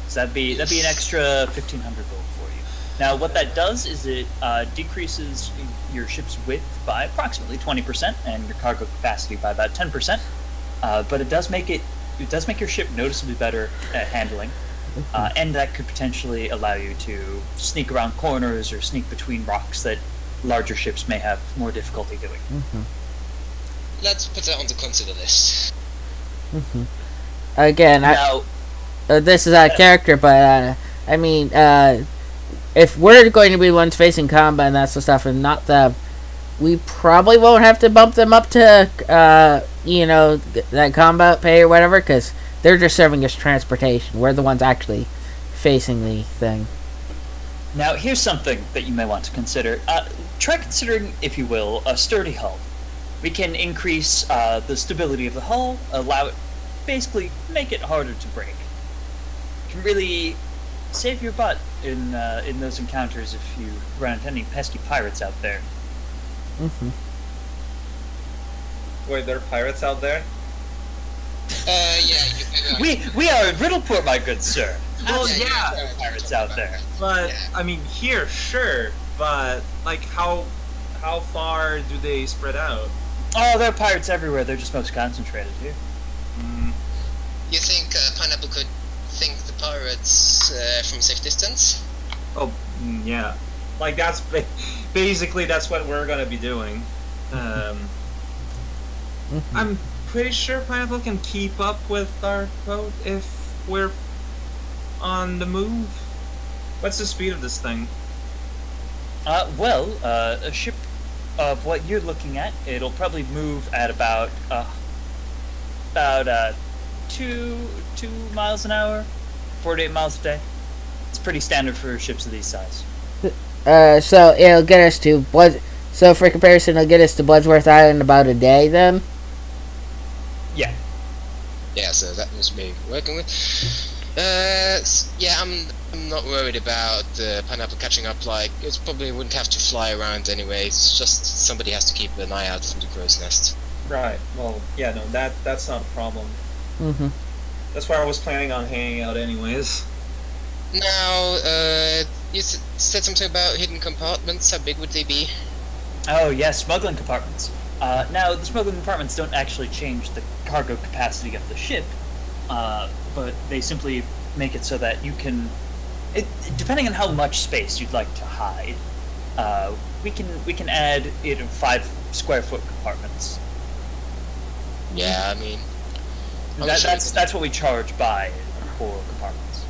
A: So that'd be an extra 1,500 gold for you. Now, what that does is it decreases your ship's width by approximately 20% and your cargo capacity by about 10%. But it does make your ship noticeably better at handling, and that could potentially allow you to sneak around corners or sneak between rocks that larger ships may have more difficulty doing.
B: Let's put that on the consider list.
C: Again, this is out of character, but I mean, if we're going to be the ones facing combat and that sort of stuff, and not them, we probably won't have to bump them up to that combat pay or whatever, because they're just serving as transportation. We're the ones actually facing the thing.
A: Now, here's something that you may want to consider. Try considering, if you will, a sturdy hull. We can increase the stability of the hull, allow it, basically make it harder to break. It can really save your butt in those encounters if you run into any pesky pirates out there.
D: Wait, there are pirates out there?
B: Yeah.
A: We are in Riddleport, my good sir.
D: Well,
A: There are pirates out there.
D: But I mean, here, sure, but like, how far do they spread out?
A: Oh, there are pirates everywhere. They're just most concentrated here.
B: You think Pineapple could think the pirates from safe distance?
D: Oh, yeah. Like, that's basically that's what we're gonna be doing. I'm pretty sure Pineapple can keep up with our boat if we're on the move. What's the speed of this thing?
A: Well, a ship of what you're looking at, it'll probably move at about 2 miles an hour, 48 miles a day. It's pretty standard for ships of these size.
C: So it'll get us to So for comparison, it'll get us to Bloodsworth Island in about a day, then.
A: Yeah.
B: Yeah, so that was me working with. Yeah, I'm not worried about Pineapple catching up. Like, it probably wouldn't have to fly around anyway. It's just somebody has to keep an eye out from the crow's nest.
D: Right. Well, yeah, no, that's not a problem.
C: Mm-hmm.
D: That's where I was planning on hanging out anyways.
B: Now, you said something about hidden compartments. How big would they be?
A: Oh, yes, smuggling compartments. Now, the smuggling compartments don't actually change the cargo capacity of the ship, but they simply make it so that you can, depending on how much space you'd like to hide, we can add it in 5 square foot compartments.
B: Yeah, I mean,
A: That's what we charge by for compartments.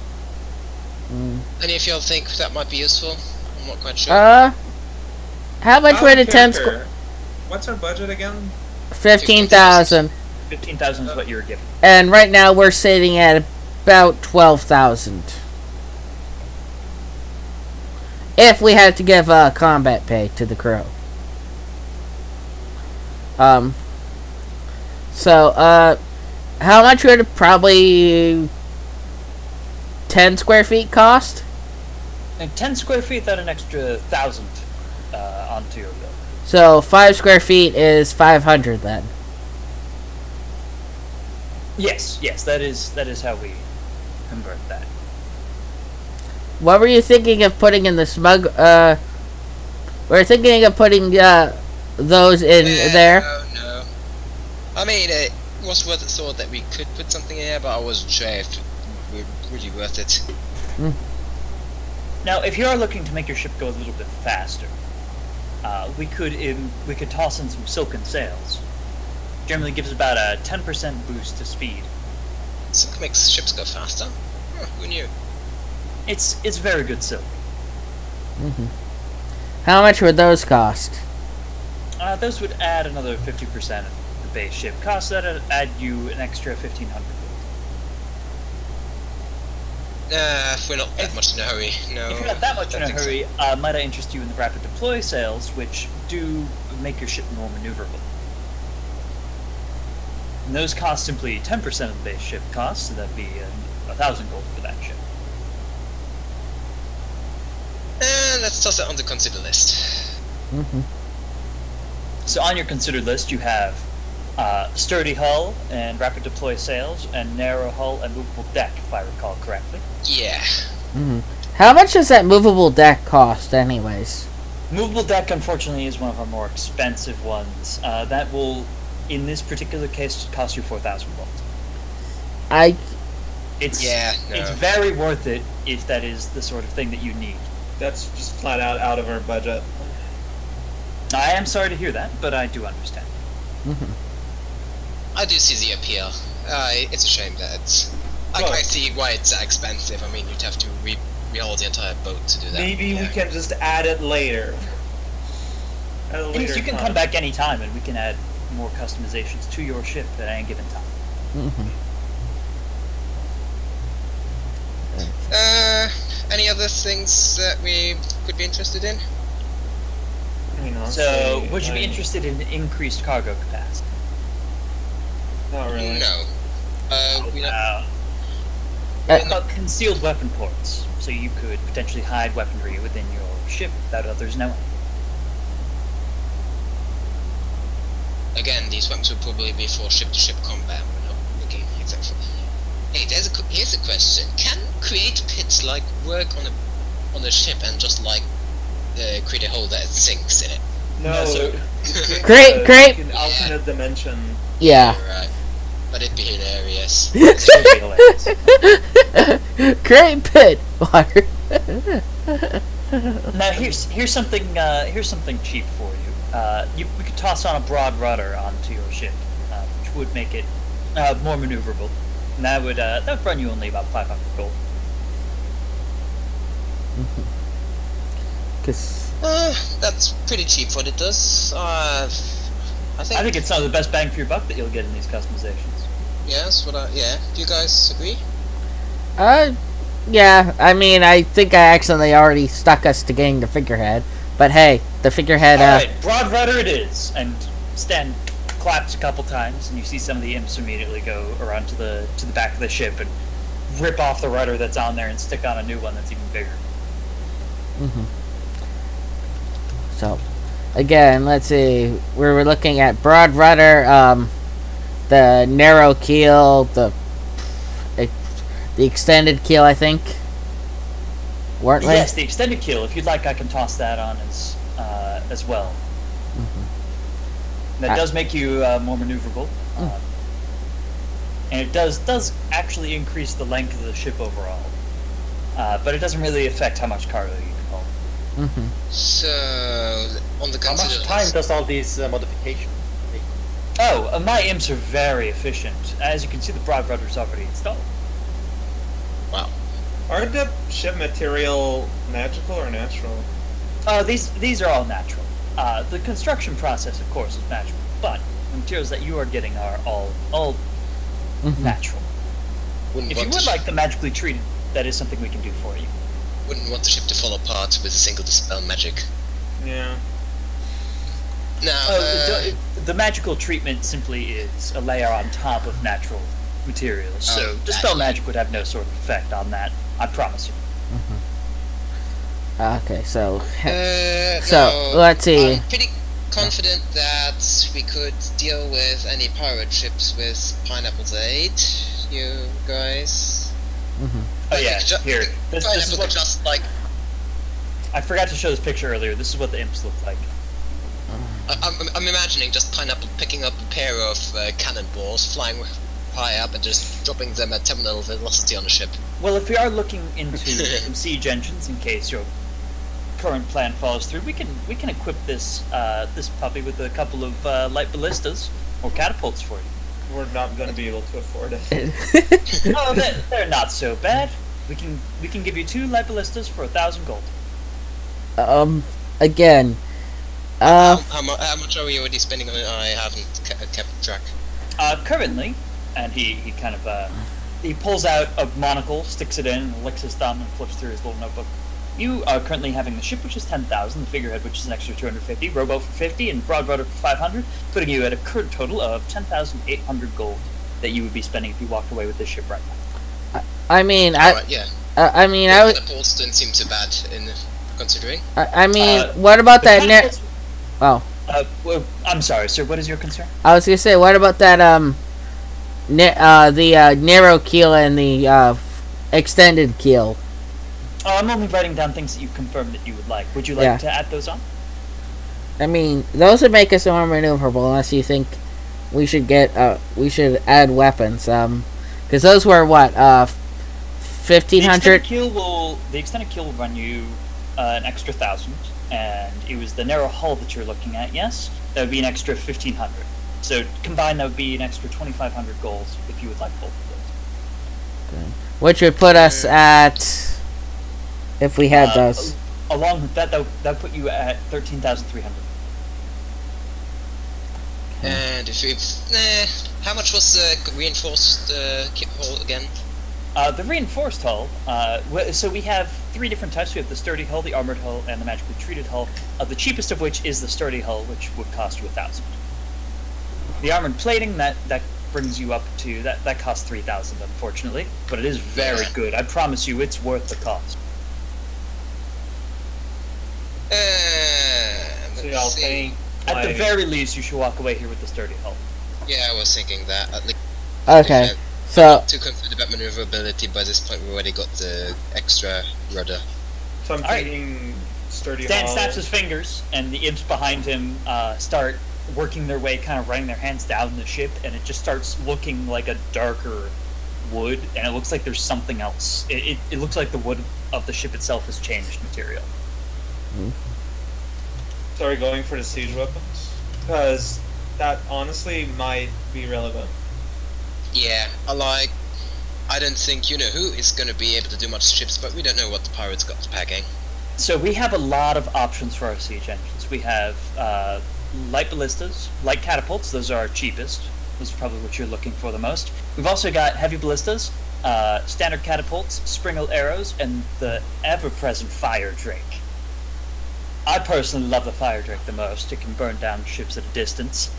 B: Any of y'all think that might be useful? I'm not quite sure.
C: How much would a 10
D: What's our budget again?
C: 15,000.
A: 15,000 is what you were given.
C: And right now we're sitting at about 12,000. If we had to give combat pay to the crew. So, how much would it probably 10 square feet cost?
A: And 10 square feet, that an extra 1,000 onto your bill.
C: So 5 square feet is 500 then.
A: Yes, that is how we convert that.
C: What were you thinking of putting in the smug? We're thinking of putting those in there.
B: No. I mean, it was worth the thought that we could put something in there, but I wasn't sure if it would really worth it.
A: Now, if you are looking to make your ship go a little bit faster, we could toss in some silken sails. Generally gives about a 10% boost to speed.
B: Silk makes ships go faster? Huh, who knew?
A: It's very good silk.
C: How much would those cost?
A: Those would add another 50% of the base ship cost. That'd add you an extra 1,500.
B: If we're not that much in a hurry, no.
A: If you're not that much in a
B: think
A: hurry,
B: so.
A: might I interest you in the rapid deploy sails, which do make your ship more maneuverable. And those cost simply 10% of the base ship cost, so that'd be 1,000 gold for that ship.
B: Let's toss it on the consider list.
A: So on your considered list, you have sturdy hull and rapid deploy sails, and narrow hull and movable deck, if I recall correctly.
B: Yeah.
C: How much does that movable deck cost, anyways?
A: Movable deck, unfortunately, is one of our more expensive ones. That will, in this particular case, cost you 4,000 gold. It's very worth it if that is the sort of thing that you need.
D: That's just flat out of our budget.
A: I am sorry to hear that, but I do understand.
B: I do see the appeal. It's a shame that it's... I can see why it's that expensive. I mean, you'd have to rehaul the entire boat to do that.
D: Maybe we can just add it later.
A: Yes, you can come back anytime, and we can add more customizations to your ship at any given time.
B: Any other things that we could be interested in?
A: So, would you be interested in increased cargo capacity?
D: Not really.
B: No.
A: About concealed weapon ports, so you could potentially hide weaponry within your ship without others knowing.
B: Again, these weapons would probably be for ship-to-ship combat. We're not looking exactly. Hey, here's a question: can create pits like work on a ship and just like create a hole that sinks in it?
D: No,
A: so
C: Great.
D: An alternate dimension.
C: Yeah.
B: Right. But it'd be hilarious.
A: It would be hilarious.
C: Great pit water.
A: Now here's something cheap for you. We could toss on a broad rudder onto your ship, which would make it more maneuverable, and that would run you only about 500 gold.
B: That's pretty cheap for what it does. I think
A: it's some of the best bang for your buck that you'll get in these customizations.
B: Yes, yeah. Do you guys agree?
C: Yeah. I mean, I think I accidentally already stuck us to getting the figurehead. But hey, the figurehead.
A: Alright, broad rudder it is. And Stan claps a couple times, and you see some of the imps immediately go around to the back of the ship and rip off the rudder that's on there and stick on a new one that's even bigger.
C: So, again, let's see. We were looking at broad rudder, the narrow keel, the extended keel, I think. Weren't we?
A: Yes, the extended keel. If you'd like, I can toss that on as well. That does make you more maneuverable, and it does actually increase the length of the ship overall. But it doesn't really affect how much cargo you can hold.
B: So, on the
E: How much time does all these modifications take?
A: Oh, my imps are very efficient. As you can see, the broad rudder's already installed.
B: Wow.
D: Are the ship material magical or natural?
A: These are all natural. The construction process, of course, is magical, but the materials that you are getting are all natural. If you would like them magically treated, that is something we can do for you.
B: Wouldn't want the ship to fall apart with a single dispel magic.
D: Yeah.
B: Now,
A: the magical treatment simply is a layer on top of natural materials, so dispel magic would have no sort of effect on that. I promise you.
C: Okay, so
B: no,
C: let's see.
B: I'm pretty confident that we could deal with any pirate ships with Pineapple's aid. You guys.
A: Oh yeah, here. This is
B: Pineapple
A: what,
B: just like.
A: I forgot to show this picture earlier. This is what the imps look like.
B: I'm imagining just Pineapple picking up a pair of cannonballs, flying high up, and just dropping them at terminal velocity on the ship.
A: Well, if we are looking into some siege engines, in case your current plan falls through, we can equip this this puppy with a couple of light ballistas or catapults for you.
D: We're not going to be able to afford it.
A: No, they're not so bad. We can give you 2 light ballistas for 1,000 gold.
C: Again.
B: How much are we already spending on it? I haven't kept track.
A: Currently, and he kind of he pulls out a monocle, sticks it in, licks his thumb, and flips through his little notebook. You are currently having the ship, which is 10,000, the figurehead, which is an extra 250, rowboat for 50, and broad rudder for 500, putting you at a current total of 10,800 gold that you would be spending if you walked away with this ship right now.
C: I mean,
B: yeah.
C: I mean,
B: the catapults didn't seem too bad in considering.
C: I mean, what about that?
A: Well, I'm sorry, sir. What is your concern?
C: I was gonna say, what about that? The narrow keel and the extended keel.
A: Oh, I'm only writing down things that you've confirmed that you would like. Would you like to add those on?
C: I mean, those would make us more maneuverable, unless you think we should add weapons. Because those were what 1,500.
A: The extended keel will run you an extra 1,000, and it was the narrow hull that you're looking at. Yes, that would be an extra 1,500. So combined, that would be an extra 2,500 gold if you would like both of those.
C: Okay. Which would put us at, if we had those.
A: Along with that would put you at 13,300.
B: And how much was the reinforced hull again?
A: The reinforced hull, so we have 3 different types. We have the sturdy hull, the armored hull, and the magically treated hull. The cheapest of which is the sturdy hull, which would cost you 1,000. The armored plating, that brings you up to, that costs 3,000, unfortunately. But it is very good. I promise you, it's worth the cost.
D: So y'all paying?
A: At the very least, you should walk away here with the sturdy hull.
B: Yeah, I was thinking that.
C: Okay, so
B: too concerned about maneuverability. By this point, we already got the extra rudder.
D: So I'm thinking sturdy
A: Stan
D: hull.
A: snaps his fingers, and the imps behind him start working their way, kind of running their hands down the ship, and it just starts looking like a darker wood, and it looks like there's something else. It looks like the wood of the ship itself has changed material.
D: So are we going for the siege weapons? Because that honestly might be relevant.
B: Yeah, I don't think you-know-who is gonna be able to do much ships, but we don't know what the pirates got packing.
A: So we have a lot of options for our siege engines. We have light ballistas, light catapults. Those are our cheapest. Those are probably what you're looking for the most. We've also got heavy ballistas, standard catapults, springle arrows, and the ever-present fire drake. I personally love the fire drake the most. It can burn down ships at a distance.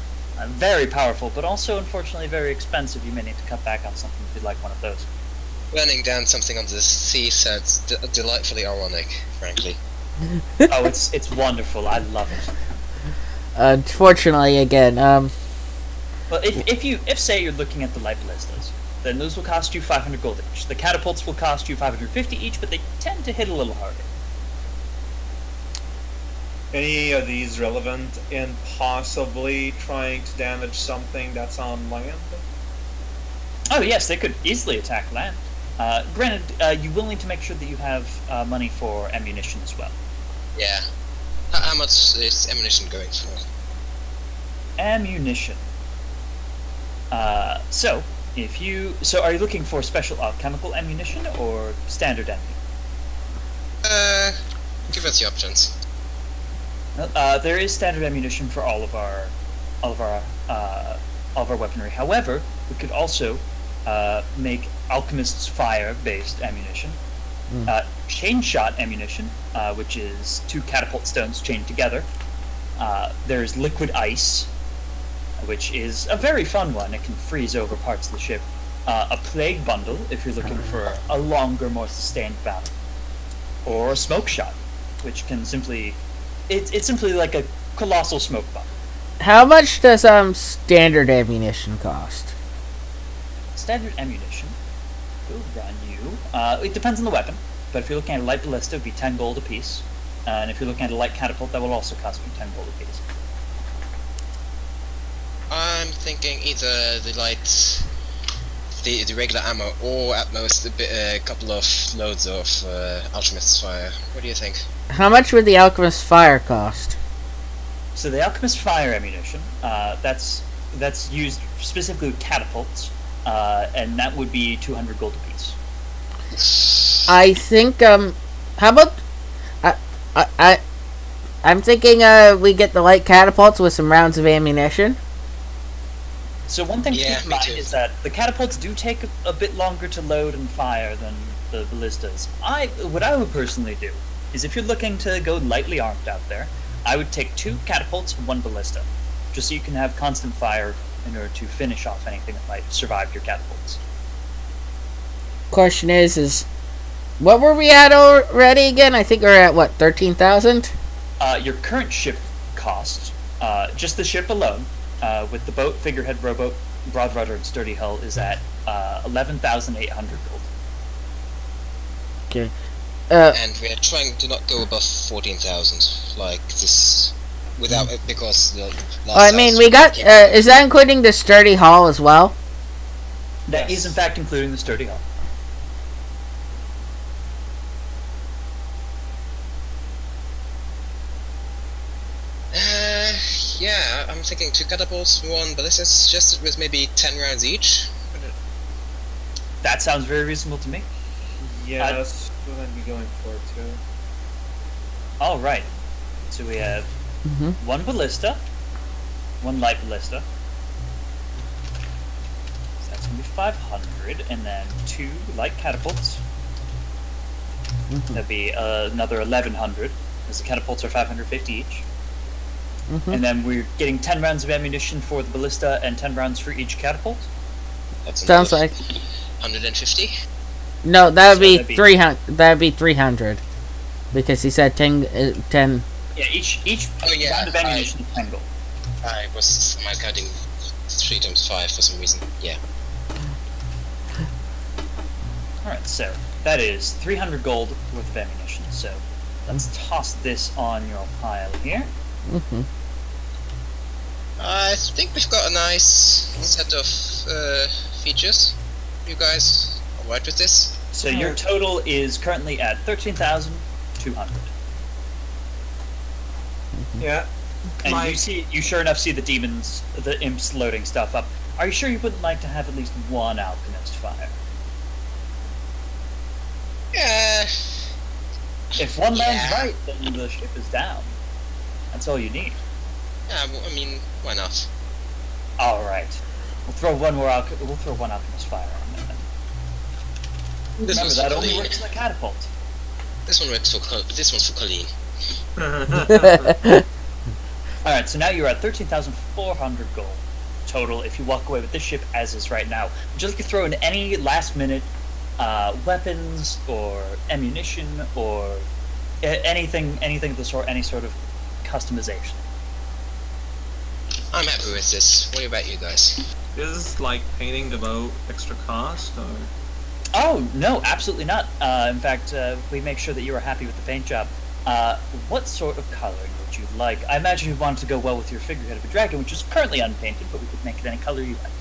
A: Very powerful, but also unfortunately very expensive. You may need to cut back on something if you'd like one of those.
B: Burning down something on the sea sounds delightfully ironic, frankly.
A: Oh, it's wonderful. I love it.
C: Unfortunately, again,
A: Well, if say you're looking at the light ballistas, then those will cost you 500 gold each. The catapults will cost you 550 each, but they tend to hit a little harder.
D: Any of these relevant in possibly trying to damage something that's on land?
A: Oh yes, they could easily attack land. Granted, you will need to make sure that you have money for ammunition as well.
B: Yeah. How much is ammunition going for?
A: Ammunition. So are you looking for special alchemical ammunition or standard ammunition?
B: Give us the options.
A: There is standard ammunition for all of our weaponry. However, we could also make alchemist's fire-based ammunition, chain shot ammunition, which is 2 catapult stones chained together. There's liquid ice, which is a very fun one. It can freeze over parts of the ship. A plague bundle, if you're looking for a longer, more sustained battle, or a smoke shot, which can simply it's simply like a colossal smoke bomb.
C: how much does standard ammunition cost?
A: Standard ammunition will run you. It depends on the weapon, but if you're looking at a light ballista, it would be 10 gold apiece. And if you're looking at a light catapult, that will also cost you 10 gold apiece.
B: I'm thinking either the regular ammo, or at most a couple of loads of alchemist's fire. What do you think?
C: How much would the alchemist fire cost?
A: So the alchemist fire ammunition, that's used specifically with catapults, and that would be 200 gold apiece.
C: I think how about I'm thinking we get the light catapults with some rounds of ammunition.
A: So one thing to
B: Yeah,
A: keep in
B: me
A: mind
B: too.
A: is that the catapults do take a bit longer to load and fire than the ballistas. What I would personally do is, if you're looking to go lightly armed out there, I would take 2 catapults and 1 ballista, just so you can have constant fire in order to finish off anything that might survive your catapults.
C: Question is what were we at already again? I think we're at what, 13,000?
A: Your current ship cost, just the ship alone, with the boat, figurehead, rowboat, broad rudder, and sturdy hull, is at 11,800 gold.
C: Okay.
B: And we're trying to not go above 14,000, like this, without it, because the last
C: I mean, we got. Is that including the sturdy hull as well?
A: That is in fact including the sturdy hull.
B: Yeah, I'm thinking 2 catapults, 1 ballistas, just with maybe 10 rounds each.
A: That sounds very reasonable to me.
D: Yes, what I'd be going for too.
A: All right. So we have 1 ballista, 1 light ballista. So that's gonna be 500, and then 2 light catapults. That'd be another 1,100, as the catapults are 550 each. And then we're getting 10 rounds of ammunition for the ballista and 10 rounds for each catapult.
B: That's
C: Sounds
B: another
C: like
B: 150.
C: no. That would
A: So
C: be
A: that'd be-
C: 300. That would be 300, because he said 10.
A: Yeah, each
B: Oh, yeah,
A: round of ammunition is 10 gold.
B: I was counting 3 times 5 for some reason. Yeah.
A: Alright, so that is 300 gold worth of ammunition. So let's toss this on your pile here.
B: I think we've got a nice set of features. You guys alright with this?
A: So your total is currently at 13,200.
D: Yeah.
A: And you sure enough see the demons, the imps loading stuff up. Are you sure you wouldn't like to have at least one alchemist fire?
B: Yeah.
A: If one lands right, then the ship is down. That's all you need.
B: Yeah, I mean, why not?
A: All right. We'll throw one alchemist fire on there.
B: This
A: Remember,
B: one's
A: that
B: for
A: only
B: Colleen.
A: works in the catapult.
B: This one's for Colleen.
A: All right. So now you're at 13,400 gold total. If you walk away with this ship as is right now, would you like to throw in any last-minute weapons or ammunition or anything of the sort, any sort of customization?
B: I'm happy with this. What about you guys?
D: Is like painting the boat extra cost or?
A: Oh no, absolutely not. In fact, we make sure that you are happy with the paint job. What sort of coloring would you like? I imagine you want it to go well with your figurehead of a dragon, which is currently unpainted, but we could make it any color you like.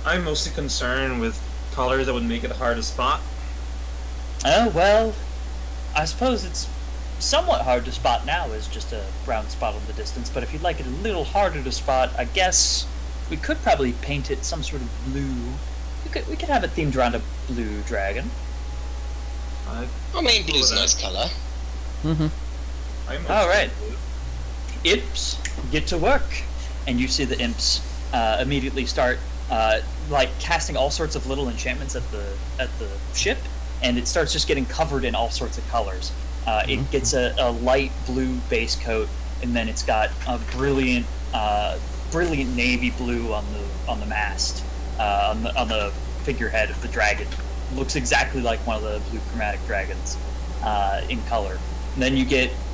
D: I'm mostly concerned with colors that would make it hard to spot.
A: Oh well, I suppose it's somewhat hard to spot now as just a brown spot on the distance, but if you'd like it a little harder to spot, I guess we could probably paint it some sort of blue. We could have it themed around a blue dragon.
B: I mean, blue's a nice color.
A: All right. Imps, get to work. And you see the imps immediately start like casting all sorts of little enchantments at the ship, and it starts just getting covered in all sorts of colors. It gets a light blue base coat, and then it's got a brilliant navy blue on the mast, on the figurehead of the dragon. Looks exactly like one of the blue chromatic dragons in color. And then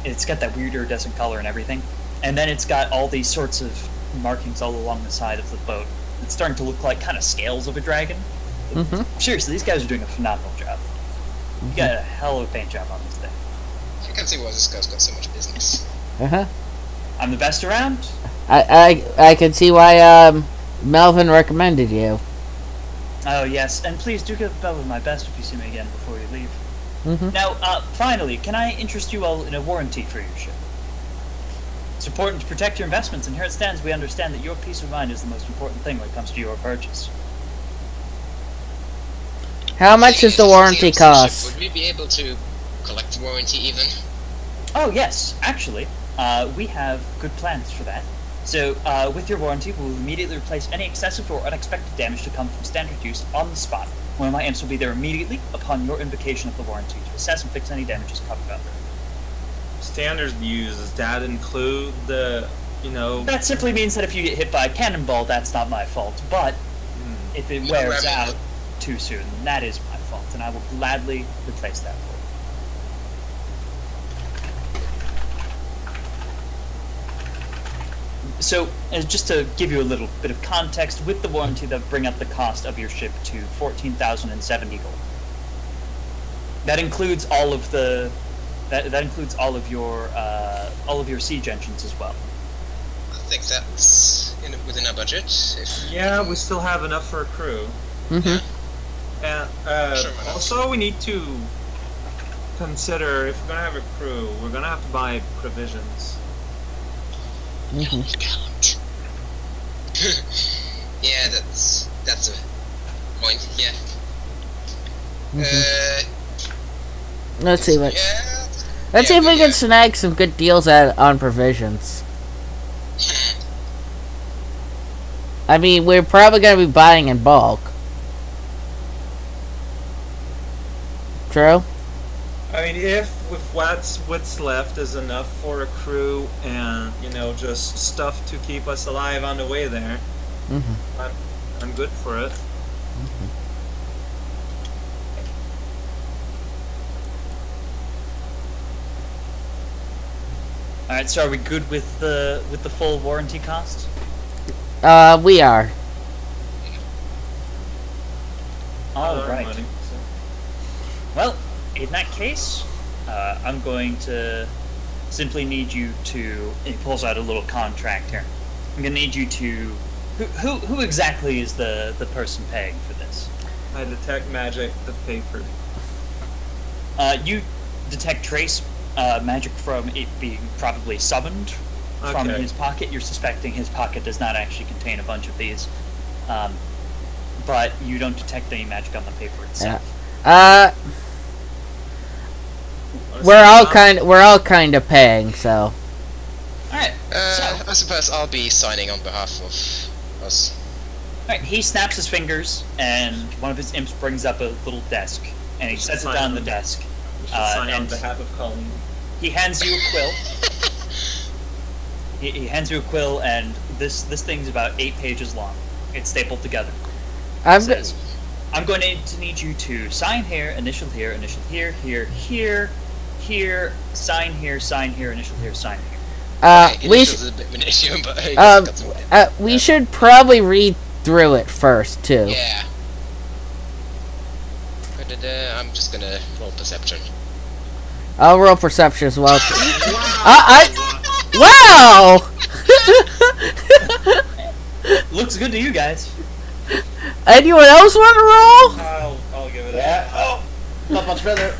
A: it's got that weird iridescent color and everything. And then it's got all these sorts of markings all along the side of the boat. It's starting to look like kind of scales of a dragon. Seriously, these guys are doing a phenomenal job. You got a hell of a paint job on this thing.
B: I can see why this guy's got so much business.
A: I'm the best around.
C: I can see why Melvin recommended you.
A: Oh yes, and please do give Melvin my best if you see me again before you leave. Now, finally, can I interest you all in a warranty for your ship? It's important to protect your investments, and here it stands, we understand that your peace of mind is the most important thing when it comes to your purchase.
C: How much does the warranty cost?
B: Would we be able to collect the warranty even?
A: Oh yes, actually, we have good plans for that. So, with your warranty, we will immediately replace any excessive or unexpected damage to come from standard use on the spot. One of my imps will be there immediately upon your invocation of the warranty to assess and fix any damages covered under.
D: Standard use, does that include the,
A: That simply means that if you get hit by a cannonball, that's not my fault. But if it wears out too soon, that is my fault, and I will gladly replace that for you. So, just to give you a little bit of context, with the warranty, that bring up the cost of your ship to 14,070 gold. That includes all of the, that includes all of your siege engines as well.
B: I think that's within our budget.
D: Yeah, we still have enough for a crew. And also, we need to consider if we're gonna have a crew, we're gonna have to buy provisions.
B: Count. Yeah, that's a point. Yeah.
C: Let's see what.
B: Yeah.
C: Let's see if we can snag some good deals on provisions. I mean, we're probably gonna be buying in bulk. True.
D: I mean, if with what's left is enough for a crew and just stuff to keep us alive on the way there, I'm good for it.
A: All right, so are we good with the full warranty cost?
C: We are.
A: All right. Well, in that case, I'm going to simply need you to... He pulls out a little contract here. I'm gonna need you to. Who exactly is the person paying for this?
D: I detect magic, the paper.
A: You detect trace magic from it being probably summoned from his pocket. You're suspecting his pocket does not actually contain a bunch of these, but you don't detect any magic on the paper itself.
C: Yeah. We're all kind of paying, so.
A: Alright,
B: I suppose I'll be signing on behalf of us.
A: Alright, he snaps his fingers, and one of his imps brings up a little desk, and he sets it down on the desk.
D: Sign on behalf of Colleen.
A: He hands you a quill. he hands you a quill, and this thing's about 8 pages long. It's stapled together.
C: I'm
A: going to need you to sign here, initial here, initial here, here, sign here, initial here, sign here.
C: We should probably read through it first too.
B: Yeah. I'm just gonna roll perception.
C: I'll roll perception as well. Wow!
A: Looks good to you guys.
C: Anyone else want to roll?
D: I'll give it
E: Yeah. Oh, not much better.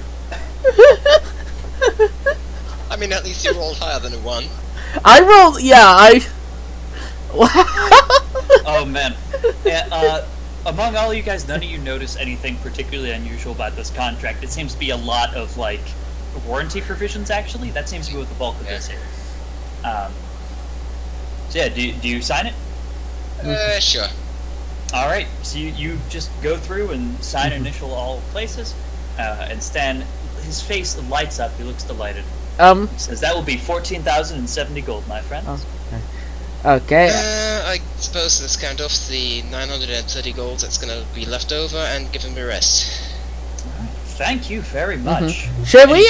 B: I mean, at least you rolled higher than a 1.
C: I rolled. Yeah,
A: Oh man. Yeah, among all you guys, none of you notice anything particularly unusual about this contract. It seems to be a lot of like warranty provisions. Actually, that seems to be what the bulk of this is. So yeah, do you sign it?
B: Sure.
A: All right. So you just go through and sign initial all places, and Stan, his face lights up. He looks delighted. He says that will be 14,070 gold, my friend.
C: Okay.
B: I suppose let's count off the 930 gold that's gonna be left over and give him the rest.
A: Thank you very much.
C: Should we?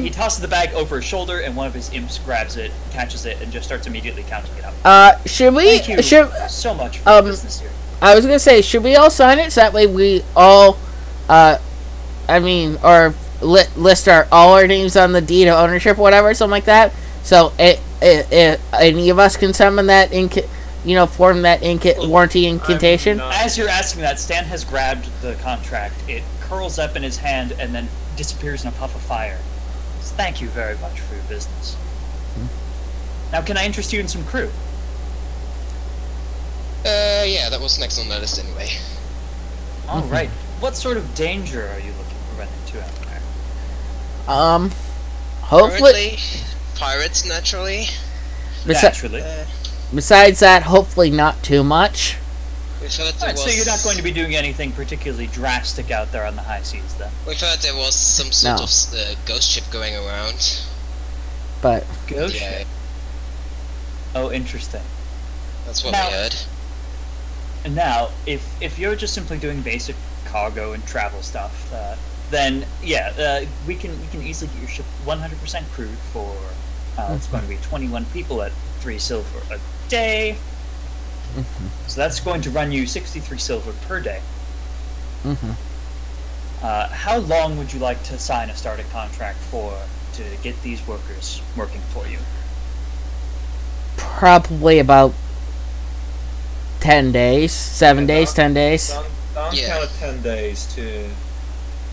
A: He tosses the bag over his shoulder, and one of his imps grabs it, catches it, and just starts immediately counting it up.
C: Should we?
A: Thank you so much for the business here.
C: I was gonna say, should we all sign it so that way we all, list all our names on the deed of ownership, or whatever, something like that. So any of us can summon that form that warranty incantation.
A: As you're asking that, Stan has grabbed the contract. It curls up in his hand and then disappears in a puff of fire. So thank you very much for your business. Now, can I interest you in some crew?
B: Yeah, that was next on the list anyway.
A: All right. What sort of danger are you looking to run into out there?
C: Hopefully.
B: Currently, pirates, naturally.
A: Naturally.
C: Besides that, hopefully not too much.
A: So you're not going to be doing anything particularly drastic out there on the high seas, then?
B: We've heard there was some sort of ghost ship going around.
C: But
A: ghost ship? Oh, interesting.
B: That's what we heard.
A: Now, if you're just simply doing basic cargo and travel stuff, then yeah, we can easily get your ship 100% crewed for. It's going to be 21 people at 3 silver a day. So that's going to run you 63 silver per day. How long would you like to sign a starting contract for to get these workers working for you?
C: Probably about 10 days, 7 days, 10 days.
D: Count of 10 days to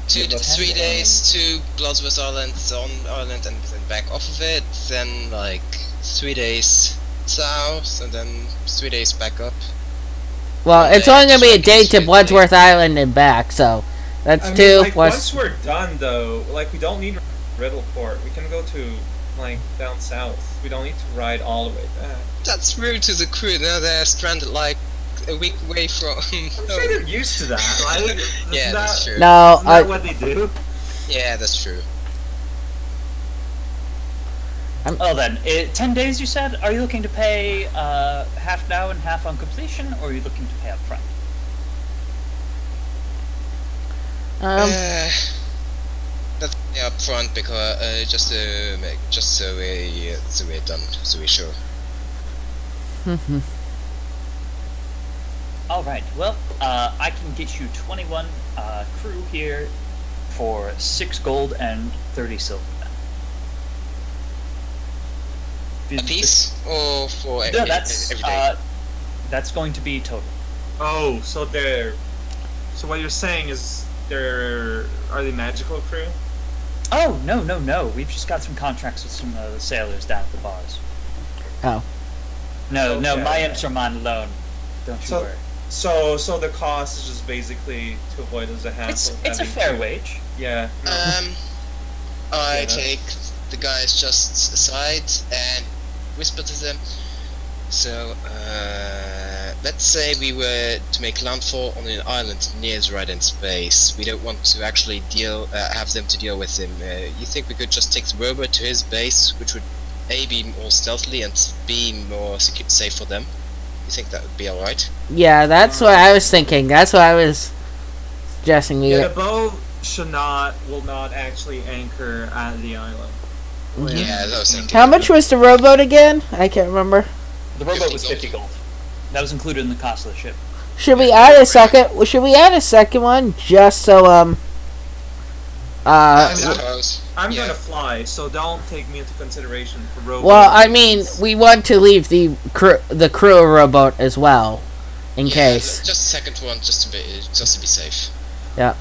B: 3 days to Bloodworth Island, on Island, and then back off of it. Then like 3 days south, and then 3 days back up.
C: Well, it's only gonna be a day to Bloodsworth Island and back, so that's 2 plus.
D: Once we're done, though, like we don't need Riddleport. We can go to like down south. We don't need to ride all the way back.
B: That's rude to the crew. Now they're stranded like a week away from.
D: I'm sure they're used to that. Right?
B: Yeah, that's true.
C: No,
D: isn't that what they do?
B: Yeah, that's true.
A: Oh, then 10 days. You said. Are you looking to pay half now and half on completion, or are you looking to pay up front?
B: Let's pay up front because just so we're done, so we're sure.
A: All right. Well, I can get you 21 crew here for 6 gold and 30 silver.
B: A piece or for
A: No,
B: every day?
A: That's going to be total.
D: Oh, so they're. So what you're saying is are they magical crew?
A: Oh, no. We've just got some contracts with some of the sailors down at the bars.
C: Oh.
A: No,
D: Okay.
A: my imps are mine alone. Don't you worry.
D: So the cost is just basically to avoid as a hassle.
A: It's a fair wage.
D: Yeah.
B: I take the guys just aside and whisper to them. So, let's say we were to make landfall on an island near Zrad in space. We don't want to actually have them to deal with him. You think we could just take the robot to his base, which would A, be more stealthily, and B, more safe for them? You think that would be alright?
C: Yeah, that's what I was thinking. That's what I was suggesting.
D: Yeah, the boat will not actually anchor at the island.
B: Yeah, that was thinking.
C: How much was the rowboat again? I can't remember.
A: The rowboat was 50 gold. That was included in the cost of the ship.
C: Should we add a second? Should we add a second one just so
B: I suppose.
D: I'm gonna fly, so don't take me into consideration for rowboat.
C: Well, I mean, we want to leave the crew of rowboat as well, in case.
B: Just a second one, just to be safe.
C: Yeah.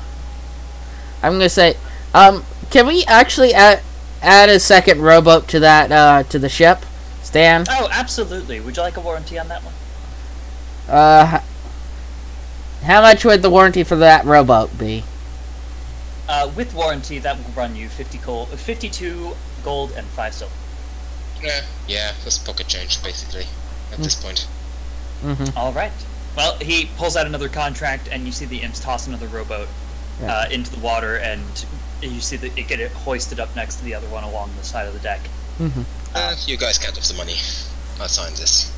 C: I'm gonna say, can we actually add a second rowboat to that to the ship, Stan?
A: Oh, absolutely. Would you like a warranty on that one?
C: How much would the warranty for that rowboat be?
A: With warranty, that will run you 52 gold and 5 silver.
B: Yeah, that's pocket change, basically, at this point.
C: Mm-hmm.
A: All right. Well, he pulls out another contract, and you see the imps toss another rowboat into the water, and you see that it get hoisted up next to the other one along the side of the deck.
C: Mm-hmm.
B: You guys can't have the money. I'll sign this.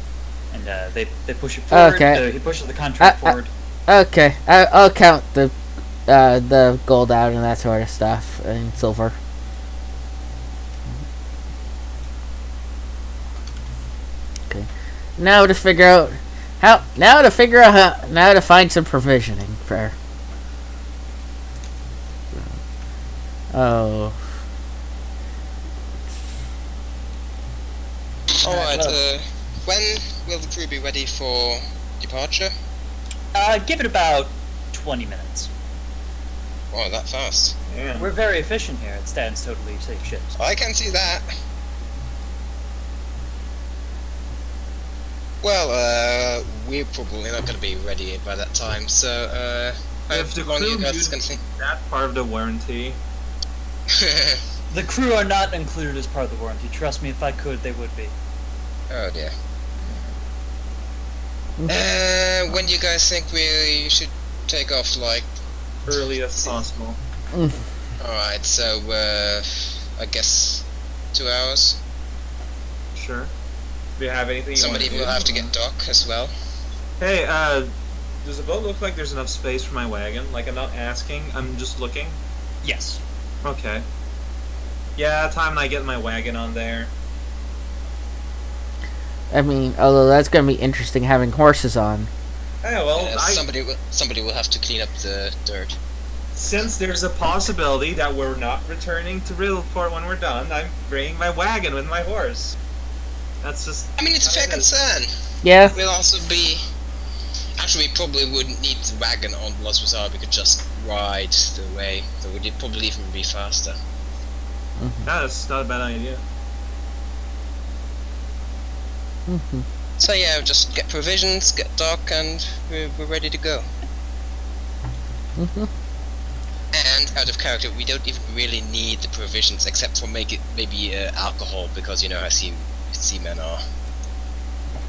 A: And they push it forward.
C: Okay.
A: He pushes the contract forward.
C: Okay, I'll count the gold out and that sort of stuff and silver. Okay. Now to figure out how to find some provisioning for. Oh.
B: Alright, when will the crew be ready for departure?
A: Give it about 20 minutes.
B: Oh, that fast.
D: Yeah.
A: We're very efficient here at Stan's Totally Safe Ships.
B: I can see that. Well, we're probably not going to be ready by that time, so,
D: If the
B: how long
D: crew
B: you guys
D: used
B: going to think?
D: that part of the warranty.
A: The crew are not included as part of the warranty. Trust me, if I could, they would be.
B: Oh dear. When do you guys think we should take off, like?
D: Early as possible.
B: Alright, so, I guess 2 hours?
D: Sure. Do you have anything you
B: Somebody
D: want to
B: will
D: do?
B: have to get dock as well.
D: Hey, does the boat look like there's enough space for my wagon? Like, I'm not asking, I'm just looking.
A: Yes.
D: Okay. Yeah, time I get my wagon on there.
C: I mean, although that's gonna be interesting having horses on.
D: Hey, well,
B: Somebody will have to clean up the dirt.
D: since there's a possibility that we're not returning to Riddleport when we're done, I'm bringing my wagon with my horse. That's just...
B: I mean, it's a fair concern.
C: Yeah.
B: We'll also be... Actually, we probably wouldn't need the wagon on Los Bazaar. We could just ride the way. So we'd probably even be faster.
D: That's not a bad idea.
B: So yeah, just get provisions, get dock, and we're ready to go. And out of character, we don't even really need the provisions, except for maybe alcohol, because you know how seamen are.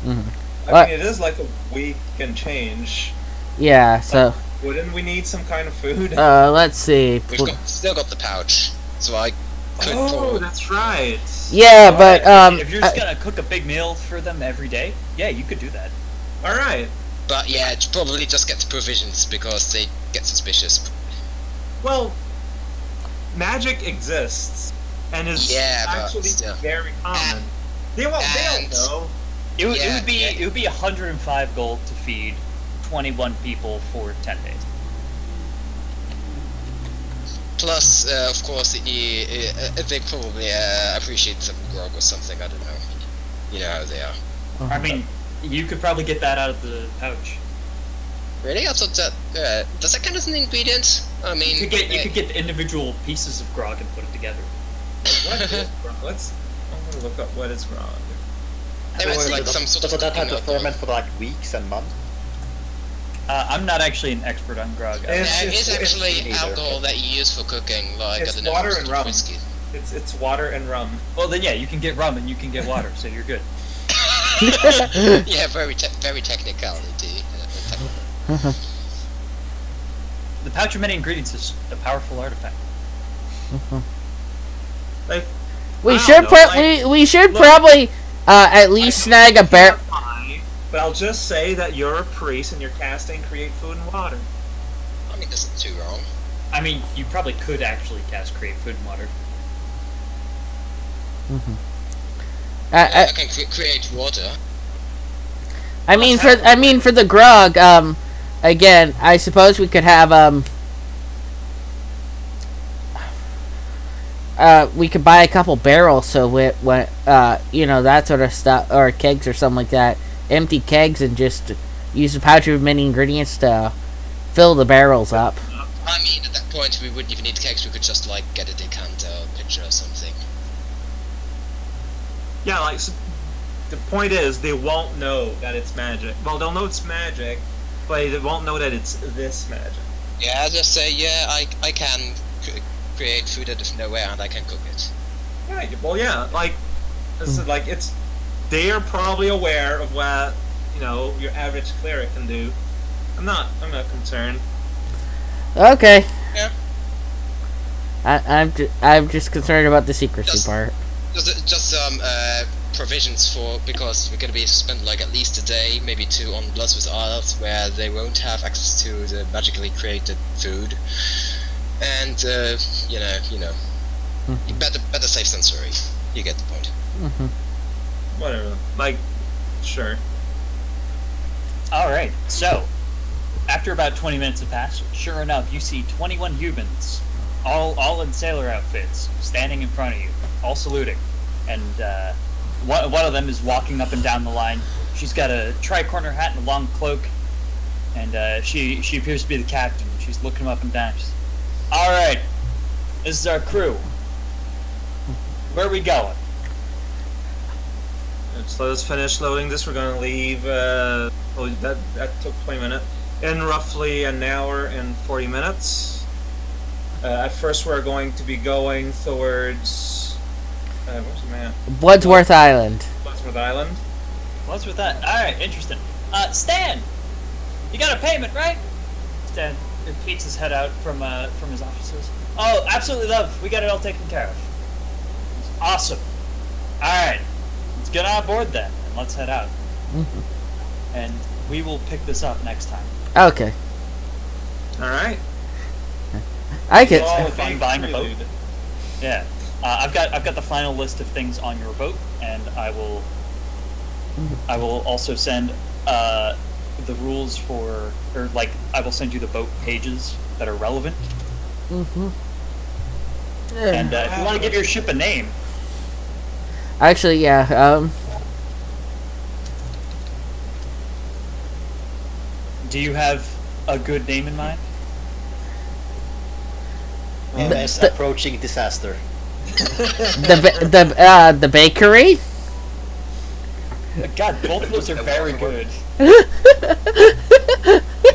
D: I mean, it is like a week and change.
C: Yeah, so...
D: Wouldn't we need some kind of food?
C: let's see.
B: We've still got the pouch, so I could
D: Oh, that's right.
C: Yeah, but,
A: if you're just gonna cook a big meal for them every day, yeah, you could do that.
D: Alright.
B: But yeah, probably just get the provisions, because they get suspicious.
D: Well, magic exists, and is actually
B: still.
D: very common. They don't know.
A: It would be 105 gold to feed 21 people for 10 days.
B: Plus, of course, they probably appreciate some grog or something. I don't know. You know how they are.
C: Uh-huh.
A: I mean, you could probably get that out of the pouch.
B: Really? I thought that does that count as an ingredient? I mean,
A: You could get individual pieces of grog and put it together.
D: What is grog? I'm gonna look up what is grog.
B: there was like some sort
E: Does
B: of
E: that have to
B: cooking
E: ferment for like weeks and months?
A: I'm not actually an expert on grog.
B: Yeah,
D: It's
B: it is
D: just-
B: actually
E: it's-
B: alcohol that you use for cooking, like
D: It's
B: I don't know,
D: water and rum.
B: whiskey.
D: It's water and rum.
A: Well, then yeah, you can get rum and you can get water, so you're good.
B: Yeah, very technicality.
A: The pouch of many ingredients is a powerful artifact.
D: Like
C: We
D: I
C: should
D: don't know, like,
C: we should
D: look,
C: probably at least snag a bear.
D: But I'll just say that you're a priest and you're casting create food and water.
B: I mean, this isn't too wrong.
A: I mean, you probably could actually cast create food and water.
B: I can create water.
C: I mean for the grog, again, I suppose we could have we could buy a couple barrels so when you know, that sort of stuff, or kegs or something like that, empty kegs, and just use the pouch of many ingredients to fill the barrels up.
B: I mean, at that point, we wouldn't even need kegs. We could just like get a decanter, or pitcher, or something.
D: Yeah, like so the point is they won't know that it's magic. Well, they'll know it's magic, but they won't know that it's this magic.
B: Yeah, just say, yeah, I can create food out of nowhere and I can cook it.
D: Yeah, well, yeah, like this is like it's they're probably aware of what, you know, your average cleric can do. I'm not concerned.
C: Okay.
B: Yeah.
C: I'm just concerned about the secrecy part.
B: Just provisions for, because we're gonna be spent like at least a day, maybe two, on Bloods with Isles, where they won't have access to the magically created food, and you know, better safe than sorry. You get the point.
D: Whatever. Like, sure.
A: Alright, so, after about 20 minutes have passed, sure enough, you see 21 humans, all in sailor outfits, standing in front of you, all saluting. And one of them is walking up and down the line. She's got a tri-corner hat and a long cloak, and she appears to be the captain. She's looking him up and down. She's, alright, this is our crew. Where are we going?
D: Just let us finish loading this. We're gonna leave. Oh, that took 20 minutes. In roughly an hour and 40 minutes. At first, we're going to be going towards. Where's the map?
C: Woodsworth Island.
D: Woodsworth Island.
A: What's with that? Alright, interesting. Stan! You got a payment, right? Stan peeks his head out from his offices. Oh, absolutely, love. We got it all taken care of. Awesome. Alright. Let's get on board then, and let's head out. And we will pick this up next time.
C: Okay.
D: Alright.
C: I can.
A: Have fun buying a boat. Yeah. I've got the final list of things on your boat, and I will also send the rules for, or like, I will send you the boat pages that are relevant. And if you want to give your ship a name,
C: Actually, yeah.
A: do you have a good name in mind?
E: MS approaching disaster.
C: The bakery.
A: God, both of those are very good.
D: I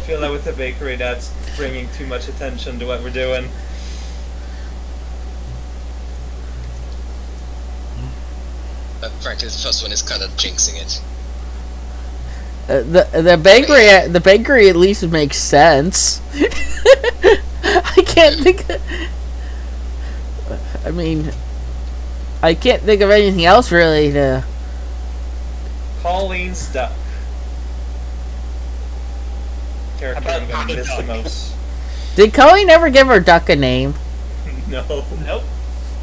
D: feel that with the bakery, that's bringing too much attention to what we're doing.
B: Frankly, the first one is kind of jinxing it.
C: The bakery at least makes sense. I can't think. I mean, I can't think of anything else really to.
D: Pauline's Duck. Character I'm gonna miss the most.
C: Did Colleen ever give her duck a name?
D: No.
A: Nope.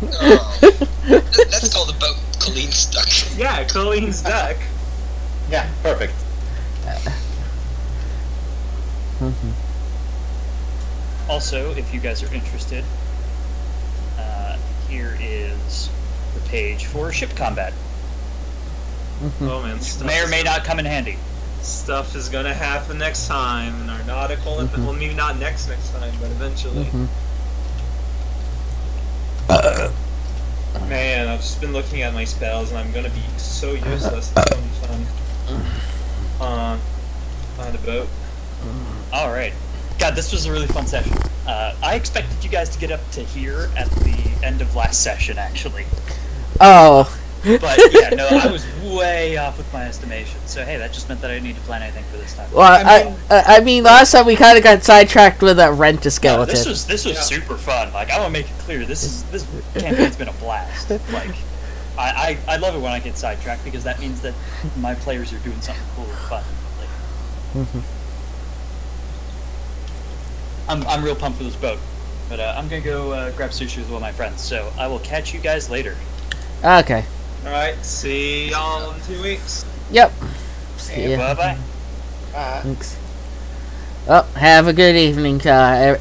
B: Oh. Let's call the boat Colleen's Duck.
D: Yeah, Colleen's Duck.
E: Yeah, perfect.
A: Also, if you guys are interested, here is the page for ship combat.
D: Oh man, stuff
A: May or
D: is
A: may
D: gonna-
A: not come in handy.
D: Stuff is gonna happen next time in our nautical. Well, maybe not next time, but eventually. Man, I've just been looking at my spells, and I'm gonna be so useless. It's gonna be fun. Find a boat.
A: All right. God, this was a really fun session. I expected you guys to get up to here at the end of last session, actually.
C: Oh.
A: But yeah, no, I was way off with my estimation. So hey, that just meant that I didn't need to plan anything for this time.
C: Well, I mean, last time we kind of got sidetracked with that rent a
A: No,
C: skeleton.
A: this was super fun. Like I want to make it clear, this campaign's been a blast. Like I love it when I get sidetracked because that means that my players are doing something cool and fun. Like, I'm real pumped for this boat. But I'm gonna go grab sushi with one of my friends. So I will catch you guys later.
C: Okay.
D: Alright, see y'all in 2 weeks.
C: Yep. See ya.
A: Bye bye.
C: Thanks. Well, have a good evening. The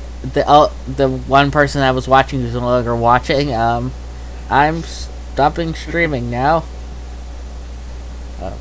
C: one person I was watching who's no longer watching. I'm stopping streaming now. Okay.